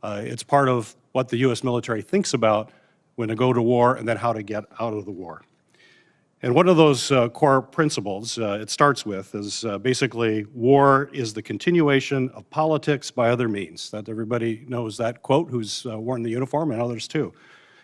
It's part of what the U.S. military thinks about when to go to war and then how to get out of the war. And one of those core principles it starts with is basically war is the continuation of politics by other means. That everybody knows that quote who's worn the uniform, and others too.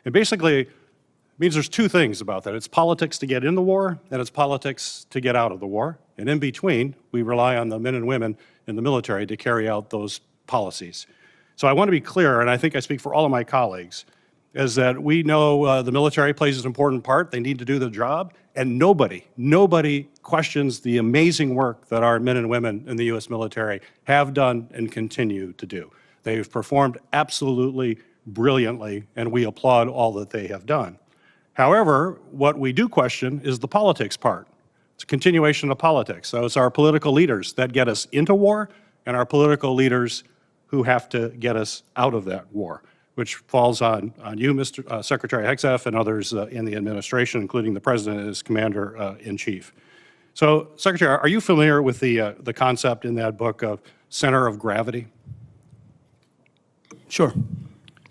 And basically, it means there's two things about that. It's politics to get in the war, and it's politics to get out of the war. And in between, we rely on the men and women in the military to carry out those policies. So I want to be clear, and I think I speak for all of my colleagues, is that we know the military plays an important part. They need to do the job, and nobody questions the amazing work that our men and women in the U.S. military have done and continue to do. They've performed absolutely brilliantly, and we applaud all that they have done. However, what we do question is the politics part. It's a continuation of politics. So it's our political leaders that get us into war and our political leaders who have to get us out of that war, which falls on you, Mr. Secretary Hegseth, and others in the administration, including the President as Commander-in-Chief. So, Secretary, are you familiar with the concept in that book of center of gravity? Sure.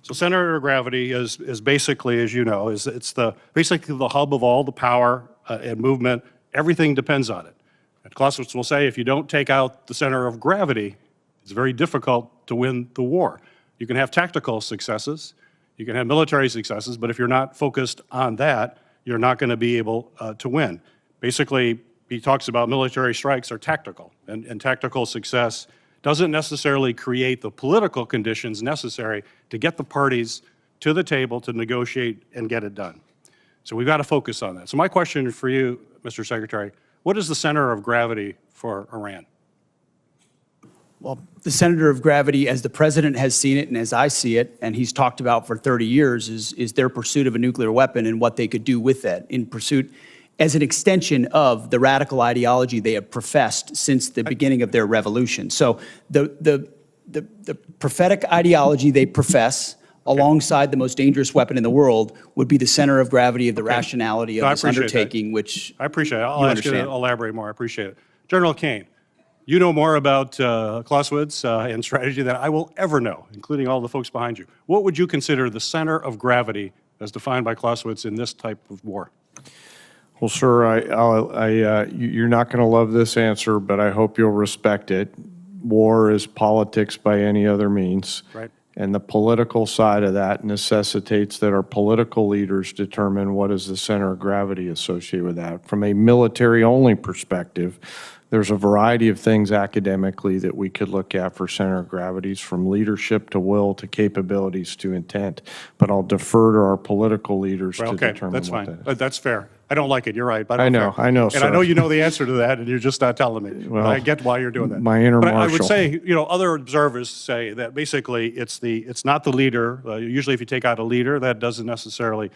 So center of gravity is basically, as you know, it's basically the hub of all the power and movement. Everything depends on it. And Clausewitz will say if you don't take out the center of gravity, it's very difficult to win the war. You can have tactical successes, you can have military successes, but if you're not focused on that, you're not going to be able to win. Basically, he talks about military strikes are tactical, and tactical success doesn't necessarily create the political conditions necessary to get the parties to the table to negotiate and get it done. So we've got to focus on that. So my question for you, Mr. Secretary, what is the center of gravity for Iran? Well, the center of gravity, as the President has seen it and as I see it, and he's talked about for 30 years, is their pursuit of a nuclear weapon and what they could do with that in pursuit as an extension of the radical ideology they have professed since the beginning of their revolution. So the prophetic ideology they profess alongside the most dangerous weapon in the world would be the center of gravity of the rationality of this undertaking, which I appreciate it. I'll ask you to elaborate more. I appreciate it. General Kaine, you know more about Clausewitz and strategy than I will ever know, including all the folks behind you. What would you consider the center of gravity as defined by Clausewitz in this type of war? Well, sir, you're not going to love this answer, but I hope you'll respect it. War is politics by any other means. Right. And the political side of that necessitates that our political leaders determine what is the center of gravity associated with that. From a military-only perspective, there's a variety of things academically that we could look at for center of gravities, from leadership to will to capabilities to intent. But I'll defer to our political leaders to determine that's what fine. that is. That's fair. I don't like it. You're right. But I know, and sir. I know you know the answer to that, and you're just not telling me. Well, I get why you're doing that. my inner but I marshal. would say, other observers say that basically it's not the leader. Usually, if you take out a leader, that doesn't necessarily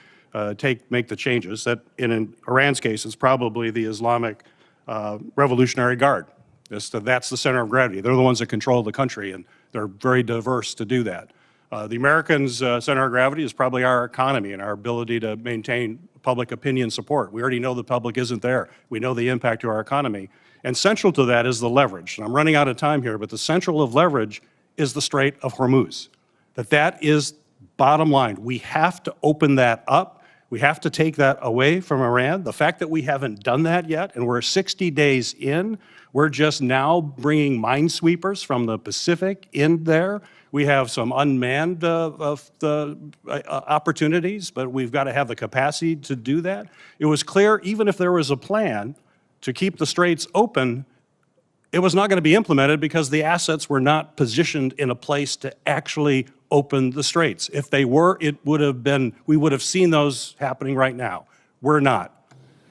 make the changes. That in Iran's case, it's probably the Islamic Revolutionary Guard. That's the center of gravity. They're the ones that control the country, and they're very diverse to do that. The Americans' center of gravity is probably our economy and our ability to maintain public opinion support. We already know the public isn't there. We know the impact to our economy. And central to that is the leverage. And I'm running out of time here, but the central of leverage is the Strait of Hormuz. That is bottom line. We have to open that up. We have to take that away from Iran. The fact that we haven't done that yet, and we're 60 days in, we're just now bringing minesweepers from the Pacific in there. We have some unmanned opportunities, but we've got to have the capacity to do that. It was clear, even if there was a plan to keep the straits open, it was not going to be implemented because the assets were not positioned in a place to actually open the straits. If they were, it would have been, we would have seen those happening right now. We're not.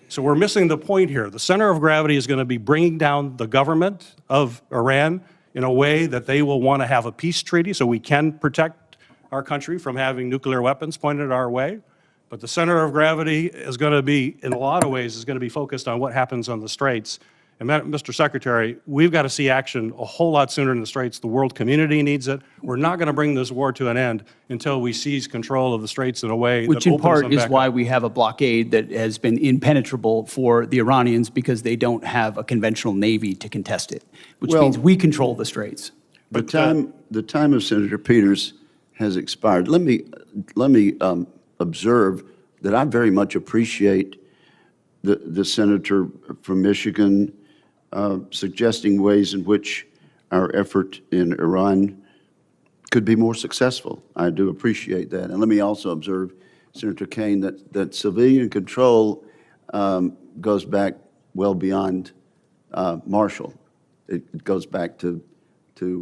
So we're missing the point here. The center of gravity is going to be bringing down the government of Iran in a way that they will want to have a peace treaty so we can protect our country from having nuclear weapons pointed our way. But the center of gravity is going to be, in a lot of ways, is going to be focused on what happens on the straits. And Mr. Secretary, we've got to see action a whole lot sooner in the straits. The world community needs it. We're not going to bring this war to an end until we seize control of the straits in a way Which that in opens part them is back why up. we have a blockade that has been impenetrable for the Iranians because they don't have a conventional navy to contest it, which Well, means we control the straits. The time of Senator Peters has expired. Let me observe that I very much appreciate the senator from Michigan suggesting ways in which our effort in Iran could be more successful. I do appreciate that. And let me also observe, Senator Kaine, that civilian control goes back well beyond Marshall. It goes back to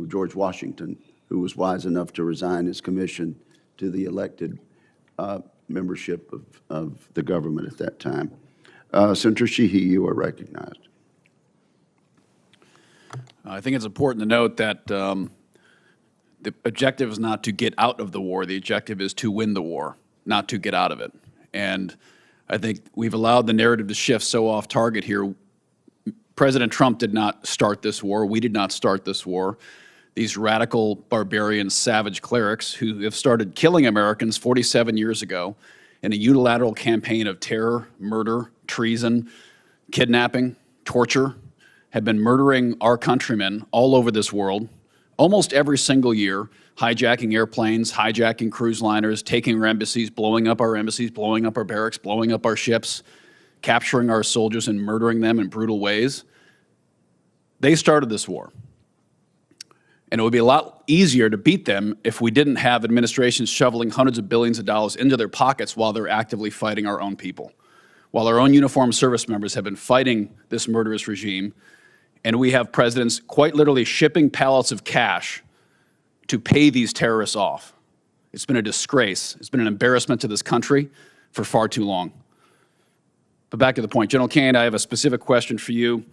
George Washington, who was wise enough to resign his commission to the elected membership of the government at that time. Senator Sheehy, you are recognized. I think it's important to note that the objective is not to get out of the war. The objective is to win the war, not to get out of it. And I think we've allowed the narrative to shift so off target here. President Trump did not start this war. We did not start this war. These radical, barbarian, savage clerics who have started killing Americans 47 years ago in a unilateral campaign of terror, murder, treason, kidnapping, torture, have been murdering our countrymen all over this world almost every single year, hijacking airplanes, hijacking cruise liners, taking our embassies, blowing up our embassies, blowing up our barracks, blowing up our ships, capturing our soldiers and murdering them in brutal ways. They started this war. And it would be a lot easier to beat them if we didn't have administrations shoveling hundreds of billions of dollars into their pockets while they're actively fighting our own people, while our own uniformed service members have been fighting this murderous regime. And we have presidents quite literally shipping pallets of cash to pay these terrorists off. It's been a disgrace. It's been an embarrassment to this country for far too long. But back to the point. General Kaine, I have a specific question for you.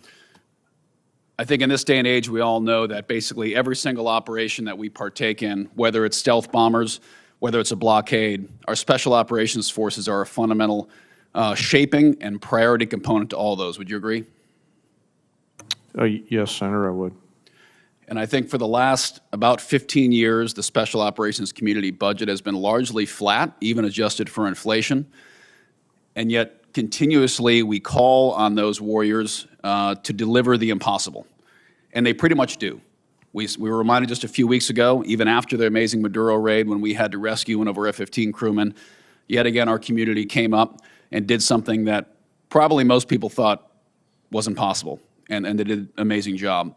I think in this day and age, we all know that basically every single operation that we partake in, whether it's stealth bombers, whether it's a blockade, our special operations forces are a fundamental shaping and priority component to all those. Would you agree? Yes, Senator, I would. And I think for the last about 15 years, the special operations community budget has been largely flat, even adjusted for inflation. And yet, continuously, we call on those warriors to deliver the impossible. And they pretty much do. We were reminded just a few weeks ago, even after the amazing Maduro raid, when we had to rescue one of our F-15 crewmen, yet again, our community came up and did something that probably most people thought wasn't possible. And they did an amazing job.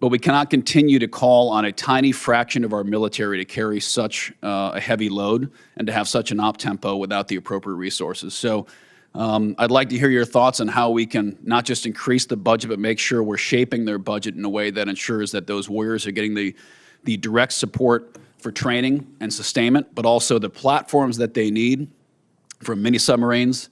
But we cannot continue to call on a tiny fraction of our military to carry such a heavy load and to have such an op-tempo without the appropriate resources. So I'd like to hear your thoughts on how we can not just increase the budget, but make sure we're shaping their budget in a way that ensures that those warriors are getting the direct support for training and sustainment, but also the platforms that they need, from mini submarines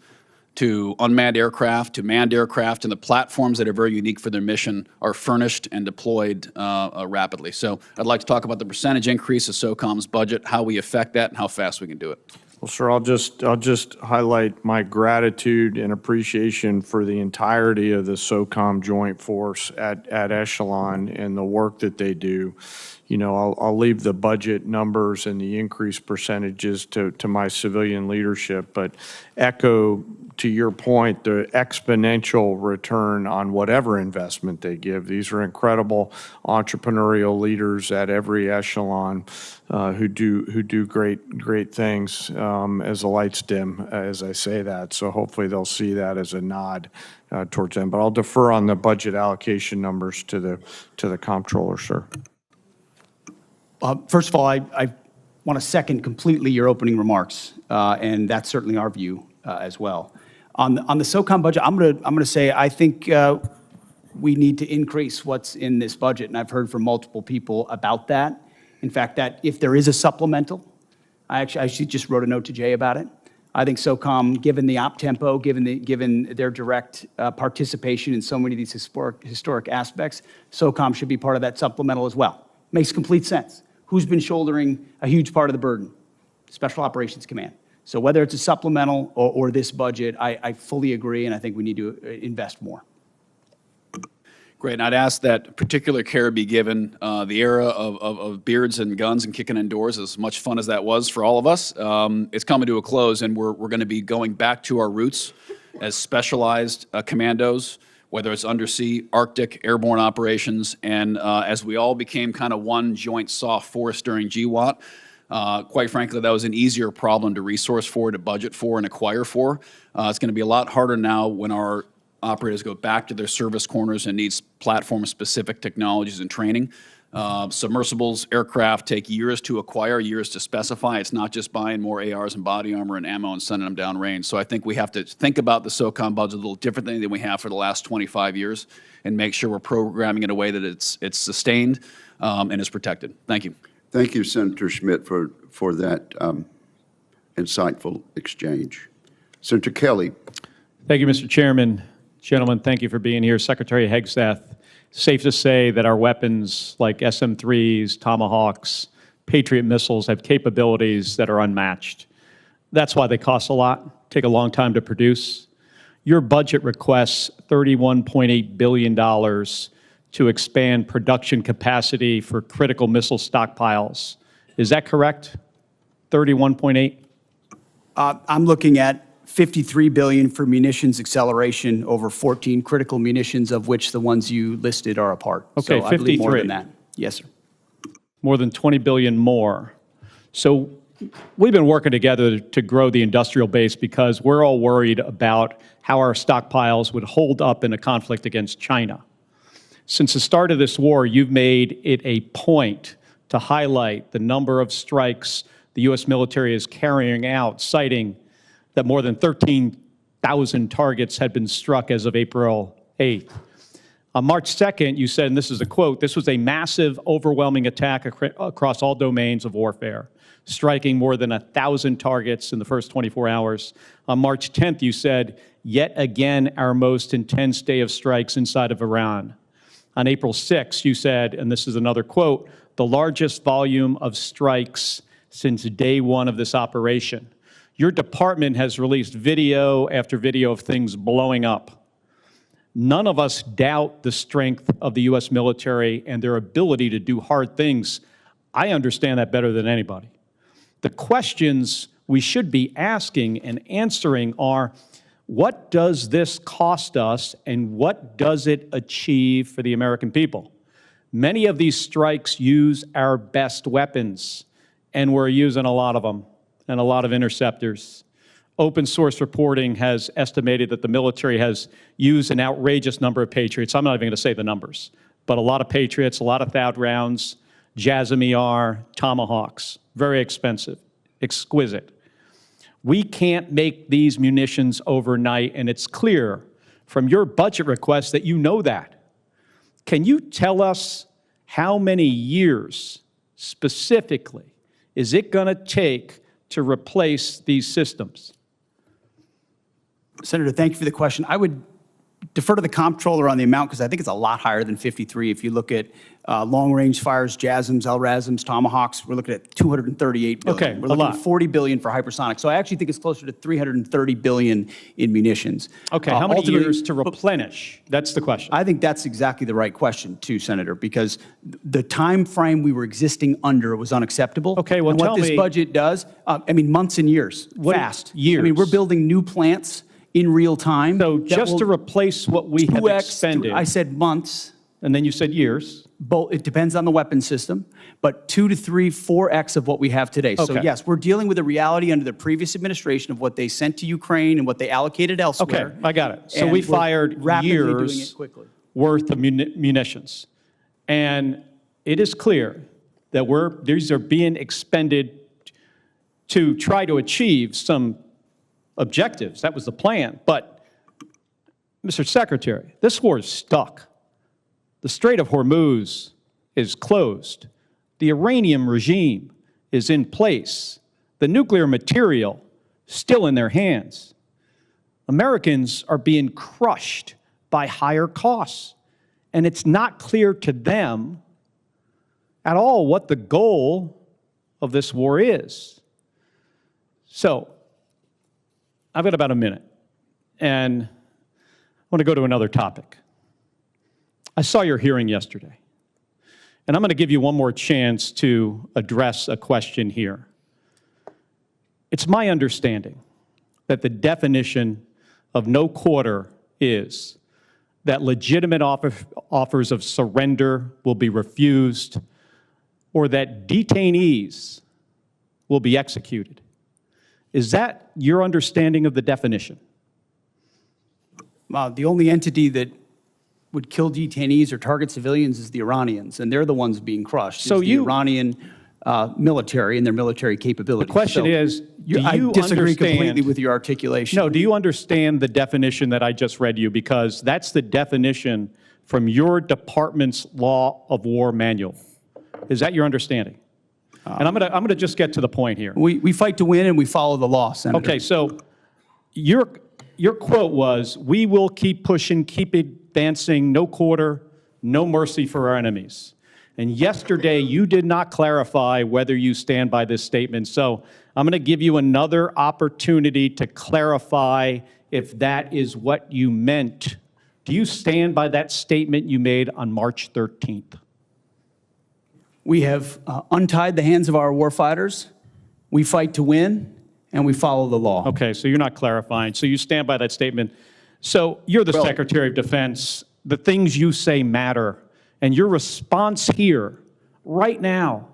to unmanned aircraft, to manned aircraft, and the platforms that are very unique for their mission are furnished and deployed rapidly. So I'd like to talk about the percentage increase of SOCOM's budget, how we affect that, and how fast we can do it. Well, sir, I'll just highlight my gratitude and appreciation for the entirety of the SOCOM Joint Force at Echelon and the work that they do. You know, I'll leave the budget numbers and the increased percentages to my civilian leadership, but echo to your point, the exponential return on whatever investment they give. These are incredible entrepreneurial leaders at every echelon who do great things as the lights dim, as I say that. So hopefully they'll see that as a nod towards them. But I'll defer on the budget allocation numbers to the comptroller, sir. First of all, I want to second completely your opening remarks, and that's certainly our view as well. On the SOCOM budget, I'm going to say I think we need to increase what's in this budget, and I've heard from multiple people about that. In fact, that if there is a supplemental, I actually just wrote a note to Jay about it. I think SOCOM, given the op tempo, given their direct participation in so many of these historic aspects, SOCOM should be part of that supplemental as well. Makes complete sense. Who's been shouldering a huge part of the burden? Special Operations Command. So whether it's a supplemental or this budget, I fully agree, and I think we need to invest more. Great, and I'd ask that particular care be given the era of beards and guns and kicking indoors, as much fun as that was for all of us. It's coming to a close, and we're going to be going back to our roots as specialized commandos, whether it's undersea, Arctic, airborne operations, and as we all became kind of one joint soft force during GWOT, quite frankly, that was an easier problem to resource for, to budget for, and acquire for. It's going to be a lot harder now when our operators go back to their service corners and needs platform-specific technologies and training. Submersibles, aircraft take years to acquire, years to specify. It's not just buying more ARs and body armor and ammo and sending them downrange. So I think we have to think about the SOCOM budget a little differently than we have for the last 25 years and make sure we're programming in a way that it's sustained and is protected. Thank you. Thank you, Senator Schmidt, for that insightful exchange. Senator Kelly. Thank you, Mr. Chairman. Gentlemen, thank you for being here. Secretary Hegseth, safe to say that our weapons like SM-3s, Tomahawks, Patriot missiles have capabilities that are unmatched. That's why they cost a lot, take a long time to produce. Your budget requests $31.8 billion to expand production capacity for critical missile stockpiles. Is that correct? 31.8? I'm looking at $53 billion for munitions acceleration over 14 critical munitions, of which the ones you listed are a part. Okay, so 53. I believe more than that. Yes, sir. More than 20 billion more. So we've been working together to grow the industrial base because we're all worried about how our stockpiles would hold up in a conflict against China. Since the start of this war, you've made it a point to highlight the number of strikes the U.S. military is carrying out, citing that more than 13,000 targets had been struck as of April 8th. On March 2nd, you said, and this is a quote, "This was a massive, overwhelming attack across all domains of warfare, striking more than 1,000 targets in the first 24 hours. On March 10th, you said, "Yet again, our most intense day of strikes inside of Iran." On April 6th, you said, and this is another quote, "The largest volume of strikes since day one of this operation." Your department has released video after video of things blowing up. None of us doubt the strength of the U.S. military and their ability to do hard things. I understand that better than anybody. The questions we should be asking and answering are, what does this cost us and what does it achieve for the American people? Many of these strikes use our best weapons, and we're using a lot of them. And a lot of interceptors. Open source reporting has estimated that the military has used an outrageous number of Patriots. I'm not even going to say the numbers, but a lot of Patriots, a lot of THAAD rounds, JASSM-ER, Tomahawks, very expensive, exquisite. We can't make these munitions overnight, and it's clear from your budget request that you know that. Can you tell us how many years specifically is it going to take to replace these systems? Senator, thank you for the question. I would defer to the comptroller on the amount because I think it's a lot higher than 53. If you look at long-range fires, JASSMs, LRASMs, Tomahawks, we're looking at $238 billion. Okay, we're looking at $40 billion for hypersonic. So I actually think it's closer to $330 billion in munitions. Okay, how many years to replenish? That's the question. I think that's exactly the right question, too, Senator, because the time frame we were existing under was unacceptable. Okay, well, and what tell this me, budget does, I mean, months and years, fast. Years? I mean, we're building new plants in real time. So that just to will replace what we have 2x, expended. I said months. And then you said years. Both, it depends on the weapon system, but 2 to 3, 4x of what we have today. So Okay. yes, we're dealing with a reality under the previous administration of what they sent to Ukraine and what they allocated elsewhere. Okay, I got it. So And we we're fired rapidly doing years it quickly. worth of munitions. And it is clear that these are being expended to try to achieve some objectives. That was the plan. But, Mr. Secretary, this war is stuck. The Strait of Hormuz is closed. The Iranian regime is in place. The nuclear material still in their hands. Americans are being crushed by higher costs. And it's not clear to them at all what the goal of this war is. So, I've got about a minute, and I want to go to another topic. I saw your hearing yesterday, and I'm going to give you one more chance to address a question here. It's my understanding that the definition of no quarter is that legitimate offers of surrender will be refused or that detainees will be executed. Is that your understanding of the definition? The only entity that would kill detainees or target civilians is the Iranians, and they're the ones being crushed. So is the Iranian military and their military capabilities. The question is, do I you disagree understand, completely with your articulation. No, do you understand the definition that I just read you? Because that's the definition from your department's Law of War manual. Is that your understanding? And I'm gonna just get to the point here. We fight to win and we follow the law, Senator. Okay, so your quote was, "We will keep pushing, keep advancing, no quarter, no mercy for our enemies." And yesterday, you did not clarify whether you stand by this statement. So I'm going to give you another opportunity to clarify if that is what you meant. Do you stand by that statement you made on March 13th? We have untied the hands of our warfighters. We fight to win, and we follow the law. Okay, so you're not clarifying. So you stand by that statement. So you're the Secretary of Defense. The things you say matter. And your response here, right now,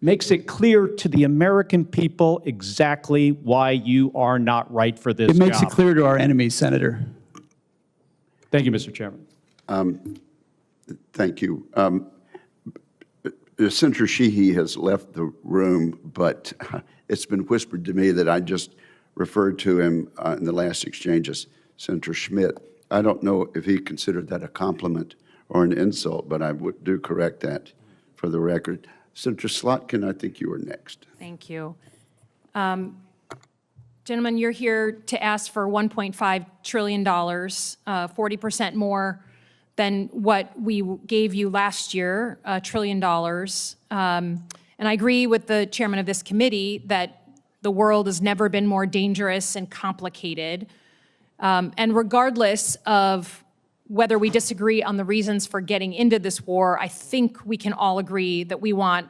makes it clear to the American people exactly why you are not right for this job. It makes it clear to our enemies, Senator. Thank you, Mr. Chairman. Thank you. Senator Sheehy has left the room, but it's been whispered to me that I just referred to him in the last exchange as Senator Schmidt. I don't know if he considered that a compliment or an insult, but I do correct that for the record. Senator Slotkin, I think you were next. Thank you. Gentlemen, you're here to ask for $1.5 trillion, 40% more than what we gave you last year, $1 trillion. And I agree with the chairman of this committee that the world has never been more dangerous and complicated. And regardless of whether we disagree on the reasons for getting into this war, I think we can all agree that we want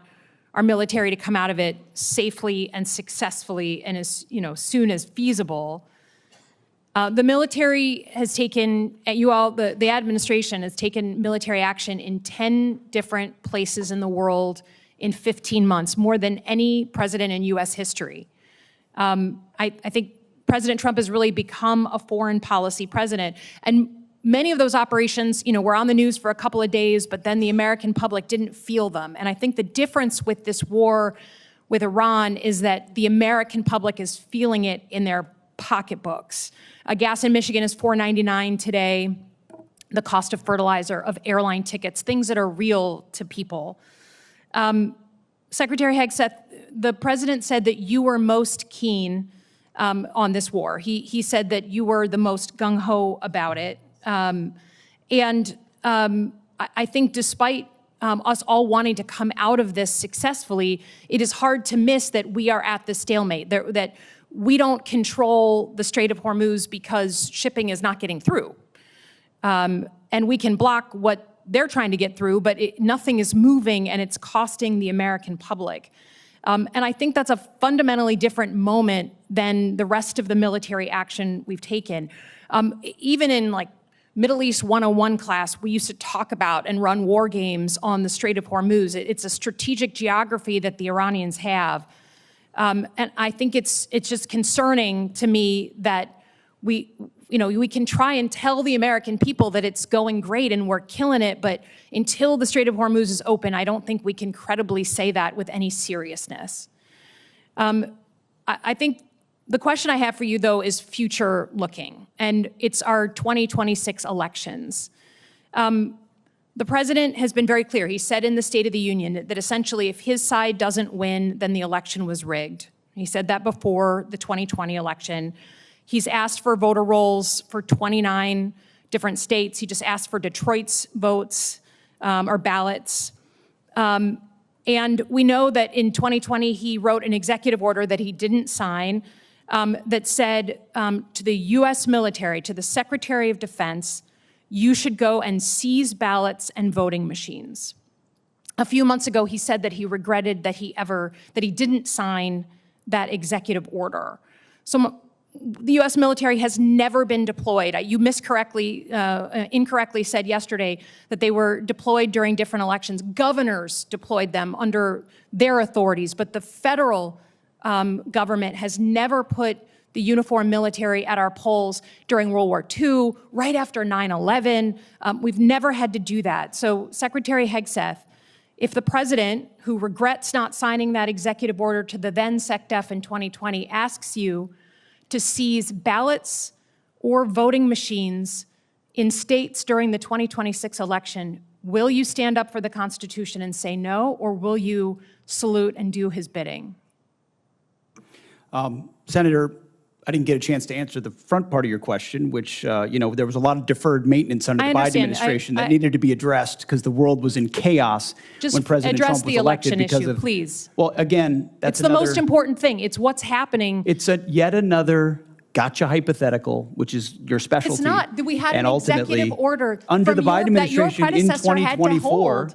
our military to come out of it safely and successfully and as soon as feasible. The military has taken, the administration has taken military action in 10 different places in the world in 15 months, more than any president in U.S. history. I think President Trump has really become a foreign policy president. And many of those operations, were on the news for a couple of days, but then the American public didn't feel them. And I think the difference with this war with Iran is that the American public is feeling it in their pocketbooks. Gas in Michigan is $4.99 today. The cost of fertilizer, of airline tickets, things that are real to people. Secretary Hegseth, the president said that you were most keen on this war. He said that you were the most gung-ho about it. I think despite us all wanting to come out of this successfully, it is hard to miss that we are at the stalemate, that we don't control the Strait of Hormuz because shipping is not getting through. And we can block what they're trying to get through, but nothing is moving and it's costing the American public. And I think that's a fundamentally different moment than the rest of the military action we've taken. Even in like Middle East 101 class, we used to talk about and run war games on the Strait of Hormuz. It's a strategic geography that the Iranians have. And I think it's just concerning to me that we can try and tell the American people that it's going great and we're killing it, but until the Strait of Hormuz is open, I don't think we can credibly say that with any seriousness. I think the question I have for you, though, is future looking, and it's our 2026 elections. The president has been very clear. He said in the State of the Union that essentially if his side doesn't win, then the election was rigged. He said that before the 2020 election. He's asked for voter rolls for 29 different states. He just asked for Detroit's votes or ballots. And we know that in 2020, he wrote an executive order that he didn't sign that said to the U.S. military, to the Secretary of Defense, you should go and seize ballots and voting machines. A few months ago, he said that he regretted that he didn't sign that executive order. So the U.S. military has never been deployed. You incorrectly said yesterday that they were deployed during different elections. Governors deployed them under their authorities, but the federal government has never put the uniformed military at our polls during World War II, right after 9/11. We've never had to do that. So Secretary Hegseth, if the president, who regrets not signing that executive order to the then SecDef in 2020, asks you to seize ballots or voting machines in states during the 2026 election, will you stand up for the Constitution and say no, or will you salute and do his bidding? Senator, I didn't get a chance to answer the front part of your question, which, there was a lot of deferred maintenance under the Biden administration that needed to be addressed because the world was in chaos when President Trump was elected. Just address the election issue, please. Well, again, that's the most important thing. It's what's happening. It's yet another gotcha hypothetical, which is your specialty. It's not. We had an executive order under the Biden administration in 2024.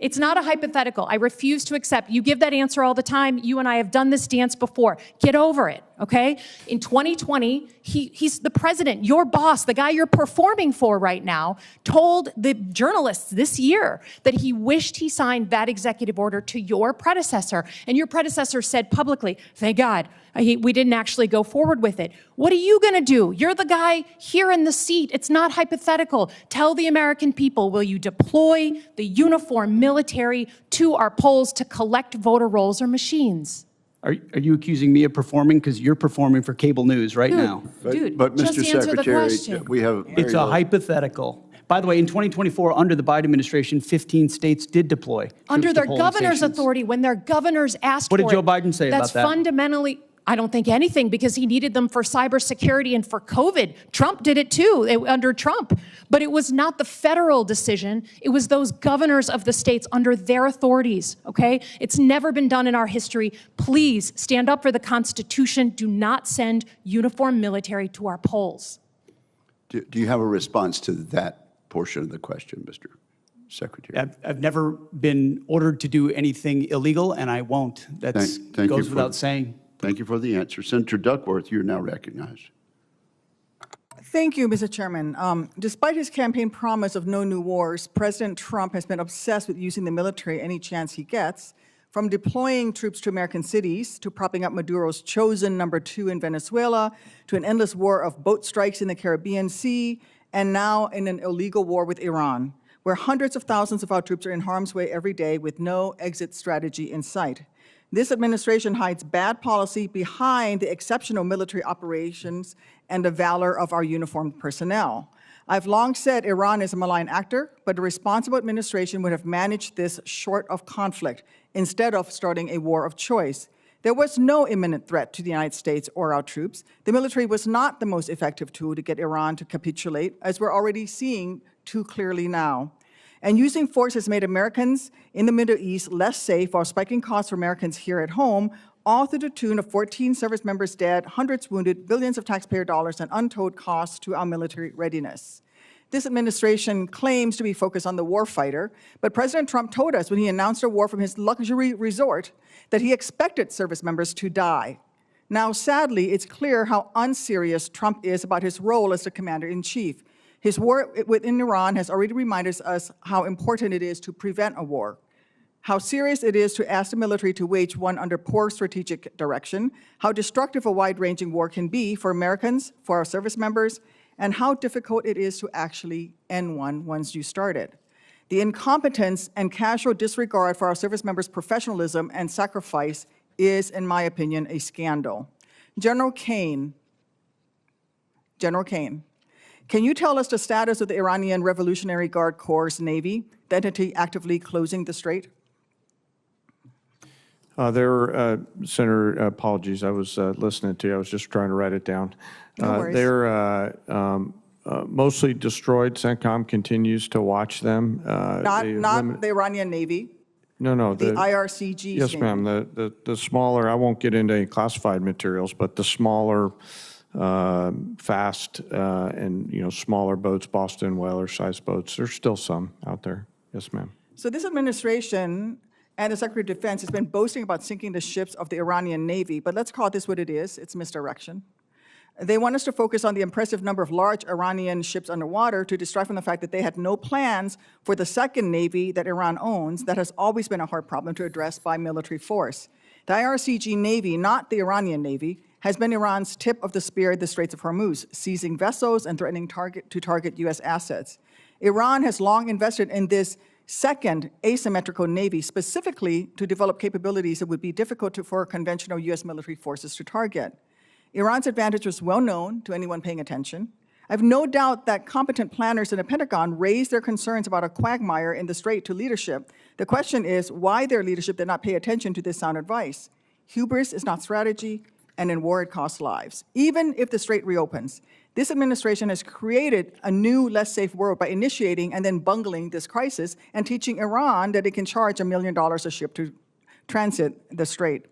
It's not a hypothetical. I refuse to accept. You give that answer all the time. You and I have done this dance before. Get over it, okay? In 2020, he's the president, your boss, the guy you're performing for right now, told the journalists this year that he wished he signed that executive order to your predecessor. And your predecessor said publicly, thank God, we didn't actually go forward with it. What are you going to do? You're the guy here in the seat. It's not hypothetical. Tell the American people, will you deploy the uniformed military to our polls to collect voter rolls or machines? Are you accusing me of performing? Because you're performing for cable news right now. But Mr. Secretary, we have it's a hypothetical. By the way, in 2024, under the Biden administration, 15 states did deploy under their governor's authority when their governors asked for it. What did Joe Biden say about that? That's fundamentally, I don't think anything, because he needed them for cybersecurity and for COVID. Trump did it too, under Trump. But it was not the federal decision. It was those governors of the states under their authorities, okay? It's never been done in our history. Please stand up for the Constitution. Do not send uniformed military to our polls. Do you have a response to that portion of the question, Mr. Secretary? I've never been ordered to do anything illegal, and I won't. That goes without saying. Thank you for the answer. Senator Duckworth, you're now recognized. Thank you, Mr. Chairman. Despite his campaign promise of no new wars, President Trump has been obsessed with using the military any chance he gets, from deploying troops to American cities, to propping up Maduro's chosen #2 in Venezuela, to an endless war of boat strikes in the Caribbean Sea, and now in an illegal war with Iran, where hundreds of thousands of our troops are in harm's way every day with no exit strategy in sight. This administration hides bad policy behind the exceptional military operations and the valor of our uniformed personnel. I've long said Iran is a malign actor, but a responsible administration would have managed this short of conflict instead of starting a war of choice. There was no imminent threat to the United States or our troops. The military was not the most effective tool to get Iran to capitulate, as we're already seeing too clearly now. And using force has made Americans in the Middle East less safe while spiking costs for Americans here at home, all to the tune of 14 service members dead, hundreds wounded, billions of taxpayer dollars, and untold costs to our military readiness. This administration claims to be focused on the warfighter, but President Trump told us when he announced a war from his luxury resort that he expected service members to die. Now, sadly, it's clear how unserious Trump is about his role as the commander-in-chief. His war within Iran has already reminded us how important it is to prevent a war, how serious it is to ask the military to wage one under poor strategic direction, how destructive a wide-ranging war can be for Americans, for our service members, and how difficult it is to actually end one once you start it. The incompetence and casual disregard for our service members' professionalism and sacrifice is, in my opinion, a scandal. General Kaine, can you tell us the status of the Iranian Revolutionary Guard Corps' Navy, the entity actively closing the Strait? Senator, apologies, I was listening to you. I was just trying to write it down. No worries. They're mostly destroyed. CENTCOM continues to watch them. Not the Iranian Navy. No, the IRCG. Yes, ma'am. The smaller, I won't get into any classified materials, but the smaller, fast, and smaller boats, Boston whaler-sized boats. There's still some out there. Yes, ma'am. So this administration and the Secretary of Defense has been boasting about sinking the ships of the Iranian Navy, but let's call this what it is. It's misdirection. They want us to focus on the impressive number of large Iranian ships underwater to distract from the fact that they had no plans for the second Navy that Iran owns that has always been a hard problem to address by military force. The IRCG Navy, not the Iranian Navy, has been Iran's tip of the spear at the Straits of Hormuz, seizing vessels and threatening to target U.S. assets. Iran has long invested in this second asymmetrical Navy specifically to develop capabilities that would be difficult for conventional U.S. military forces to target. Iran's advantage was well known to anyone paying attention. I have no doubt that competent planners in the Pentagon raised their concerns about a quagmire in the Strait to leadership. The question is why their leadership did not pay attention to this sound advice. Hubris is not strategy, and in war it costs lives. Even if the Strait reopens, this administration has created a new, less safe world by initiating and then bungling this crisis and teaching Iran that it can charge $1 million a ship to transit the Strait.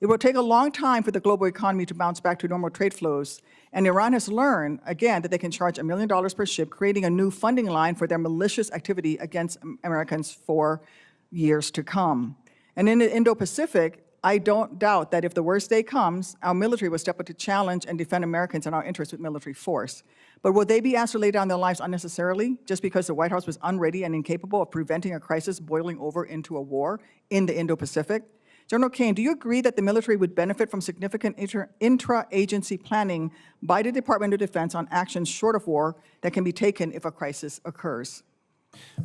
It will take a long time for the global economy to bounce back to normal trade flows, and Iran has learned, again, that they can charge $1 million per ship, creating a new funding line for their malicious activity against Americans for years to come. And in the Indo-Pacific, I don't doubt that if the worst day comes, our military will step up to challenge and defend Americans and our interests with military force. But will they be asked to lay down their lives unnecessarily just because the White House was unready and incapable of preventing a crisis boiling over into a war in the Indo-Pacific? General Kaine, do you agree that the military would benefit from significant intra-agency planning by the Department of Defense on actions short of war that can be taken if a crisis occurs?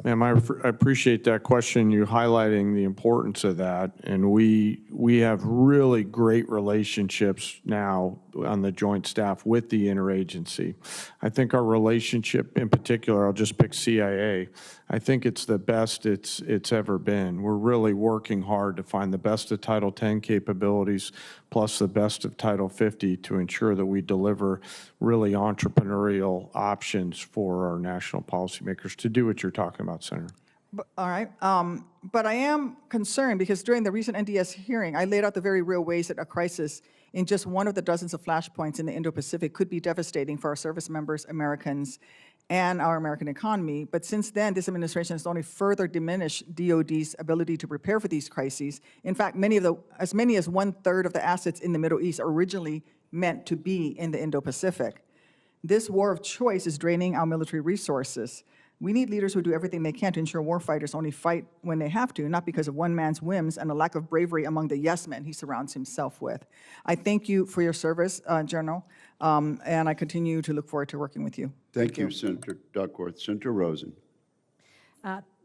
Ma'am, I appreciate that question, you highlighting the importance of that. And we have really great relationships now on the joint staff with the interagency. I think our relationship in particular, I'll just pick CIA, I think it's the best it's ever been. We're really working hard to find the best of Title 10 capabilities plus the best of Title 50 to ensure that we deliver really entrepreneurial options for our national policymakers to do what you're talking about, Senator. All right. But I am concerned because during the recent NDS hearing, I laid out the very real ways that a crisis in just one of the dozens of flashpoints in the Indo-Pacific could be devastating for our service members, Americans, and our American economy. But since then, this administration has only further diminished DOD's ability to prepare for these crises. In fact, as many as 1/3 of the assets in the Middle East are originally meant to be in the Indo-Pacific. This war of choice is draining our military resources. We need leaders who do everything they can to ensure warfighters only fight when they have to, not because of one man's whims and a lack of bravery among the yes men he surrounds himself with. I thank you for your service, General, and I continue to look forward to working with you. Thank you, Senator Duckworth. Senator Rosen.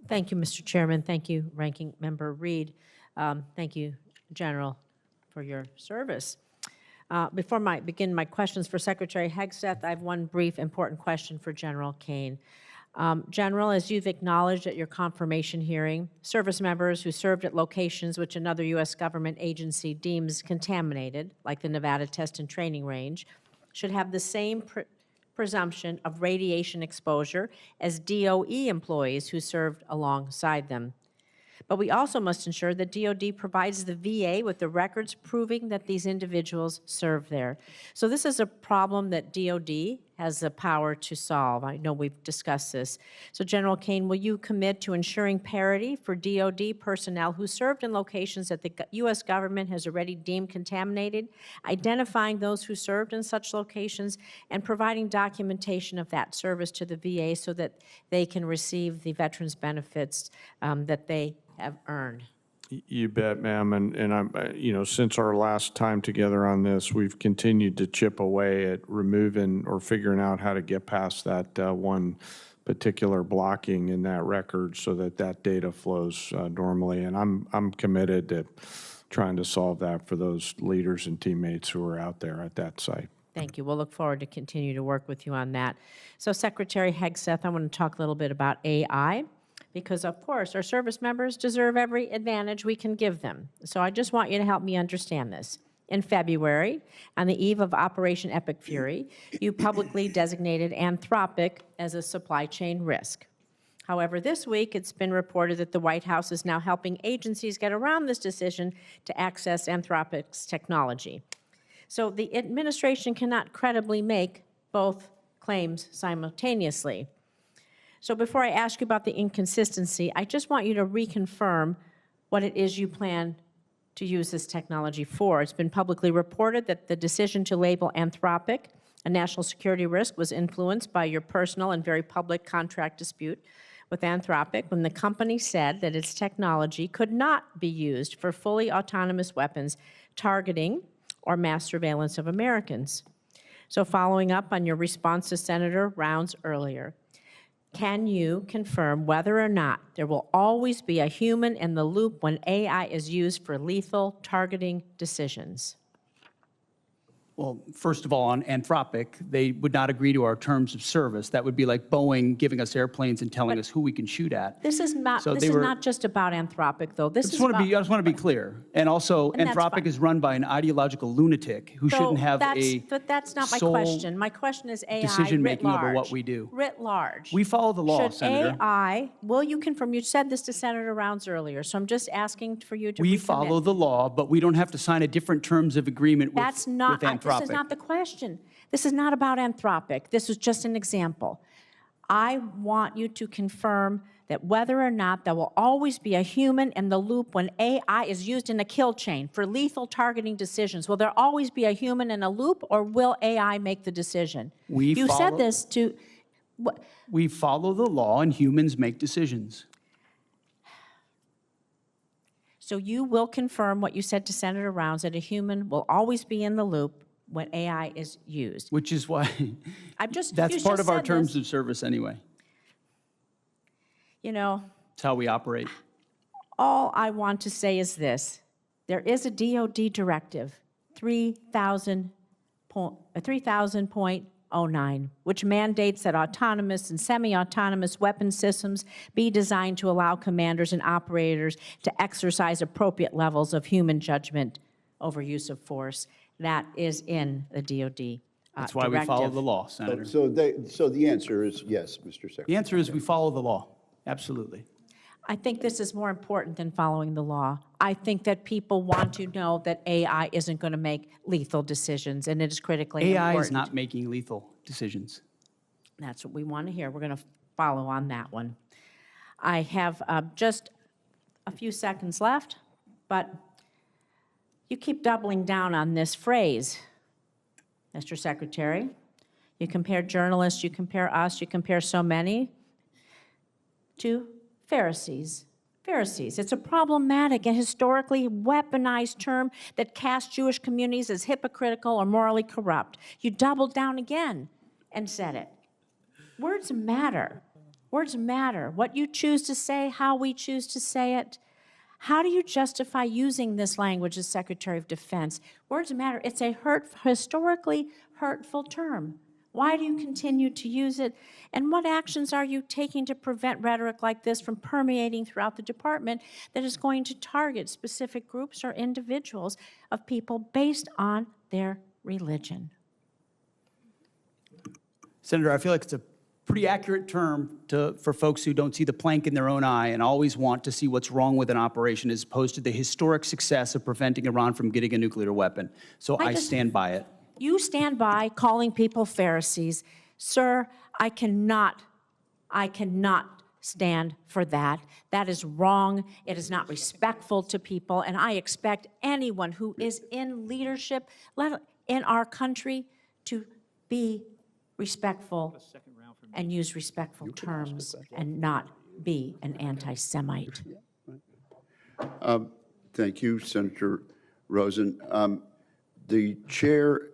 Thank you, Mr. Chairman. Thank you, Ranking Member Reed. Thank you, General, for your service. Before I begin my questions for Secretary Hegseth, I have one brief important question for General Kaine. General, as you've acknowledged at your confirmation hearing, service members who served at locations which another U.S. government agency deems contaminated, like the Nevada Test and Training Range, should have the same presumption of radiation exposure as DOE employees who served alongside them. But we also must ensure that DOD provides the VA with the records proving that these individuals served there. So this is a problem that DOD has the power to solve. I know we've discussed this. So General Kaine, will you commit to ensuring parity for DoD personnel who served in locations that the U.S. government has already deemed contaminated, identifying those who served in such locations, and providing documentation of that service to the VA so that they can receive the veterans benefits that they have earned? You bet, ma'am. And I'm, since our last time together on this, we've continued to chip away at removing or figuring out how to get past that one particular blocking in that record so that that data flows normally. And I'm committed to trying to solve that for those leaders and teammates who are out there at that site. Thank you. We'll look forward to continue to work with you on that. So Secretary Hegseth, I want to talk a little bit about AI. Because, of course, our service members deserve every advantage we can give them. So I just want you to help me understand this. In February, on the eve of Operation Epic Fury, you publicly designated Anthropic as a supply chain risk. However, this week it's been reported that the White House is now helping agencies get around this decision to access Anthropic's technology. So the administration cannot credibly make both claims simultaneously. So before I ask you about the inconsistency, I just want you to reconfirm what it is you plan to use this technology for. It's been publicly reported that the decision to label Anthropic a national security risk was influenced by your personal and very public contract dispute with Anthropic when the company said that its technology could not be used for fully autonomous weapons targeting or mass surveillance of Americans. So following up on your response to Senator Rounds earlier, can you confirm whether or not there will always be a human in the loop when AI is used for lethal targeting decisions? Well, first of all, on Anthropic, they would not agree to our terms of service. That would be like Boeing giving us airplanes and telling us who we can shoot at. This is not. So this is not just about Anthropic, though. This I just want to be clear. And also, Anthropic is run by an ideological lunatic who shouldn't have But that's not my question. My question is AI decision-making over what we do. Writ large. We follow the law, Should Senator. AI? Will you confirm? You said this to Senator Rounds earlier, so I'm just asking for you to. We follow the law, but we don't have to sign a different terms of agreement with Anthropic. This is not the question. This is not about Anthropic. This is just an example. I want you to confirm that whether or not there will always be a human in the loop when AI is used in a kill chain for lethal targeting decisions. Will there always be a human in a loop, or will AI make the decision? You said this to... We follow the law, and humans make decisions. So you will confirm what you said to Senator Rounds, that a human will always be in the loop when AI is used. Which is why that's part of our terms of service anyway. You know. It's how we operate. All I want to say is this. There is a DoD directive, 3000.09, which mandates that autonomous and semi-autonomous weapon systems be designed to allow commanders and operators to exercise appropriate levels of human judgment over use of force. That is in the DoD That's why we follow the law, Senator. So the answer is yes, Mr. Secretary. The answer is we follow the law. Absolutely. I think this is more important than following the law. I think that people want to know that AI isn't going to make lethal decisions, and it is critically important. AI is not making lethal decisions. That's what we want to hear. We're going to follow on that one. I have just a few seconds left, but you keep doubling down on this phrase, Mr. Secretary. You compare journalists, you compare us, you compare so many to Pharisees. Pharisees. It's a problematic and historically weaponized term that casts Jewish communities as hypocritical or morally corrupt. You doubled down again and said it. Words matter. Words matter. What you choose to say, how we choose to say it. How do you justify using this language as Secretary of Defense? Words matter. It's a historically hurtful term. Why do you continue to use it? And what actions are you taking to prevent rhetoric like this from permeating throughout the department that is going to target specific groups or individuals of people based on their religion? Senator, I feel like it's a pretty accurate term for folks who don't see the plank in their own eye and always want to see what's wrong with an operation as opposed to the historic success of preventing Iran from getting a nuclear weapon. So I stand by it. You stand by calling people Pharisees. Sir, I cannot stand for that. That is wrong. It is not respectful to people, and I expect anyone who is in leadership in our country to be respectful and use respectful terms and not be an anti-Semite. Thank you, Senator Rosen. The chair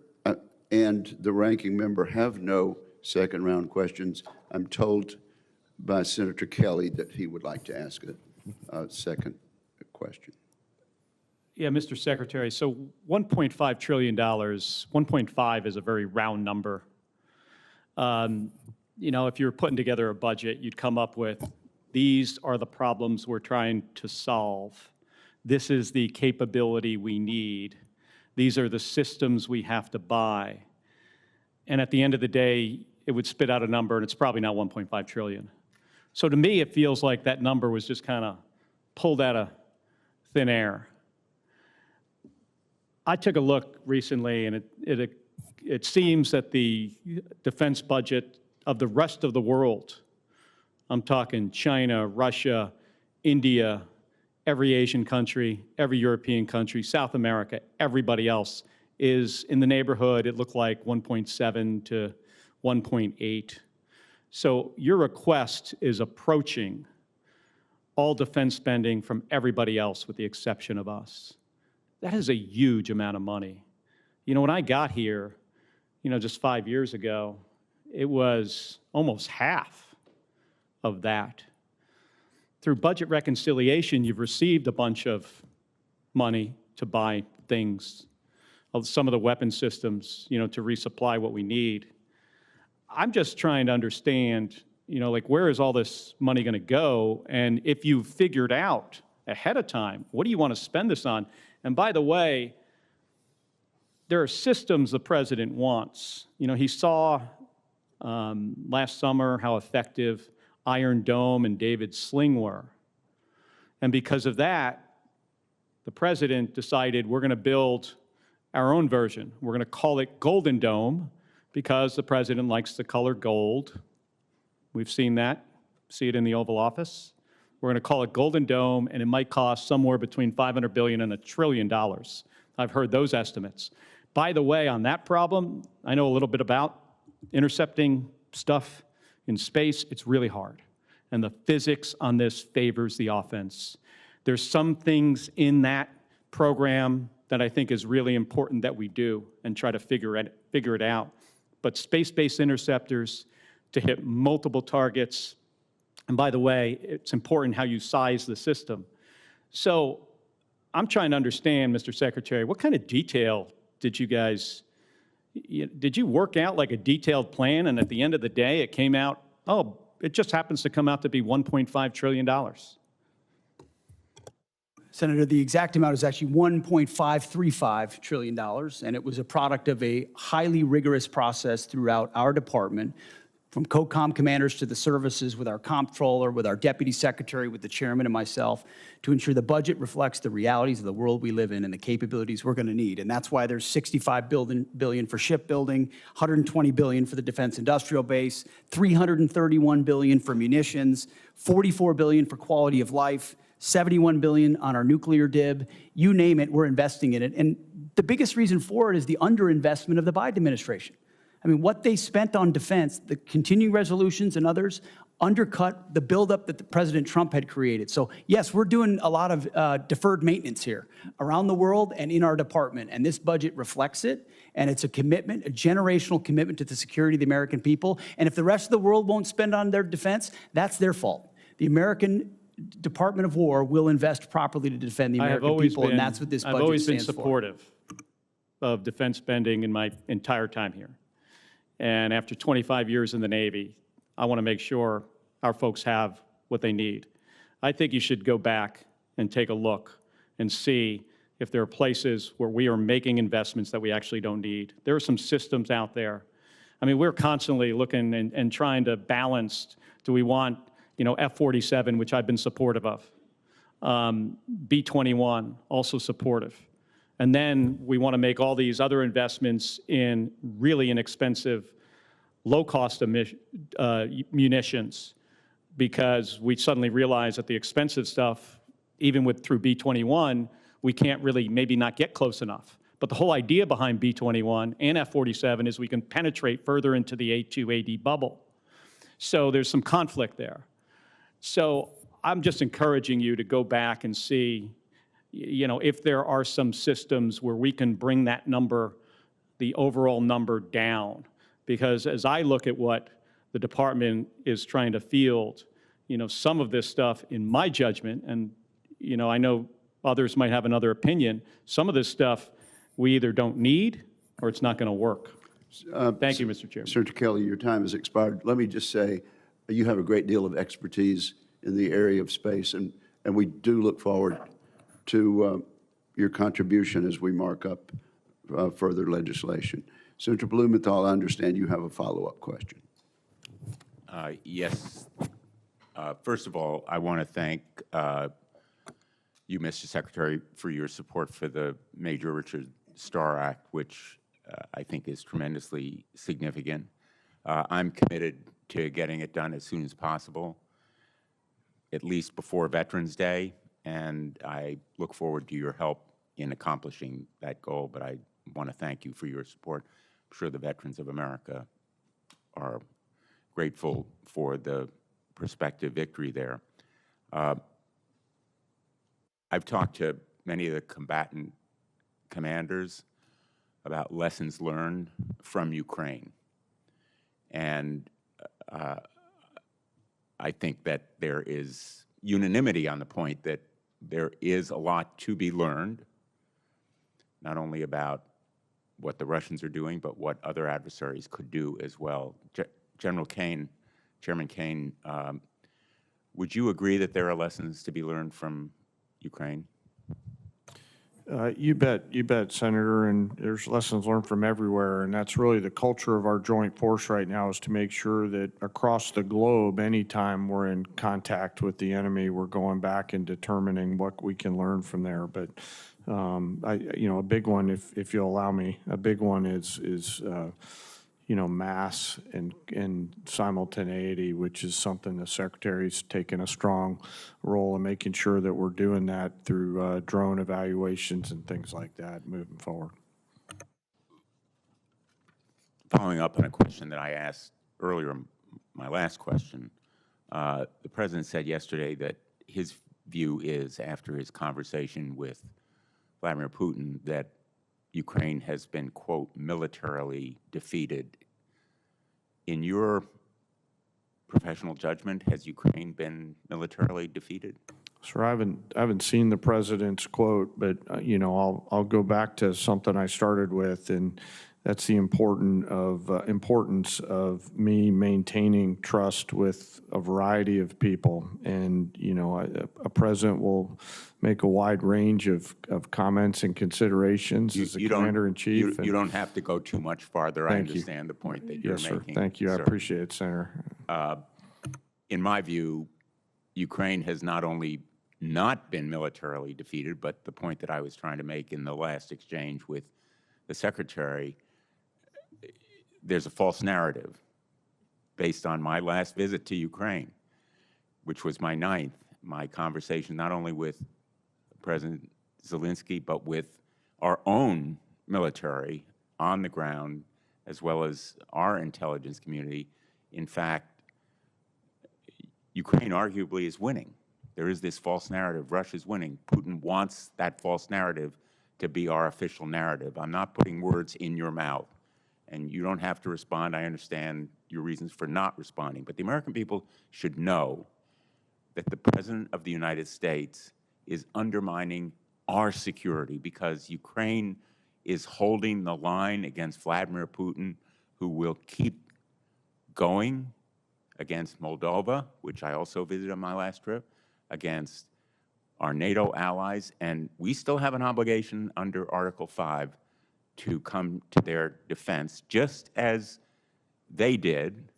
and the ranking member have no second round questions. I'm told by Senator Kelly that he would like to ask a second question. Yeah, Mr. Secretary, so $1.5 trillion, 1.5 is a very round number. You know, if you're putting together a budget, you'd come up with, these are the problems we're trying to solve. This is the capability we need. These are the systems we have to buy. And at the end of the day, it would spit out a number, and it's probably not 1.5 trillion. So to me, it feels like that number was just kind of pulled out of thin air. I took a look recently, and it seems that the defense budget of the rest of the world, I'm talking China, Russia, India, every Asian country, every European country, South America, everybody else is in the neighborhood, it looked like 1.7 to 1.8. So your request is approaching all defense spending from everybody else with the exception of us. That is a huge amount of money. You know, when I got here, you know, just 5 years ago, it was almost half of that. Through budget reconciliation, you've received a bunch of money to buy things, some of the weapon systems, you know, to resupply what we need. I'm just trying to understand, you know, like, where is all this money going to go? And if you've figured out ahead of time, what do you want to spend this on? And by the way, there are systems the president wants. You know, he saw last summer how effective Iron Dome and David's Sling were. And because of that, the president decided we're going to build our own version. We're going to call it Golden Dome because the president likes the color gold. We've seen that, see it in the Oval Office. We're going to call it Golden Dome, and it might cost somewhere between $500 billion and $1 trillion. I've heard those estimates. By the way, on that problem, I know a little bit about intercepting stuff in space. It's really hard. And the physics on this favors the offense. There's some things in that program that I think is really important that we do and try to figure it out. But space-based interceptors to hit multiple targets, and by the way, it's important how you size the system. So I'm trying to understand, Mr. Secretary, what kind of detail did you guys, did you work out like a detailed plan, and at the end of the day it came out, oh, it just happens to come out to be $1.5 trillion? Senator, the exact amount is actually $1.535 trillion, and it was a product of a highly rigorous process throughout our department, from COCOM commanders to the services, with our comptroller, with our deputy secretary, with the chairman and myself, to ensure the budget reflects the realities of the world we live in and the capabilities we're going to need. And that's why there's $65 billion for shipbuilding, $120 billion for the defense industrial base, $331 billion for munitions, $44 billion for quality of life, $71 billion on our nuclear DIB. You name it, we're investing in it. And the biggest reason for it is the underinvestment of the Biden administration. I mean, what they spent on defense, the continuing resolutions and others, undercut the buildup that President Trump had created. So yes, we're doing a lot of deferred maintenance here around the world and in our department, and this budget reflects it, and it's a commitment, a generational commitment to the security of the American people. And if the rest of the world won't spend on their defense, that's their fault. The American Department of War will invest properly to defend the American people, and that's what this budget stands for. I've always been supportive of defense spending in my entire time here. And after 25 years in the Navy, I want to make sure our folks have what they need. I think you should go back and take a look and see if there are places where we are making investments that we actually don't need. There are some systems out there. I mean, we're constantly looking and trying to balance, do we want, you know, F-47, which I've been supportive of, B-21, also supportive. And then we want to make all these other investments in really inexpensive low-cost munitions, because we suddenly realized that the expensive stuff, even through B-21, we can't really maybe not get close enough. But the whole idea behind B-21 and F-47 is we can penetrate further into the A2AD bubble. So there's some conflict there. So I'm just encouraging you to go back and see, if there are some systems where we can bring that number, the overall number, down. Because as I look at what the department is trying to field, some of this stuff, in my judgment, and I know others might have another opinion, some of this stuff we either don't need or it's not going to work. Thank you, Mr. Chairman. Senator Kelly, your time has expired. Let me just say, you have a great deal of expertise in the area of space, and we do look forward to your contribution as we mark up further legislation. Senator Blumenthal, I understand you have a follow-up question. Yes. First of all, I want to thank you, Mr. Secretary, for your support for the Major Richard Starr Act, which I think is tremendously significant. I'm committed to getting it done as soon as possible, at least before Veterans Day, and I look forward to your help in accomplishing that goal, but I want to thank you for your support. I'm sure the veterans of America are grateful for the prospective victory there. I've talked to many of the combatant commanders about lessons learned from Ukraine. And I think that there is unanimity on the point that there is a lot to be learned, not only about what the Russians are doing, but what other adversaries could do as well. General Kaine, Chairman Kaine, would you agree that there are lessons to be learned from Ukraine? You bet, Senator, and there's lessons learned from everywhere, and that's really the culture of our joint force right now, is to make sure that across the globe, anytime we're in contact with the enemy, we're going back and determining what we can learn from there. But a big one, if you'll allow me, a big one is mass and simultaneity, which is something the Secretary's taken a strong role in making sure that we're doing that through drone evaluations and things like that moving forward. Following up on a question that I asked earlier, my last question, the President said yesterday that his view is, after his conversation with Vladimir Putin, that Ukraine has been, quote, militarily defeated. In your professional judgment, has Ukraine been militarily defeated? Sir, I haven't seen the President's quote, but I'll go back to something I started with, and that's the importance of me maintaining trust with a variety of people. And a president will make a wide range of comments and considerations as the commander-in-chief. You don't have to go too much farther. I understand the point that you're making. Yes, sir. Thank you. I appreciate it, Senator. In my view, Ukraine has not only not been militarily defeated, but the point that I was trying to make in the last exchange with the Secretary, there's a false narrative based on my last visit to Ukraine, which was my 9th, my conversation not only with President Zelensky, but with our own military on the ground, as well as our intelligence community. In fact, Ukraine arguably is winning. There is this false narrative, Russia's winning. Putin wants that false narrative to be our official narrative. I'm not putting words in your mouth, and you don't have to respond. I understand your reasons for not responding, but the American people should know that the President of the United States is undermining our security because Ukraine is holding the line against Vladimir Putin, who will keep going against Moldova, which I also visited on my last trip, against our NATO allies, and we still have an obligation under Article 5 to come to their defense, just as they did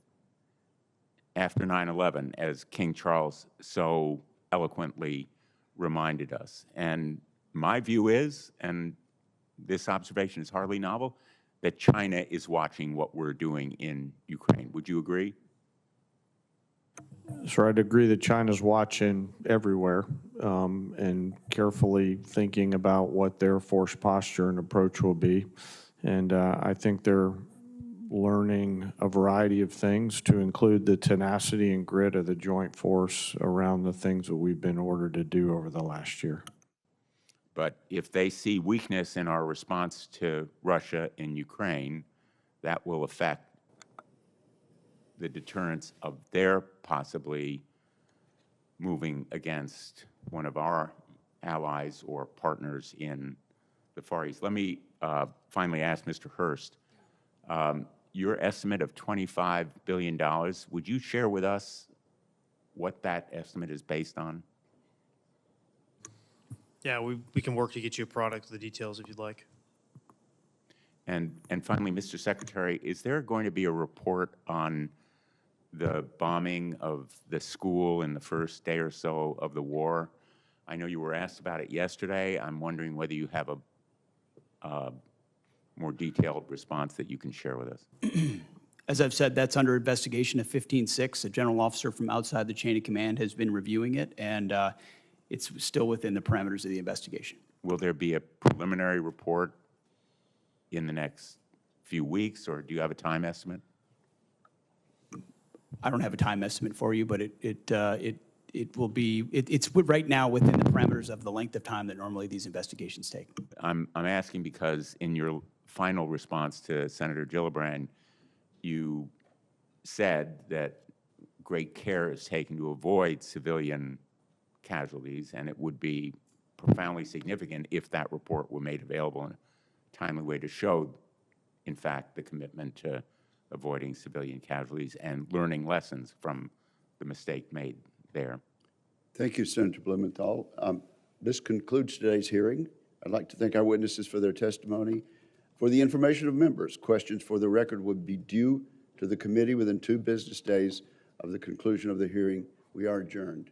after 9/11, as King Charles so eloquently reminded us. And my view is, and this observation is hardly novel, that China is watching what we're doing in Ukraine. Would you agree? So I'd agree that China's watching everywhere and carefully thinking about what their force posture and approach will be. And I think they're learning a variety of things, to include the tenacity and grit of the joint force around the things that we've been ordered to do over the last year. But if they see weakness in our response to Russia in Ukraine, that will affect the deterrence of their possibly moving against one of our allies or partners in the Far East. Let me finally ask Mr. Hurst, your estimate of $25 billion, would you share with us what that estimate is based on? Yeah, we can work to get you a product with the details if you'd like. And finally, Mr. Secretary, is there going to be a report on the bombing of the school in the first day or so of the war? I know you were asked about it yesterday. I'm wondering whether you have a more detailed response that you can share with us. As I've said, that's under investigation at 15-6. A general officer from outside the chain of command has been reviewing it, and it's still within the parameters of the investigation. Will there be a preliminary report in the next few weeks, or do you have a time estimate? I don't have a time estimate for you, but it will be, it's right now within the parameters of the length of time that normally these investigations take. I'm asking because in your final response to Senator Gillibrand, you said that great care is taken to avoid civilian casualties, and it would be profoundly significant if that report were made available in a timely way to show, in fact, the commitment to avoiding civilian casualties and learning lessons from the mistake made there. Thank you, Senator Blumenthal. This concludes today's hearing. I'd like to thank our witnesses for their testimony. For the information of members, questions for the record would be due to the committee within 2 business days of the conclusion of the hearing. We are adjourned.